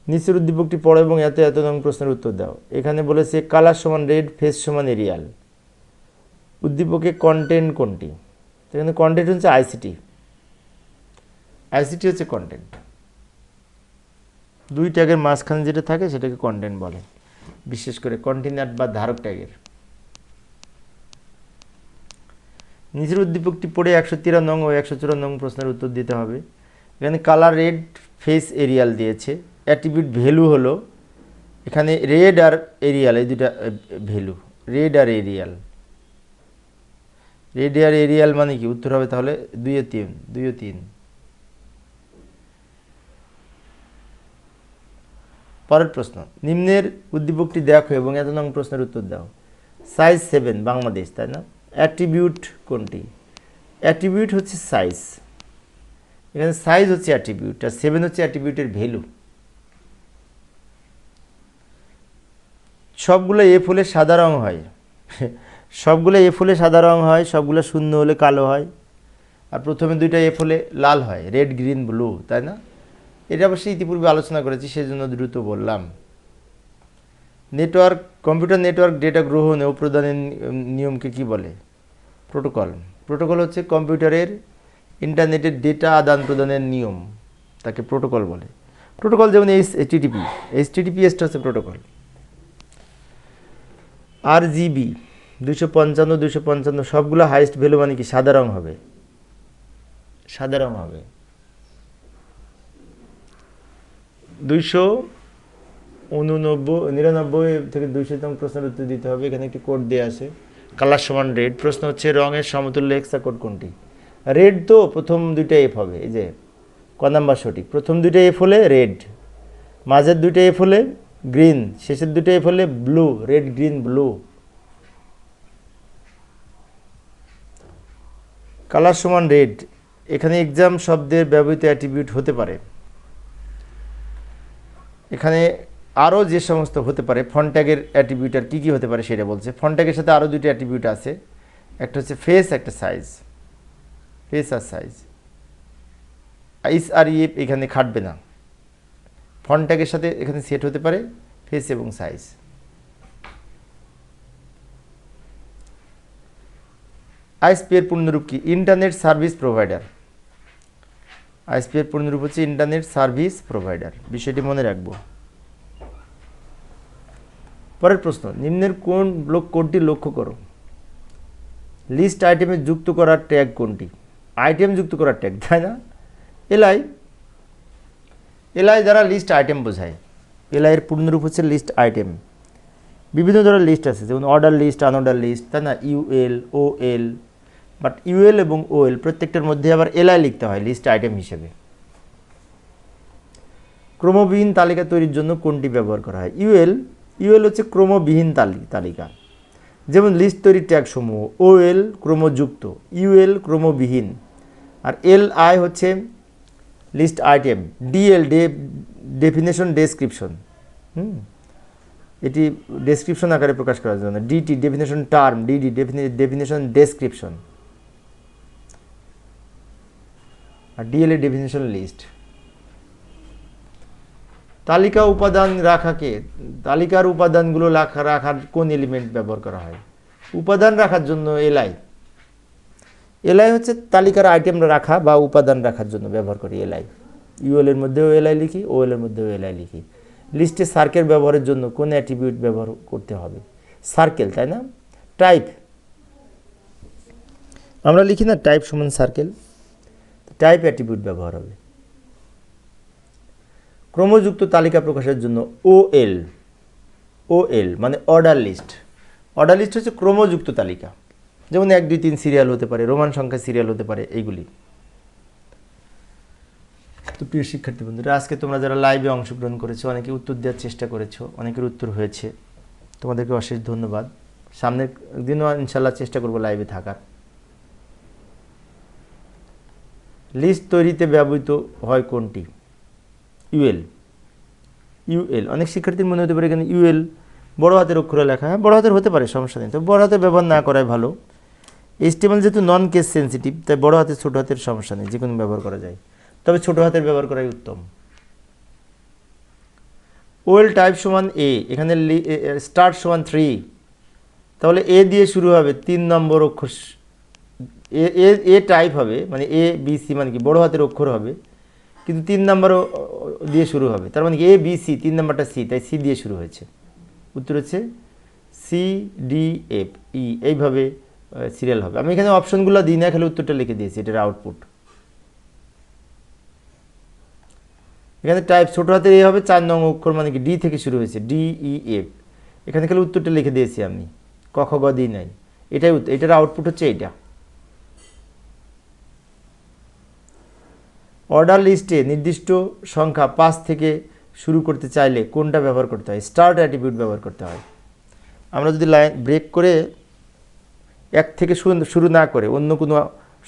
নিচের উদ্দীপকটি পড়ো এবং এত এত নং প্রশ্নের উত্তর দাও। এখানে বলেছে কালার সমান রেড, ফেস সমান এরিয়াল। উদ্দীপকে কন্টেন্ট কোনটি? এখানে কন্টেন্ট হচ্ছে আইসিটি, আইসিটি হচ্ছে কন্টেন্ট। 2 ট্যাগের মাঝখানে যেটা থাকে সেটাকে কন্টেন্ট বলে, বিশেষ করে কন্টেনার বা ধারক ট্যাগের। নিচের উদ্দীপকটি পড়ে 113 নং ও 114 নং প্রশ্নের উত্তর দিতে হবে। এখানে কালার রেড, ফেস এরিয়াল দিয়েছে। অ্যাট্রিবিউট ভ্যালু হলো এখানে রেড আর এরিয়াল, এই দুটা ভ্যালু, রেড আর এরিয়াল। রেড আর এরিয়াল মানে কি? উত্তর হবে তাহলে 2 ও 3, 2 ও 3। পরের প্রশ্ন, নিম্নের উদ্দীপকটি দেখো এবং এত নং প্রশ্নের উত্তর দাও। সাইজ 7 বাংলাদেশ, তাই না? অ্যাট্রিবিউট কোনটি? অ্যাট্রিবিউট হচ্ছে সাইজ, এখানে সাইজ হচ্ছে অ্যাট্রিবিউট আর 7 হচ্ছে অ্যাট্রিবিউটের ভ্যালু। সবগুলো এফ হলে সাদা রং হয়, সবগুলো এফ হলে সাদা রং হয়, সবগুলো শূন্য হলে কালো হয়, আর প্রথমে 2টা এফ হলে লাল হয়, রেড গ্রিন ব্লু, তাই না? এটা অবশ্যই ইতিপূর্বে আলোচনা করেছি, সেই জন্য দ্রুত বললাম। নেটওয়ার্ক, কম্পিউটার নেটওয়ার্ক ডেটা গ্রহণ ও প্রদানের নিয়মকে কি বলে? প্রোটোকল। প্রোটোকল হচ্ছে কম্পিউটারের ইন্টারনেটের ডেটা আদান প্রদানের নিয়ম, তাকে প্রোটোকল বলে। প্রোটোকল যেমন HTTP, HTTPS হচ্ছে প্রোটোকল। RGB 255, 255 সবগুলো হাইস্ট ভ্যালু মানে কি? সাদা রং হবে, সাদা রং হবে। 299 থেকে 200তম প্রশ্নের উত্তর দিতে হবে। এখানে একটি কোড দেওয়া আছে, কালার সমান রেড। প্রশ্ন হচ্ছে রঙের সমতুল্য হেক্সা কোড কোনটি? রেড তো প্রথম 2টা এফ হবে, এই যে ক নাম্বার সঠিক। প্রথম 2টা এফ হলে রেড, মাঝের 2টা এফ হলে গ্রিন, শেষের 2টা এফ হলে blue, red green blue. Colour সমান রেড, এখানে এক্সাম শব্দের ব্যবহৃত অ্যাট্রিবিউট হতে পারে। এখানে আরও যে সমস্ত হতে পারে, ফন্ট ট্যাগের অ্যাট্রিবিউট আর কী কী হতে পারে সেটা বলছে। ফন্ট ট্যাগের সাথে আরও 2টি অ্যাট্রিবিউট আছে, একটা হচ্ছে ফেস, একটা সাইজ। ফেস আর সাইজ, ISREF এখানে খাটবে না। ফন্ট ট্যাগের সাথে এখানে সেট হতে পারে ফেস এবং সাইজ। ISP এর পূর্ণরূপ কি? Internet service provider. ISP এর পূর্ণরূপ হচ্ছে ইন্টারনেট সার্ভিস প্রোভাইডার, বিষয়টি মনে রাখবো। পরের প্রশ্ন, নিম্নের কোন কোডটি লক্ষ্য করো? লিস্ট আইটেমে যুক্ত করার ট্যাগ কোনটি? আইটেম যুক্ত করার ট্যাগ, তাই না? এলআই, এলআই দ্বারা লিস্ট আইটেম বোঝায়। এলআই এর পূর্ণরূপ হচ্ছে লিস্ট আইটেম। বিভিন্ন ধরনের লিস্ট আছে, যেমন অর্ডার লিস্ট, আনঅর্ডার লিস্ট, তাই না? UL, OL, বাট UL এবং OL প্রত্যেকটার মধ্যে আবার এলআই লিখতে হয় লিস্ট আইটেম হিসেবে। ক্রমবিহীন তালিকা তৈরির জন্য কোনটি ব্যবহার করা হয়? UL হচ্ছে ক্রমবিহীন তালিকা, যেমন লিস্ট তৈরির ট্যাগ সমূহ। OL ক্রমযুক্ত, UL ক্রমবিহীন, আর LI হচ্ছে list item. DL definition description, এটি ডেসক্রিপশন আকারে প্রকাশ করার জন্য। DT definition term, DD definition description, আর DL এর ডেফিনেশন লিস্ট। তালিকা উপাদান রাখাকে, তালিকার উপাদানগুলো রাখার কোন এলিমেন্ট ব্যবহার করা হয়? উপাদান রাখার জন্য এলআই। এলআই হচ্ছে তালিকার আইটেম রাখা বা উপাদান রাখার জন্য ব্যবহার করি এলআই। UL এর মধ্যেও এলআই লিখি, OL এর মধ্যেও এলআই লিখি। লিস্টে সার্কেল ব্যবহারের জন্য কোন অ্যাট্রিবিউট ব্যবহার করতে হবে? সার্কেল, তাই না? টাইপ, আমরা লিখি না টাইপ সমান সার্কেল। টাইপ অ্যাট্রিবিউট ব্যবহার হবে। ক্রমযুক্ত তালিকা প্রকাশের জন্য ওএল, ওএল মানে অর্ডার লিস্ট। অর্ডার লিস্ট হচ্ছে ক্রমযুক্ত তালিকা, যেমন 1 2 3 সিরিয়াল হতে পারে, রোমান সংখ্যা সিরিয়াল হতে পারে, এইগুলি। তো প্রিয় শিক্ষার্থী বন্ধুরা, আজকে তোমরা যারা লাইভে অংশগ্রহণ করেছো, অনেকে উত্তর দেওয়ার চেষ্টা করেছো, অনেকের উত্তর হয়েছে, তোমাদেরকে অশেষ ধন্যবাদ। সামনের দিনও ইনশাল্লাহ চেষ্টা করব লাইভে থাকার। লিস্ট তৈরিতে ব্যবহৃত হয় কোনটি? ইউএল। ইউএল অনেক শিক্ষার্থীর মনে হতে পারে এখানে ইউএল বড় হাতের অক্ষরে লেখা। হ্যাঁ, বড় হাতের হতে পারে, সমস্যা নেই, তবে বড় হাতের ব্যবহার না করাই ভালো। HTML যেহেতু নন কেস সেন্সিটিভ, তাই বড় হাতের ছোটো হাতের সমস্যা নেই, যে কোনো ব্যবহার করা যায়, তবে ছোটো হাতের ব্যবহার করাই উত্তম। ওয়েল টাইপ সমান এ, এখানে স্টার্ট সমান 3, তাহলে এ দিয়ে শুরু হবে, 3 নম্বর অক্ষর এ টাইপ হবে, মানে এ বি সি মানে কি বড় হাতের অক্ষর হবে, কিন্তু 3 নম্বরও দিয়ে শুরু হবে, তার মানে কি এ বি সি, 3 নম্বরটা সি, তাই সি দিয়ে শুরু হয়েছে। উত্তর হচ্ছে সি ডি এফ ই, এইভাবে সিরিয়াল হবে। আমি এখানে অপশনগুলো দিই না, খালি উত্তরটা লিখে দিয়েছি, এটার আউটপুট। এখানে টাইপ ছোটো হাতের এ হবে, 4 নং অক্ষর মানে কি ডি থেকে শুরু হয়েছে, ডি ই এফ, এখানে খালি উত্তরটা লিখে দিয়েছি আমি, ক খ গ দিই নাই, এটাই এটার আউটপুট হচ্ছে এইটা। অর্ডার লিস্টে নির্দিষ্ট সংখ্যা 5 থেকে শুরু করতে চাইলে কোনটা ব্যবহার করতে হয়? স্টার্ট অ্যাট্রিবিউট ব্যবহার করতে হয়। আমরা যদি লাইন ব্রেক করে 1 থেকে শুরু না করে অন্য কোনো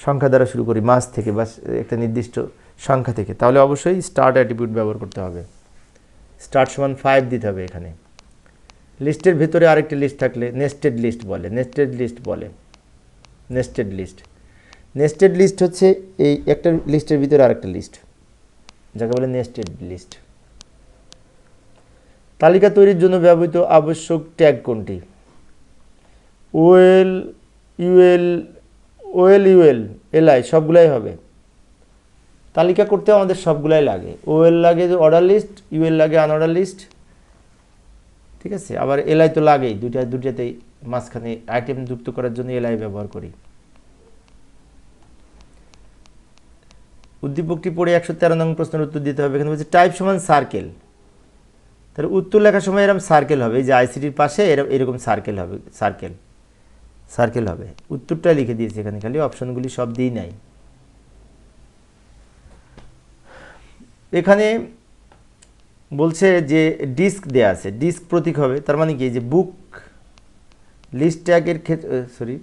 সংখ্যা দ্বারা শুরু করি, মাস থেকে বা একটা নির্দিষ্ট সংখ্যা থেকে, তাহলে অবশ্যই স্টার্ট অ্যাট্রিবিউট ব্যবহার করতে হবে। স্টার্ট সমান 5 দিতে হবে এখানে। লিস্টের ভেতরে আরেকটি লিস্ট থাকলে নেস্টেড লিস্ট বলে, নেস্টেড লিস্ট বলে, নেস্টেড লিস্ট। নেস্টেড লিস্ট হচ্ছে এই একটা লিস্টের ভিতরে আরেকটা লিস্ট, যাকে বলে নেস্টেড লিস্ট। তালিকা তৈরির জন্য ব্যবহৃত আবশ্যক ট্যাগ কোনটি? OL, UL, OL, UL, LI সবগুলাই হবে। তালিকা করতেও আমাদের সবগুলাই লাগে। ওএল লাগে অর্ডার লিস্ট, ইউএল লাগে আনঅর্ডার লিস্ট, ঠিক আছে, আবার এলআই তো লাগেই, দুটাতেই মাঝখানে আইটেম যুক্ত করার জন্য এলআই ব্যবহার করি। উদ্দীপকটি পড়ে 113 নং প্রশ্নের উত্তর দিতে হবে। এখানে বলছে টাইপ সমান সার্কেল, তাহলে উত্তর লেখার সময় এরকম সার্কেল হবে, এই যে আইসিটির পাশে এরকম সার্কেল হবে, সার্কেল সার্কেল হবে। উত্তরটা লিখে দিয়েছি এখানে, খালি অপশনগুলি সব দিই নাই। এখানে বলছে যে ডিস্ক দেয়া আছে, ডিস্ক প্রতীক হবে, তার মানে কি যে বুক লিস্ট ট্যাগের ক্ষেত্রে, সরি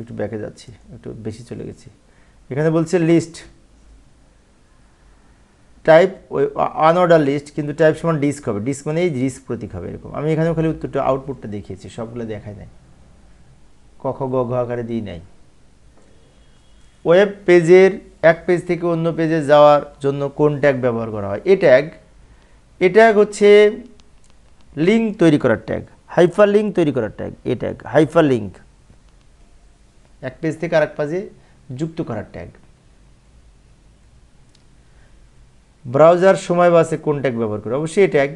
একটু ব্যাকে যাচ্ছি, একটু বেশি চলে গেছি। এখানে বলছে লিস্ট টাইপ আনঅর্ডার লিস্ট, কিন্তু টাইপ সমান ডিস্ক হবে, ডিস্ক মানে এই ডিস্ক প্রতীক হবে এরকম। আমি এখানেও খালি উত্তরটা আউটপুটটা দেখিয়েছি, সবগুলো দেখায় নাই, ক খ গ ঘ আকারে দিই নাই। ওয়েব পেজের এক পেজ থেকে অন্য পেজে যাওয়ার জন্য কোন ট্যাগ ব্যবহার করা হয়? এ ট্যাগ, এ ট্যাগ হচ্ছে লিঙ্ক তৈরি করার ট্যাগ, হাইপার লিঙ্ক তৈরি করার ট্যাগ, এ ট্যাগ হাইপার লিঙ্ক, এক পেজ থেকে আরেক পেজে যুক্ত করার ট্যাগ। ব্রাউজার সময় বাসে কোন ট্যাগ ব্যবহার করে? অবশ্যই এ ট্যাগ।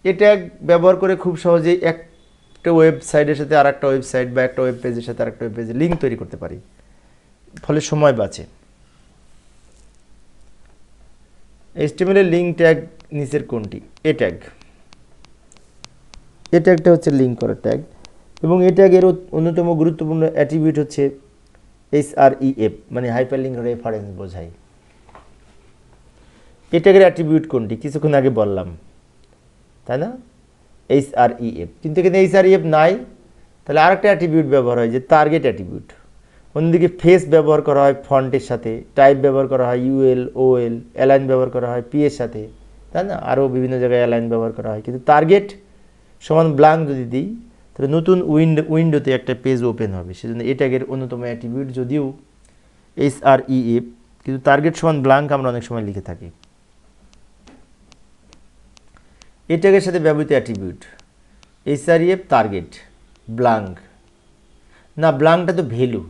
এ ট্যাগ ব্যবহার করে খুব সহজেই একটা ওয়েবসাইটের সাথে আর একটা ওয়েবসাইট বা একটা ওয়েব পেজের সাথে আরেকটা ওয়েব পেজে লিঙ্ক তৈরি করতে পারি, ফলে সময় বাঁচে। HTML এর লিঙ্ক ট্যাগ নিচের কোনটি? এ ট্যাগ। এ ট্যাগটা হচ্ছে লিঙ্ক করার ট্যাগ, এবং এ ট্যাগের অন্যতম গুরুত্বপূর্ণ অ্যাট্রিবিউট হচ্ছে HREF, মানে হাইপার লিঙ্ক রেফারেন্স বোঝায়। এ ট্যাগের অ্যাট্রিবিউট কোনটি? কিছুক্ষণ আগে বললাম, তাই না? HREF, কিন্তু এখানে HREF নাই, তাহলে আরেকটা অ্যাট্রিবিউট ব্যবহার হয় যে টার্গেট অ্যাট্রিবিউট। অন্যদিকে ফেস ব্যবহার করা হয় ফন্টের সাথে, টাইপ ব্যবহার করা হয় ইউএল, ওএল, অ্যালাইন ব্যবহার করা হয় পি এর সাথে, তাই না? আরও বিভিন্ন জায়গায় অ্যালাইন ব্যবহার করা হয়, কিন্তু টার্গেট সমান ব্ল্যাঙ্ক যদি দিই, তাহলে নতুন উইন্ডোতে একটা পেজ ওপেন হবে। সেজন্য এ ট্যাগের অন্যতম অ্যাট্রিবিউট যদিও HREF, কিন্তু টার্গেট সমান ব্ল্যাঙ্ক আমরা অনেক সময় লিখে থাকি। এ ট্যাগের সাথে ব্যবহৃত অ্যাট্রিবিউট HREF, টার্গেট, ব্ল্যাঙ্ক না, ব্ল্যাঙ্কটা তো ভ্যালু,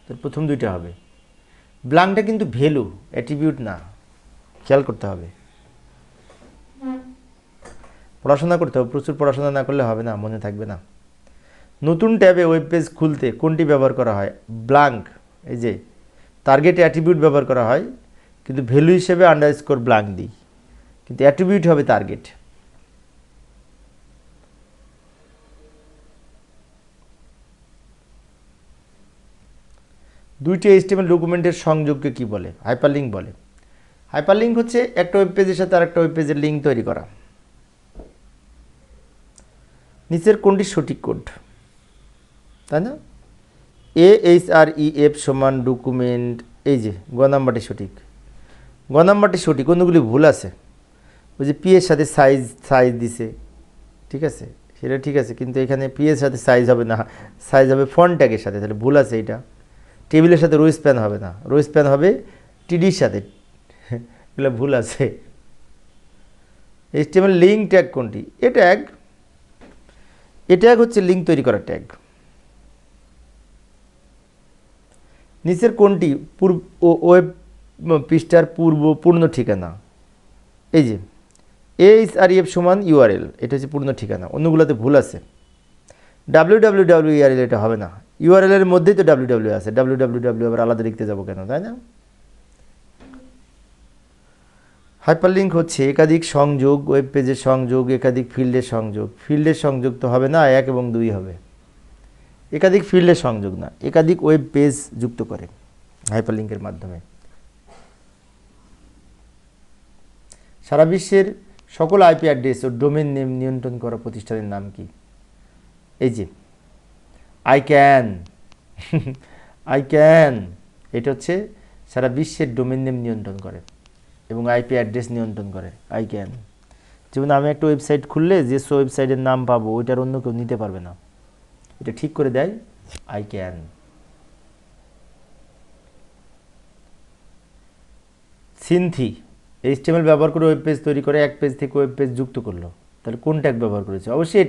তার প্রথম দুইটা হবে। ব্ল্যাঙ্কটা কিন্তু ভ্যালু, অ্যাট্রিবিউট না, খেয়াল করতে হবে, পড়াশোনা করতে হবে, প্রচুর পড়াশোনা না করলে হবে না, মনে থাকবে না। নতুন ট্যাবে ওয়েব পেজ খুলতে কোনটি ব্যবহার করা হয়? ব্ল্যাঙ্ক। এই যে টার্গেট অ্যাট্রিবিউট ব্যবহার করা হয়, কিন্তু ভ্যালু হিসেবে আন্ডারস্কোর ব্ল্যাঙ্ক দিই, কিন্তু অ্যাট্রিবিউট হবে টার্গেট। দুইটি HTML ডকুমেন্টের সংযোগকে কি বলে? হাইপারলিঙ্ক বলে। হাইপারলিঙ্ক হচ্ছে একটা ওয়েব পেজের সাথে আরেকটা ওয়েব পেজের লিঙ্ক তৈরি করা। নিচের কোনটি সঠিক কোড, তাই না? AHREF সমান ডকুমেন্ট, এই যে গ নাম্বারটি সঠিক, গ নাম্বারটি সঠিক, অন্যগুলি ভুল আছে। ওই যে পি এর সাথে সাইজ দিছে, ঠিক আছে, সেটা ঠিক আছে, কিন্তু এখানে পি এর সাথে সাইজ হবে না, সাইজ হবে ফন্ট ট্যাগের সাথে, তাহলে ভুল আছে এটা। টেবিলের সাথে রো স্প্যান হবে না, রো স্প্যান হবে টিডির সাথে, এগুলো ভুল আছে। HTML লিঙ্ক ট্যাগ কোনটি? এ ট্যাগ, এ ট্যাগ হচ্ছে লিঙ্ক তৈরি করার ট্যাগ। নিচের কোনটি ওয়েব পৃষ্ঠার পূর্ণ ঠিকানা? এই যে AHREF সমান URL, এটা হচ্ছে পূর্ণ ঠিকানা, অন্যগুলোতে ভুল আছে। www URL এটা হবে না, URL এর মধ্যেই তো www আছে, www আবার আলাদা লিখতে যাবো কেন, তাই না? হাইপারলিঙ্ক হচ্ছে একাধিক সংযোগ, ওয়েব পেজের সংযোগ, একাধিক ফিল্ডের সংযোগ। ফিল্ডের সংযোগ তো হবে না, 1 এবং 2 হবে। একাধিক ফিল্ডের সংযোগ না, একাধিক ওয়েব পেজ যুক্ত করে হাইপারলিঙ্কের মাধ্যমে। সারা বিশ্বের সকল আইপি অ্যাড্রেস ও ডোমেন নেম নিয়ন্ত্রণ করা প্রতিষ্ঠানের নাম কি? এই যে আইক্যান, এটা হচ্ছে সারা বিশ্বের ডোমেন নেম নিয়ন্ত্রণ করে এবং আইপি অ্যাড্রেস নিয়ন্ত্রণ করে আইক্যান। যেমন আমি একটা ওয়েবসাইট খুললে যে ওয়েবসাইটের নাম পাবো ওইটার অন্য কেউ নিতে পারবে না, এটা ঠিক করে দেয় আইক্যান। সিনথি HTML ব্যবহার করে ওয়েব পেজ তৈরি করে এক পেজ থেকে ওয়েব পেজ যুক্ত করলো, তাহলে কোন ট্যাগ ব্যবহার করেছে? অবশ্যই এ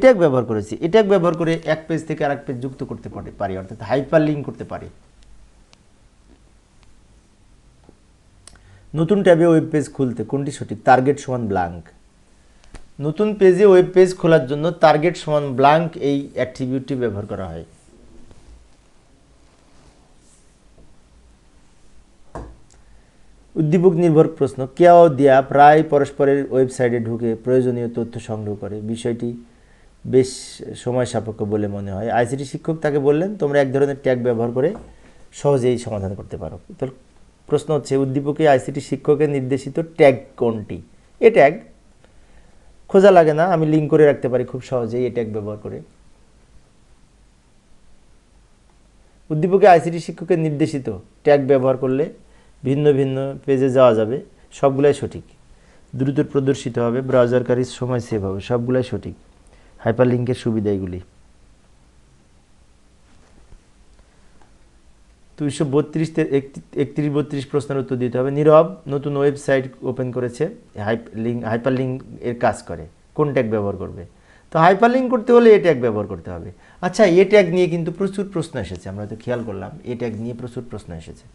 ট্যাগ ব্যবহার করেছি। এ ট্যাগ ব্যবহার করে এক পেজ থেকে আরেক পেজ যুক্ত করতে পারি, অর্থাৎ হাইপার লিঙ্ক করতে পারি। নতুন ট্যাবে ওয়েব পেজ খুলতে কোনটি সঠিক? টার্গেট সমান ব্ল্যাঙ্ক। নতুন পেজে ওয়েব পেজ খোলার জন্য টার্গেট সমান ব্ল্যাঙ্ক এই অ্যাট্রিবিউটটি ব্যবহার করা হয়। উদ্দীপক নির্ভর প্রশ্ন, কেয়া ও দিয়া প্রায় পরস্পরের ওয়েবসাইটে ঢুকে প্রয়োজনীয় তথ্য সংগ্রহ করে, বিষয়টি বেশ সময় সাপেক্ষ বলে মনে হয়। আইসিটি শিক্ষক তাকে বললেন, তোমরা এক ধরনের ট্যাগ ব্যবহার করে সহজেই সমাধান করতে পারো। তাহলে প্রশ্ন হচ্ছে, উদ্দীপকে আইসিটি শিক্ষকের নির্দেশিত ট্যাগ কোনটি? এ ট্যাগ, খোঁজা লাগে না, আমি লিঙ্ক করে রাখতে পারি খুব সহজেই এ ট্যাগ ব্যবহার করে। উদ্দীপকে আইসিটি শিক্ষকের নির্দেশিত ট্যাগ ব্যবহার করলে ভিন্ন ভিন্ন পেজে যাওয়া যাবে, সবগুলাই সঠিক। দ্রুত প্রদর্শিত হবে, ব্রাউজারকারীর সময় সেভ হবে, সবগুলাই সঠিক। হাইপারলিঙ্কের সুবিধা এগুলি। 232 প্রশ্নের উত্তর দিতে হবে। নীরব নতুন ওয়েবসাইট ওপেন করেছে, হাইপারলিঙ্ক এর কাজ করে, কোন ট্যাগ ব্যবহার করবে? তো হাইপারলিঙ্ক করতে হলে এ ট্যাগ ব্যবহার করতে হবে। আচ্ছা, এ ট্যাগ নিয়ে কিন্তু প্রচুর প্রশ্ন এসেছে, আমরা তো খেয়াল করলাম এ ট্যাগ নিয়ে প্রচুর প্রশ্ন এসেছে।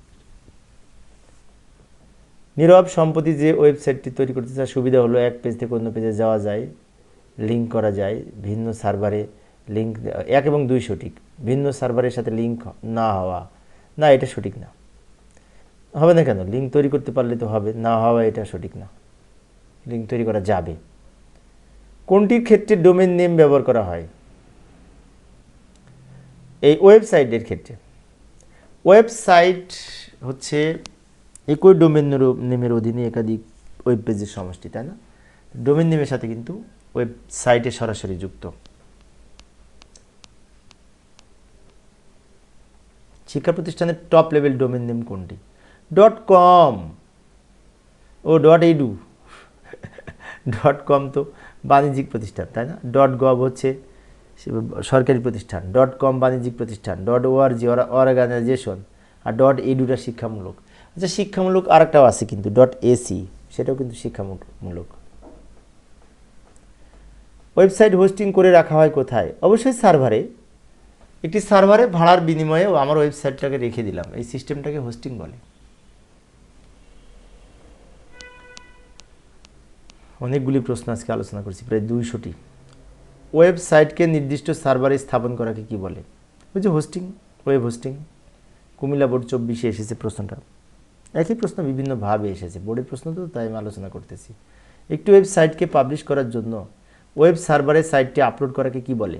নীরব সম্প্রতি যে ওয়েবসাইটটি তৈরি করতে চায়, সুবিধা হলো এক পেজ থেকে অন্য পেজে যাওয়া যায়, লিঙ্ক করা যায়, ভিন্ন সার্ভারে লিঙ্ক, 1 এবং 2 সঠিক। ভিন্ন সার্ভারের সাথে লিঙ্ক না হওয়া, না এটা সঠিক না, হবে না কেন? লিঙ্ক তৈরি করতে পারলে তো হবে, না হওয়া এটা সঠিক না, লিঙ্ক তৈরি করা যাবে। কোনটির ক্ষেত্রে ডোমেন নেম ব্যবহার করা হয়? এই ওয়েবসাইটের ক্ষেত্রে। ওয়েবসাইট হচ্ছে একই ডোমেন নেমের অধীনে একাধিক ওয়েব পেজের সমষ্টি, তাই না? ডোমেন নেমের সাথে কিন্তু ওয়েবসাইটে সরাসরি যুক্ত। শিক্ষা প্রতিষ্ঠানের টপ লেভেল ডোমেন নেম কোনটি? .com ও .edu। .com তো বাণিজ্যিক প্রতিষ্ঠান, তাই না? .gov হচ্ছে সরকারি প্রতিষ্ঠান, .com বাণিজ্যিক প্রতিষ্ঠান, .org অর্গানাইজেশন, আর .eduটা শিক্ষামূলক। আচ্ছা, শিক্ষামূলক আরেকটাও আছে কিন্তু, .ac, সেটাও কিন্তু শিক্ষামূলক। ওয়েবসাইট হোস্টিং করে রাখা হয় কোথায়? অবশ্যই সার্ভারে। একটি সার্ভারে ভাড়ার বিনিময়ে আমার ওয়েবসাইটটাকে রেখে দিলাম, এই সিস্টেমটাকে হোস্টিং বলে। অনেকগুলি প্রশ্ন আজকে আলোচনা করছি, প্রায় 200টি। ওয়েবসাইটকে নির্দিষ্ট সার্ভারে স্থাপন করাকে কি বলে? ওই যে hosting, web hosting. Comilla board 24-এ এসেছে প্রশ্নটা, একই প্রশ্ন বিভিন্নভাবে এসেছে, বোর্ডের প্রশ্ন তো, তাই আমি আলোচনা করতেছি। একটি ওয়েবসাইটকে পাবলিশ করার জন্য ওয়েব সার্ভারে সাইটটি আপলোড করাকে কি বলে?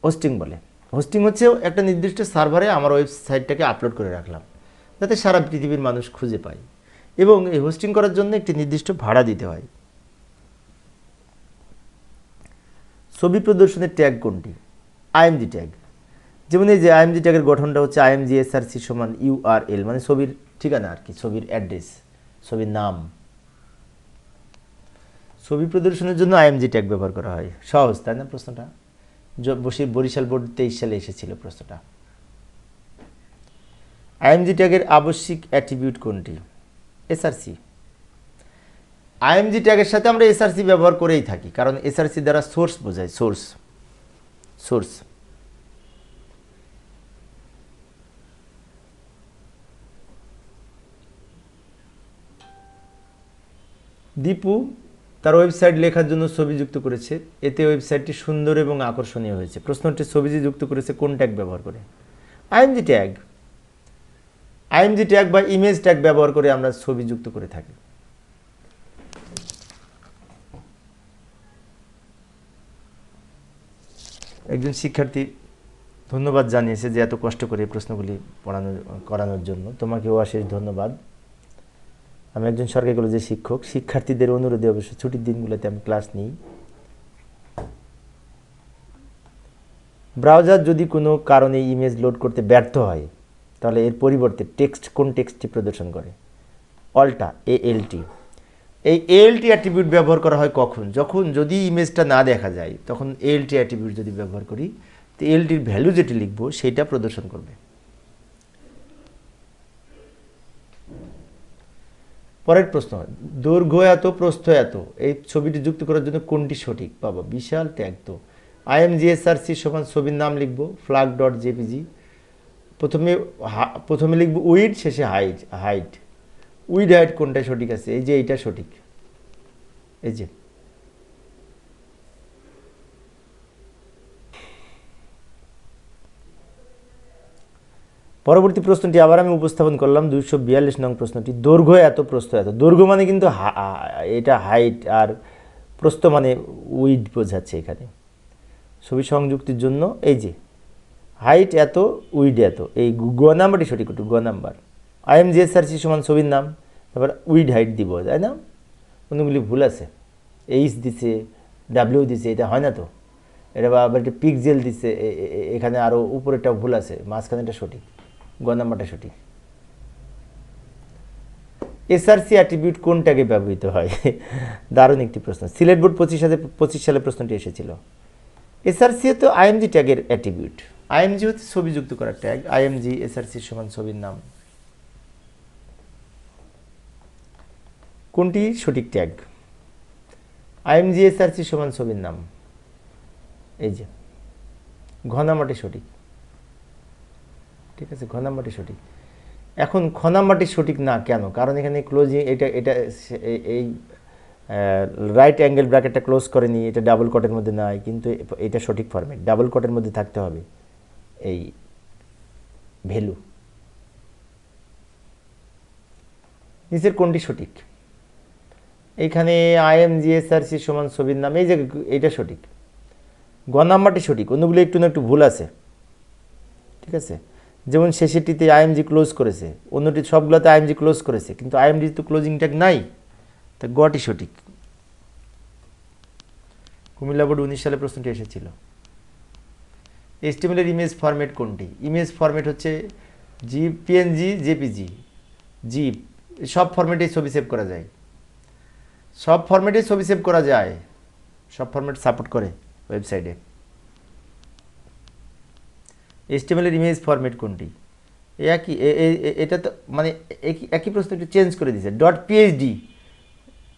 হোস্টিং বলে। হোস্টিং হচ্ছে একটা নির্দিষ্ট সার্ভারে আমার ওয়েবসাইটটাকে আপলোড করে রাখলাম যাতে সারা পৃথিবীর মানুষ খুঁজে পায়, এবং এই হোস্টিং করার জন্য একটি নির্দিষ্ট ভাড়া দিতে হয়। ছবি প্রদর্শনের ট্যাগ কোনটি? IMG tag. যেমন এই যে আইএমজি ট্যাগের গঠনটা হচ্ছে আইএমজি এসআরসি সমান ইউআরএল, মানে ছবির ঠিকানা আর কি, ছবির অ্যাড্রেস, ছবির নাম। ছবি প্রদর্শনের জন্য আইএমজি ট্যাগ ব্যবহার করা হয়। সহজ তাই না প্রশ্নটা? বরিশাল বোর্ড 23 সালে এসেছিল প্রশ্নটা। আইএমজি ট্যাগের আবশ্যিক অ্যাট্রিবিউট কোনটি? এসআরসি। আইএমজি ট্যাগের সাথে আমরা এসআরসি ব্যবহার করেই থাকি, কারণ এসআরসি দ্বারা সোর্স বোঝায়, সোর্স। দীপু তার ওয়েবসাইট লেখার জন্য ছবি যুক্ত করেছে, এতে ওয়েবসাইটটি সুন্দর এবং আকর্ষণীয় হয়েছে। প্রশ্নটি ছবি যে যুক্ত করেছে কোন ট্যাগ ব্যবহার করে? IMG tag. আইএমজি ট্যাগ বা ইমেজ ট্যাগ ব্যবহার করে আমরা ছবি যুক্ত করে থাকি। একজন শিক্ষার্থী ধন্যবাদ জানিয়েছে যে এত কষ্ট করে এই প্রশ্নগুলি করানোর জন্য, তোমাকেও অশেষ ধন্যবাদ। আমি একজন সরকারি কলেজের শিক্ষক, শিক্ষার্থীদের অনুরোধে অবশ্য ছুটির দিনগুলোতে আমি ক্লাস নিই। ব্রাউজার যদি কোনো কারণে ইমেজ লোড করতে ব্যর্থ হয় তাহলে এর পরিবর্তে কোন টেক্সটটি প্রদর্শন করে? অল্টা, ALT। এই ALT অ্যাট্রিবিউট ব্যবহার করা হয় কখন? যদি ইমেজটা না দেখা যায় তখন ALT অ্যাট্রিবিউট যদি ব্যবহার করি, তো ALTর ভ্যালু যেটি লিখবো সেটা প্রদর্শন করবে। পরের প্রশ্ন, দৈর্ঘ্য এত প্রস্থ এত, এই ছবিটি যুক্ত করার জন্য কোনটি সঠিক? বাবা বিশাল ট্যাগ তো। IMGSRC সমান ছবির নাম লিখবো flag.jpg, প্রথমে লিখবো উইড, শেষে হাইট। উইড হাইট কোনটা সঠিক আছে? এই যে এইটা সঠিক, এই যে। পরবর্তী প্রশ্নটি আবার আমি উপস্থাপন করলাম 242 নং প্রশ্নটি। দৈর্ঘ্য এত প্রস্থ এত, দৈর্ঘ্য মানে কিন্তু এটা হাইট, আর প্রস্থ মানে উইড বোঝাচ্ছে এখানে। ছবি সংযুক্তির জন্য এই যে হাইট এত, উইড এত, এই গ নাম্বারটি সঠিক, একটু গ নাম্বার। IMGSRC সমান ছবির নাম, তারপর উইড হাইট দিব, তাই না? অন্যগুলি ভুল আছে, এইচ দিছে, ডাব্লিউ দিছে, এটা হয় না তো। এটা আবার একটা পিক্সেল দিছে, এখানে আরও উপরেরটা ভুল আছে, মাঝখানেটা সঠিক, গ নাম্বারটা সঠিক। এসআরসি অ্যাট্রিবিউট কোন ট্যাগে ব্যবহৃত হয়? দারুণ একটি প্রশ্ন, সিলেট বোর্ড 25 সালে প্রশ্নটি এসেছিল। এসআরসি তো আইএমজি ট্যাগের অ্যাট্রিবিউট, আইএমজি হচ্ছে ছবি যুক্ত করার ট্যাগ, IMGSRC সমান ছবির নাম। কোনটি সঠিক ট্যাগ? IMGSRC সমান ছবির নাম, এই যে ঘ নাম্বারটি সঠিক, ঠিক আছে, ঘ নাম্বারটি সঠিক। এখন খ নাম্বারটি সঠিক না কেন? কারণ এখানে ক্লোজিং, এটা এই রাইট অ্যাঙ্গেল ব্র্যাকেটটা ক্লোজ করেনি, এটা ডাবল কটের মধ্যে নাই, কিন্তু এটা সঠিক ফরম্যাট, ডাবল কটের মধ্যে থাকতে হবে এই ভ্যালু। নিচের কোনটি সঠিক? এইখানে IMGSRC সমান ছবির নাম, এই যে এইটা সঠিক, গ নাম্বারটি সঠিক, অন্যগুলো একটু না একটু ভুল আছে, ঠিক আছে। যেমন শেষেরটিতে IMG ক্লোজ করেছে, অন্যটি সবগুলোতে IMG ক্লোজ করেছে, কিন্তু IMG তো ক্লোজিং ট্যাগ নাই, তা গটি সঠিক। কুমিল্লা বোর্ড 19 সালে প্রশ্নটি এসেছিল। HTML এর ইমেজ ফরম্যাট কোনটি? ইমেজ ফরম্যাট হচ্ছে PNG, JPG, জিপ, সব ফরম্যাটেই ছবি সেভ করা যায়, সব ফরম্যাটেই ছবি সেভ করা যায়, সব ফরম্যাট সাপোর্ট করে ওয়েবসাইটে। HTML এর ইমেজ ফরম্যাট কোনটি? একই, এটা তো মানে একই প্রশ্ন একটু চেঞ্জ করে দিয়েছে, .phd,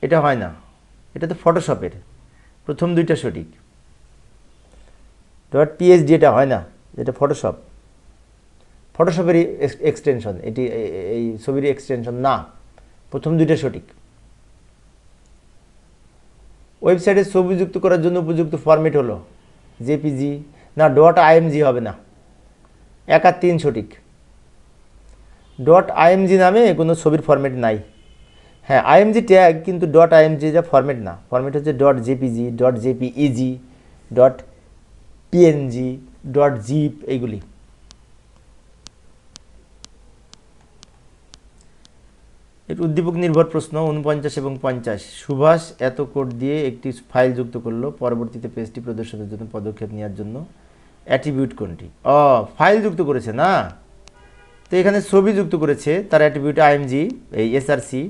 এটা হয় না, এটা তো ফটোশপের, প্রথম দুইটা সঠিক। .phd এটা হয় না, এটা ফটোশপেরই এক্সটেনশন, এটি এই ছবির এক্সটেনশন না, প্রথম দুইটা সঠিক। ওয়েবসাইটে ছবি যুক্ত করার জন্য উপযুক্ত ফরম্যাট হলো JPG, না .img হবে না, 1 আর 3 সঠিক। ডট আইএমজি নামে কোনো ছবির ফরম্যাট নাই। হ্যাঁ, আইএমজি ট্যাগ, কিন্তু ডট আইএমজি যা ফরম্যাট না, ফরম্যাট হচ্ছে dot JPG, dot JPEG, dot PNG, dot GIF, এইগুলি। এর উদ্দীপক নির্ভর প্রশ্ন 49 এবং 50। সুভাষ এত কোড দিয়ে একটি ফাইল যুক্ত করলো, পরবর্তীতে পেজটি প্রদর্শনের জন্য পদক্ষেপ নেওয়ার জন্য অ্যাট্রিবিউট কোনটি? ফাইল যুক্ত করেছে না, তো এখানে ছবি যুক্ত করেছে, তার অ্যাট্রিবিউট আইএমজি, এই এসআরসি।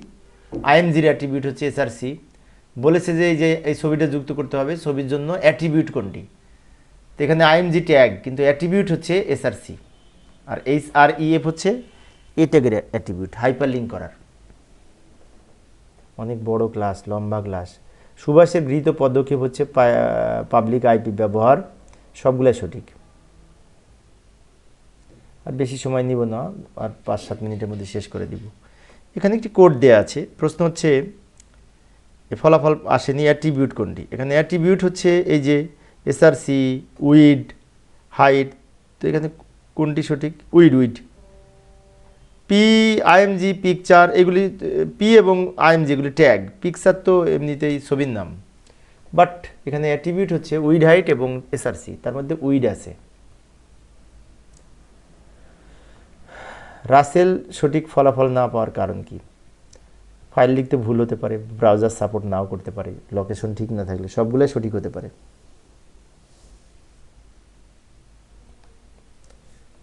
আইএমজির অ্যাট্রিবিউট হচ্ছে এসআরসি। বলেছে যে এই ছবিটা যুক্ত করতে হবে, ছবির জন্য অ্যাট্রিবিউট কোনটি? তো এখানে আইএমজি ট্যাগ, কিন্তু অ্যাট্রিবিউট হচ্ছে এসআরসি। আর এইচআরইএফ হচ্ছে এ ট্যাগের অ্যাট্রিবিউট, হাইপার লিঙ্ক করার। অনেক বড় ক্লাস, লম্বা ক্লাস। সুভাষের গৃহীত পদক্ষেপ হচ্ছে পাবলিক আইপি ব্যবহার, সবগুলাই সঠিক। আর বেশি সময় নিব না, আর 5-7 মিনিটের মধ্যে শেষ করে দিব। এখানে একটি কোড দেয়া আছে, প্রশ্ন হচ্ছে ফলাফল আসেনি, অ্যাট্রিবিউট কোনটি? এখানে অ্যাট্রিবিউট হচ্ছে এই যে এসআরসি, উইড, হাইট। তো এখানে কোনটি সঠিক? উইড। পি, আইএমজি, পিকচার, এগুলি পি এবং আইএমজি এগুলি ট্যাগ। পিকচার তো এমনিতেই ছবির নাম, বাট এখানে অ্যাট্রিবিউট হচ্ছে উইড, হাইট এবং এসআরসি, তার মধ্যে উইড আছে। রাসেল সঠিক ফলাফল না পাওয়ার কারণ কি? ফাইল লিখতে ভুল হতে পারে, ব্রাউজার সাপোর্ট নাও করতে পারে, লোকেশন ঠিক না থাকলে, সবগুলোই সঠিক হতে পারে।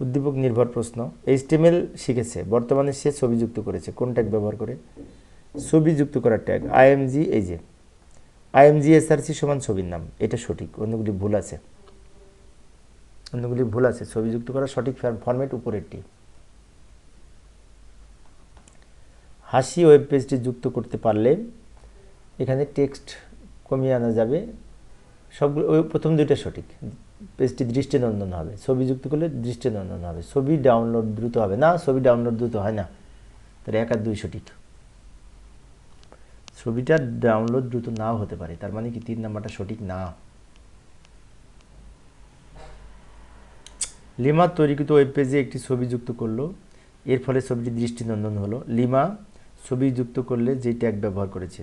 উদ্দীপক নির্ভর প্রশ্ন। এইচটিএমএল শিখেছে, বর্তমানে সে ছবি যুক্ত করেছে, কোন ট্যাগ ব্যবহার করে? ছবি যুক্ত করার ট্যাগ আইএমজি। এই যে আইএমজি এসআরসি সমান ছবির নাম, এটা সঠিক, অন্যগুলি ভুল আছে। ছবি যুক্ত করার সঠিক ফরম্যাট উপরেরটি। হাসি ওয়েব পেজটি যুক্ত করতে পারলে এখানে টেক্সট কমিয়ে আনা যাবে, সবগুলো ওই প্রথম দুইটা সঠিক। পেজটি দৃষ্টিনন্দন হবে, ছবি যুক্ত করলে দৃষ্টিনন্দন হবে। ছবি ডাউনলোড দ্রুত হবে না, ছবি ডাউনলোড দ্রুত হয় না, তার 1 আর 2 সঠিক। ছবিটা ডাউনলোড দ্রুত নাও হতে পারে, তার মানে কি 3 নাম্বারটা সঠিক না। লিমা তৈরিকৃত ওয়েব পেজে একটি ছবি যুক্ত করলো, এর ফলে ছবিটি দৃষ্টিনন্দন হলো। লিমা ছবি যুক্ত করলে যে ট্যাগ ব্যবহার করেছে,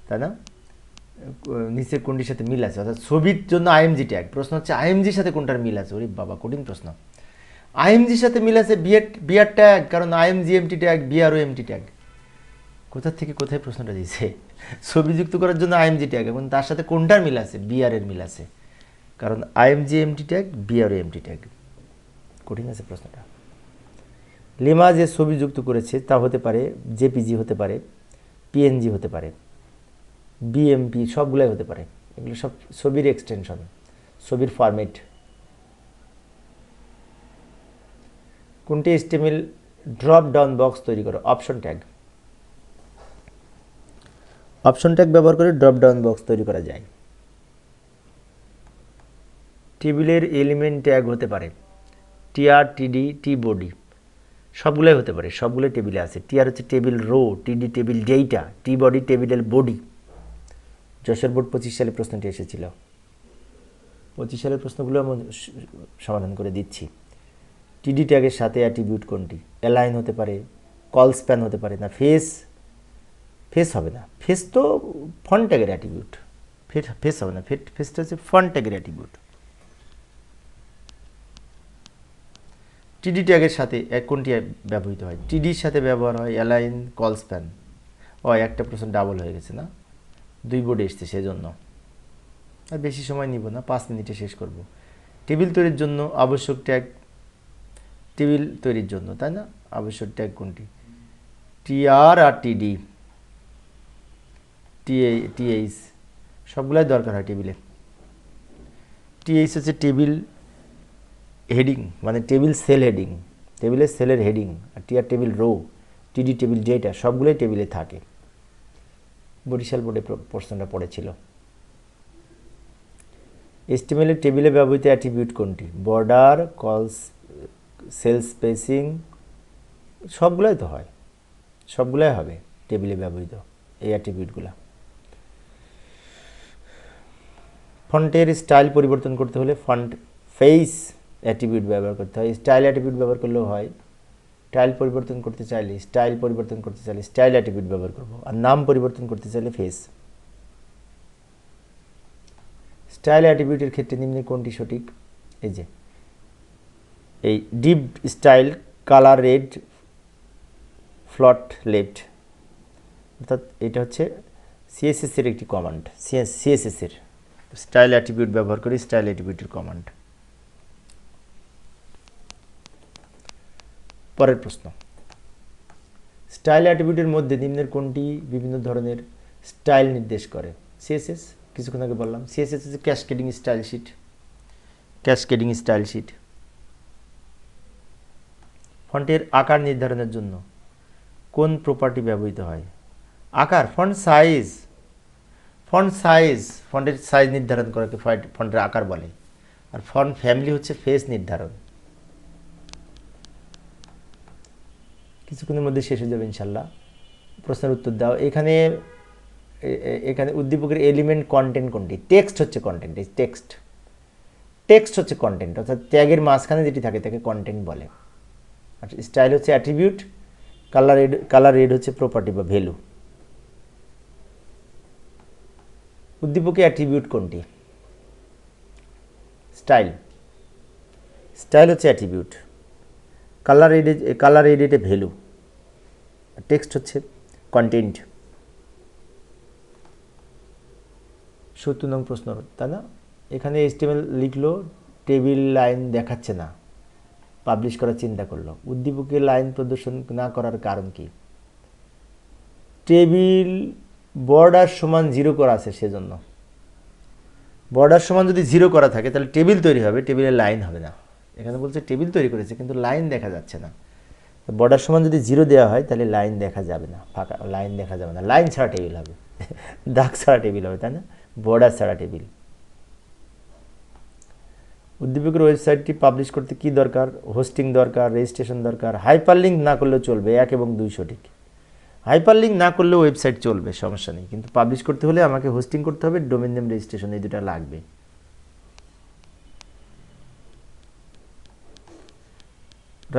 তাই না? নিচের কোনটির সাথে মিল আছে? অর্থাৎ ছবির জন্য আইএমজি ট্যাগ। প্রশ্ন হচ্ছে আইএমজির সাথে কোনটার মিল আছে? ওরে বাবা, কঠিন প্রশ্ন। আইএমজির সাথে মিল আছে বিআর ট্যাগ, কারণ IMG MT tag, BRO MT tag. কোথা থেকে কোথায় প্রশ্নটা দিয়েছে? ছবি যুক্ত করার জন্য আইএমজি ট্যাগ, এবং তার সাথে কোনটার মিল আছে? বিআর এর মিল আছে, কারণ IMG MT tag, BRO MT tag. কঠিন আছে প্রশ্নটা। লিমা যে ছবি যুক্ত করেছে তা হতে পারে জেপিজি, হতে পারে পিএনজি, হতে পারে বিএমপি, সবগুলাই হতে পারে। এগুলো সব ছবির এক্সটেনশন, ছবির ফরম্যাট। কোনটি এইচটিএমএল ড্রপ ডাউন বক্স তৈরি করো? Option tag. অপশন ট্যাগ ব্যবহার করে ড্রপ ডাউন বক্স তৈরি করা যায়। টেবিলের এলিমেন্ট ট্যাগ হতে পারে টিআর, টিডি, টি বডি, সবগুলোই হতে পারে, সবগুলোই টেবিলে আছে। টিআর হচ্ছে টেবিল রো, টিডি টেবিল ডেটা, টি বডি টেবিলের বডি। যশোর বোর্ড 25 সালে প্রশ্নটি এসেছিল। 25 সালের প্রশ্নগুলো আমি সমাধান করে দিচ্ছি। টিডি ট্যাগের সাথে অ্যাট্রিবিউট কোনটি? অ্যালাইন হতে পারে, কল স্প্যান হতে পারে, না ফেস হবে না। ফেস তো ফন্ট ট্যাগের অ্যাট্রিবিউট, ফেস হবে না, ফেসটা হচ্ছে ফন্ট ট্যাগের অ্যাট্রিবিউট। টিডি ট্যাগের সাথে কোনটি ব্যবহৃত হয়? টিডির সাথে ব্যবহার হয় অ্যালাইন, কল স্প্যান। একটা প্রশ্ন ডাবল হয়ে গেছে না, 2 বোর্ডে এসছে, সেজন্য। আর বেশি সময় নিব না, 5 মিনিটে শেষ করব। টেবিল তৈরির জন্য আবশ্যক ট্যাগ, টেবিল তৈরির জন্য, তাই না? আবশ্যক ট্যাগ কোনটি? টিআর আর টিডি, টিএইচ, সবগুলাই দরকার হয় টেবিলে। টিএইচ হচ্ছে টেবিল হেডিং, মানে টেবিল সেল হেডিং, টেবিলের সেলের হেডিং। আর টিআর টেবিল রো, টিডি টেবিল ডেটা, সবগুলোই টেবিলে থাকে। বরিশাল বোর্ডে প্রশ্নটা পড়েছিল। এইচটিএমএল টেবিলে ব্যবহৃত অ্যাট্রিবিউট কোনটি? বর্ডার, কলস, সেল স্পেসিং, সবগুলাই তো হয়, সবগুলাই হবে টেবিলে ব্যবহৃত এই অ্যাট্রিবিউটগুলো। ফন্টের স্টাইল পরিবর্তন করতে হলে ফন্ট ফেস অ্যাট্রিবিউট ব্যবহার করতে হয়। স্টাইল অ্যাট্রিবিউট ব্যবহার করলেও হয়, টাইল পরিবর্তন করতে চাইলে স্টাইল পরিবর্তন করতে চাইলে স্টাইল অ্যাট্রিবিউট ব্যবহার করব, আর নাম পরিবর্তন করতে চাইলে ফেস। স্টাইল অ্যাট্রিবিউটের ক্ষেত্রে নিম্নে কোনটি সঠিক? এই যে এই ডিপ স্টাইল কালার রেড ফ্লট লেফট, অর্থাৎ এটা হচ্ছে সিএসএস এর একটি কমান্ড, সিএসএস এর স্টাইল অ্যাট্রিবিউট ব্যবহার করি, স্টাইল অ্যাট্রিবিউটের কমান্ড। পরের প্রশ্ন, স্টাইল অ্যাট্রিবিউটের মধ্যে নিম্নের কোনটি বিভিন্ন ধরনের স্টাইল নির্দেশ করে? সিএসএস, কিছুক্ষণ আগে বললাম সিএসএস হচ্ছে cascading style sheet, cascading style sheet. ফন্টের আকার নির্ধারণের জন্য কোন প্রপার্টি ব্যবহৃত হয়? আকার, ফন্ট সাইজ, ফন্টের সাইজ নির্ধারণ করাকে ফন্টের আকার বলে, আর ফন্ট ফ্যামিলি হচ্ছে ফেস নির্ধারণ। কিছুক্ষণের মধ্যে শেষ হয়ে যাবে ইনশাল্লাহ। প্রশ্নের উত্তর দাও। এখানে উদ্দীপকের এলিমেন্ট কন্টেন্ট কোনটি? টেক্সট হচ্ছে কন্টেন্ট, এই টেক্সট হচ্ছে কন্টেন্ট, অর্থাৎ ট্যাগের মাঝখানে যেটি থাকে তাকে কন্টেন্ট বলে। আর স্টাইল হচ্ছে অ্যাট্রিবিউট, কালার রেড হচ্ছে প্রপার্টি বা ভ্যালু। উদ্দীপকে অ্যাট্রিবিউট কোনটি? স্টাইল হচ্ছে অ্যাট্রিবিউট, কালার রেড এটা ভ্যালু, টেক্সট হচ্ছে কন্টেন্ট। ৭০ নং প্রশ্ন, তাই না? এখানে HTML লিখলো, টেবিল লাইন দেখাচ্ছে না, পাবলিশ করার চিন্তা করলো। উদ্দীপকে লাইন প্রদর্শন না করার কারণ কি? টেবিল বর্ডার সমান 0 করা আছে, সেজন্য। বর্ডার সমান যদি 0 করা থাকে তাহলে টেবিল তৈরি হবে, টেবিলের লাইন হবে না। এখানে বলছে টেবিল তৈরি করেছে কিন্তু লাইন দেখা যাচ্ছে না। বর্ডার সমান যদি 0 দেওয়া হয় তাহলে লাইন দেখা যাবে না, ফাঁকা লাইন দেখা যাবে না। লাইন ছাড়া টেবিল হবে, দাগ ছাড়া টেবিল হবে, তাই না? বর্ডার ছাড়া টেবিল। উদ্দীপকের ওয়েবসাইটটি পাবলিশ করতে কি দরকার? হোস্টিং দরকার, রেজিস্ট্রেশন দরকার। হাইপারলিঙ্ক না করলেও চলবে, 1 এবং 2 সঠিক। হাইপারলিঙ্ক না করলেও ওয়েবসাইট চলবে, সমস্যা নেই, কিন্তু পাবলিশ করতে হলে আমাকে হোস্টিং করতে হবে, ডোমেইন নেম রেজিস্ট্রেশন, এই দুটো লাগবে।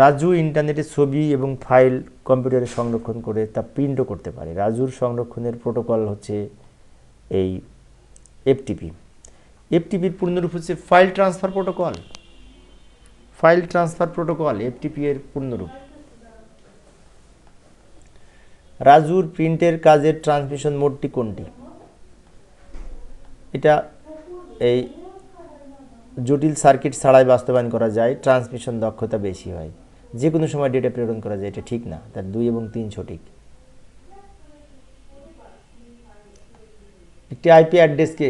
রাজু ইন্টারনেটে ছবি এবং ফাইল কম্পিউটারে সংরক্ষণ করে তা প্রিন্টও করতে পারে। রাজুর সংরক্ষণের প্রোটোকল হচ্ছে এই এফটিপি। এফটিপির পূর্ণরূপ হচ্ছে file transfer protocol. File transfer protocol FTP এর পূর্ণরূপ। রাজুর প্রিন্টের কাজের ট্রান্সমিশন মোডটি কোনটি? এটা এই জটিল সার্কিট ছাড়াই বাস্তবায়ন করা যায়, ট্রান্সমিশন দক্ষতা বেশি হয়, যে কোনো সময় ডেটা প্রেরণ করা যায়, এটা ঠিক না, তার 2 এবং 3 সঠিক। একটি আইপি অ্যাড্রেসকে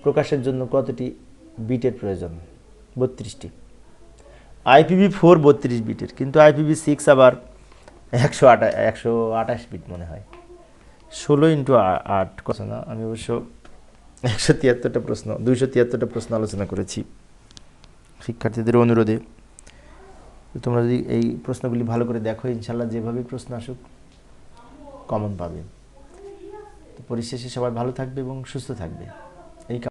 প্রকাশের জন্য কতটি বিটের প্রয়োজন? 32টি। IPv4 32 বিটের, কিন্তু IPv6 আবার 128 বিট মনে হয়। 16 × 8 কথা না, আমি অবশ্য 173টা প্রশ্ন 273টা প্রশ্ন আলোচনা করেছি শিক্ষার্থীদের অনুরোধে। তোমরা যদি এই প্রশ্নগুলি ভালো করে দেখো, ইনশাল্লাহ যেভাবে প্রশ্ন আসুক কমন পাবে। তো পরিশেষে সবাই ভালো থাকবে এবং সুস্থ থাকবে।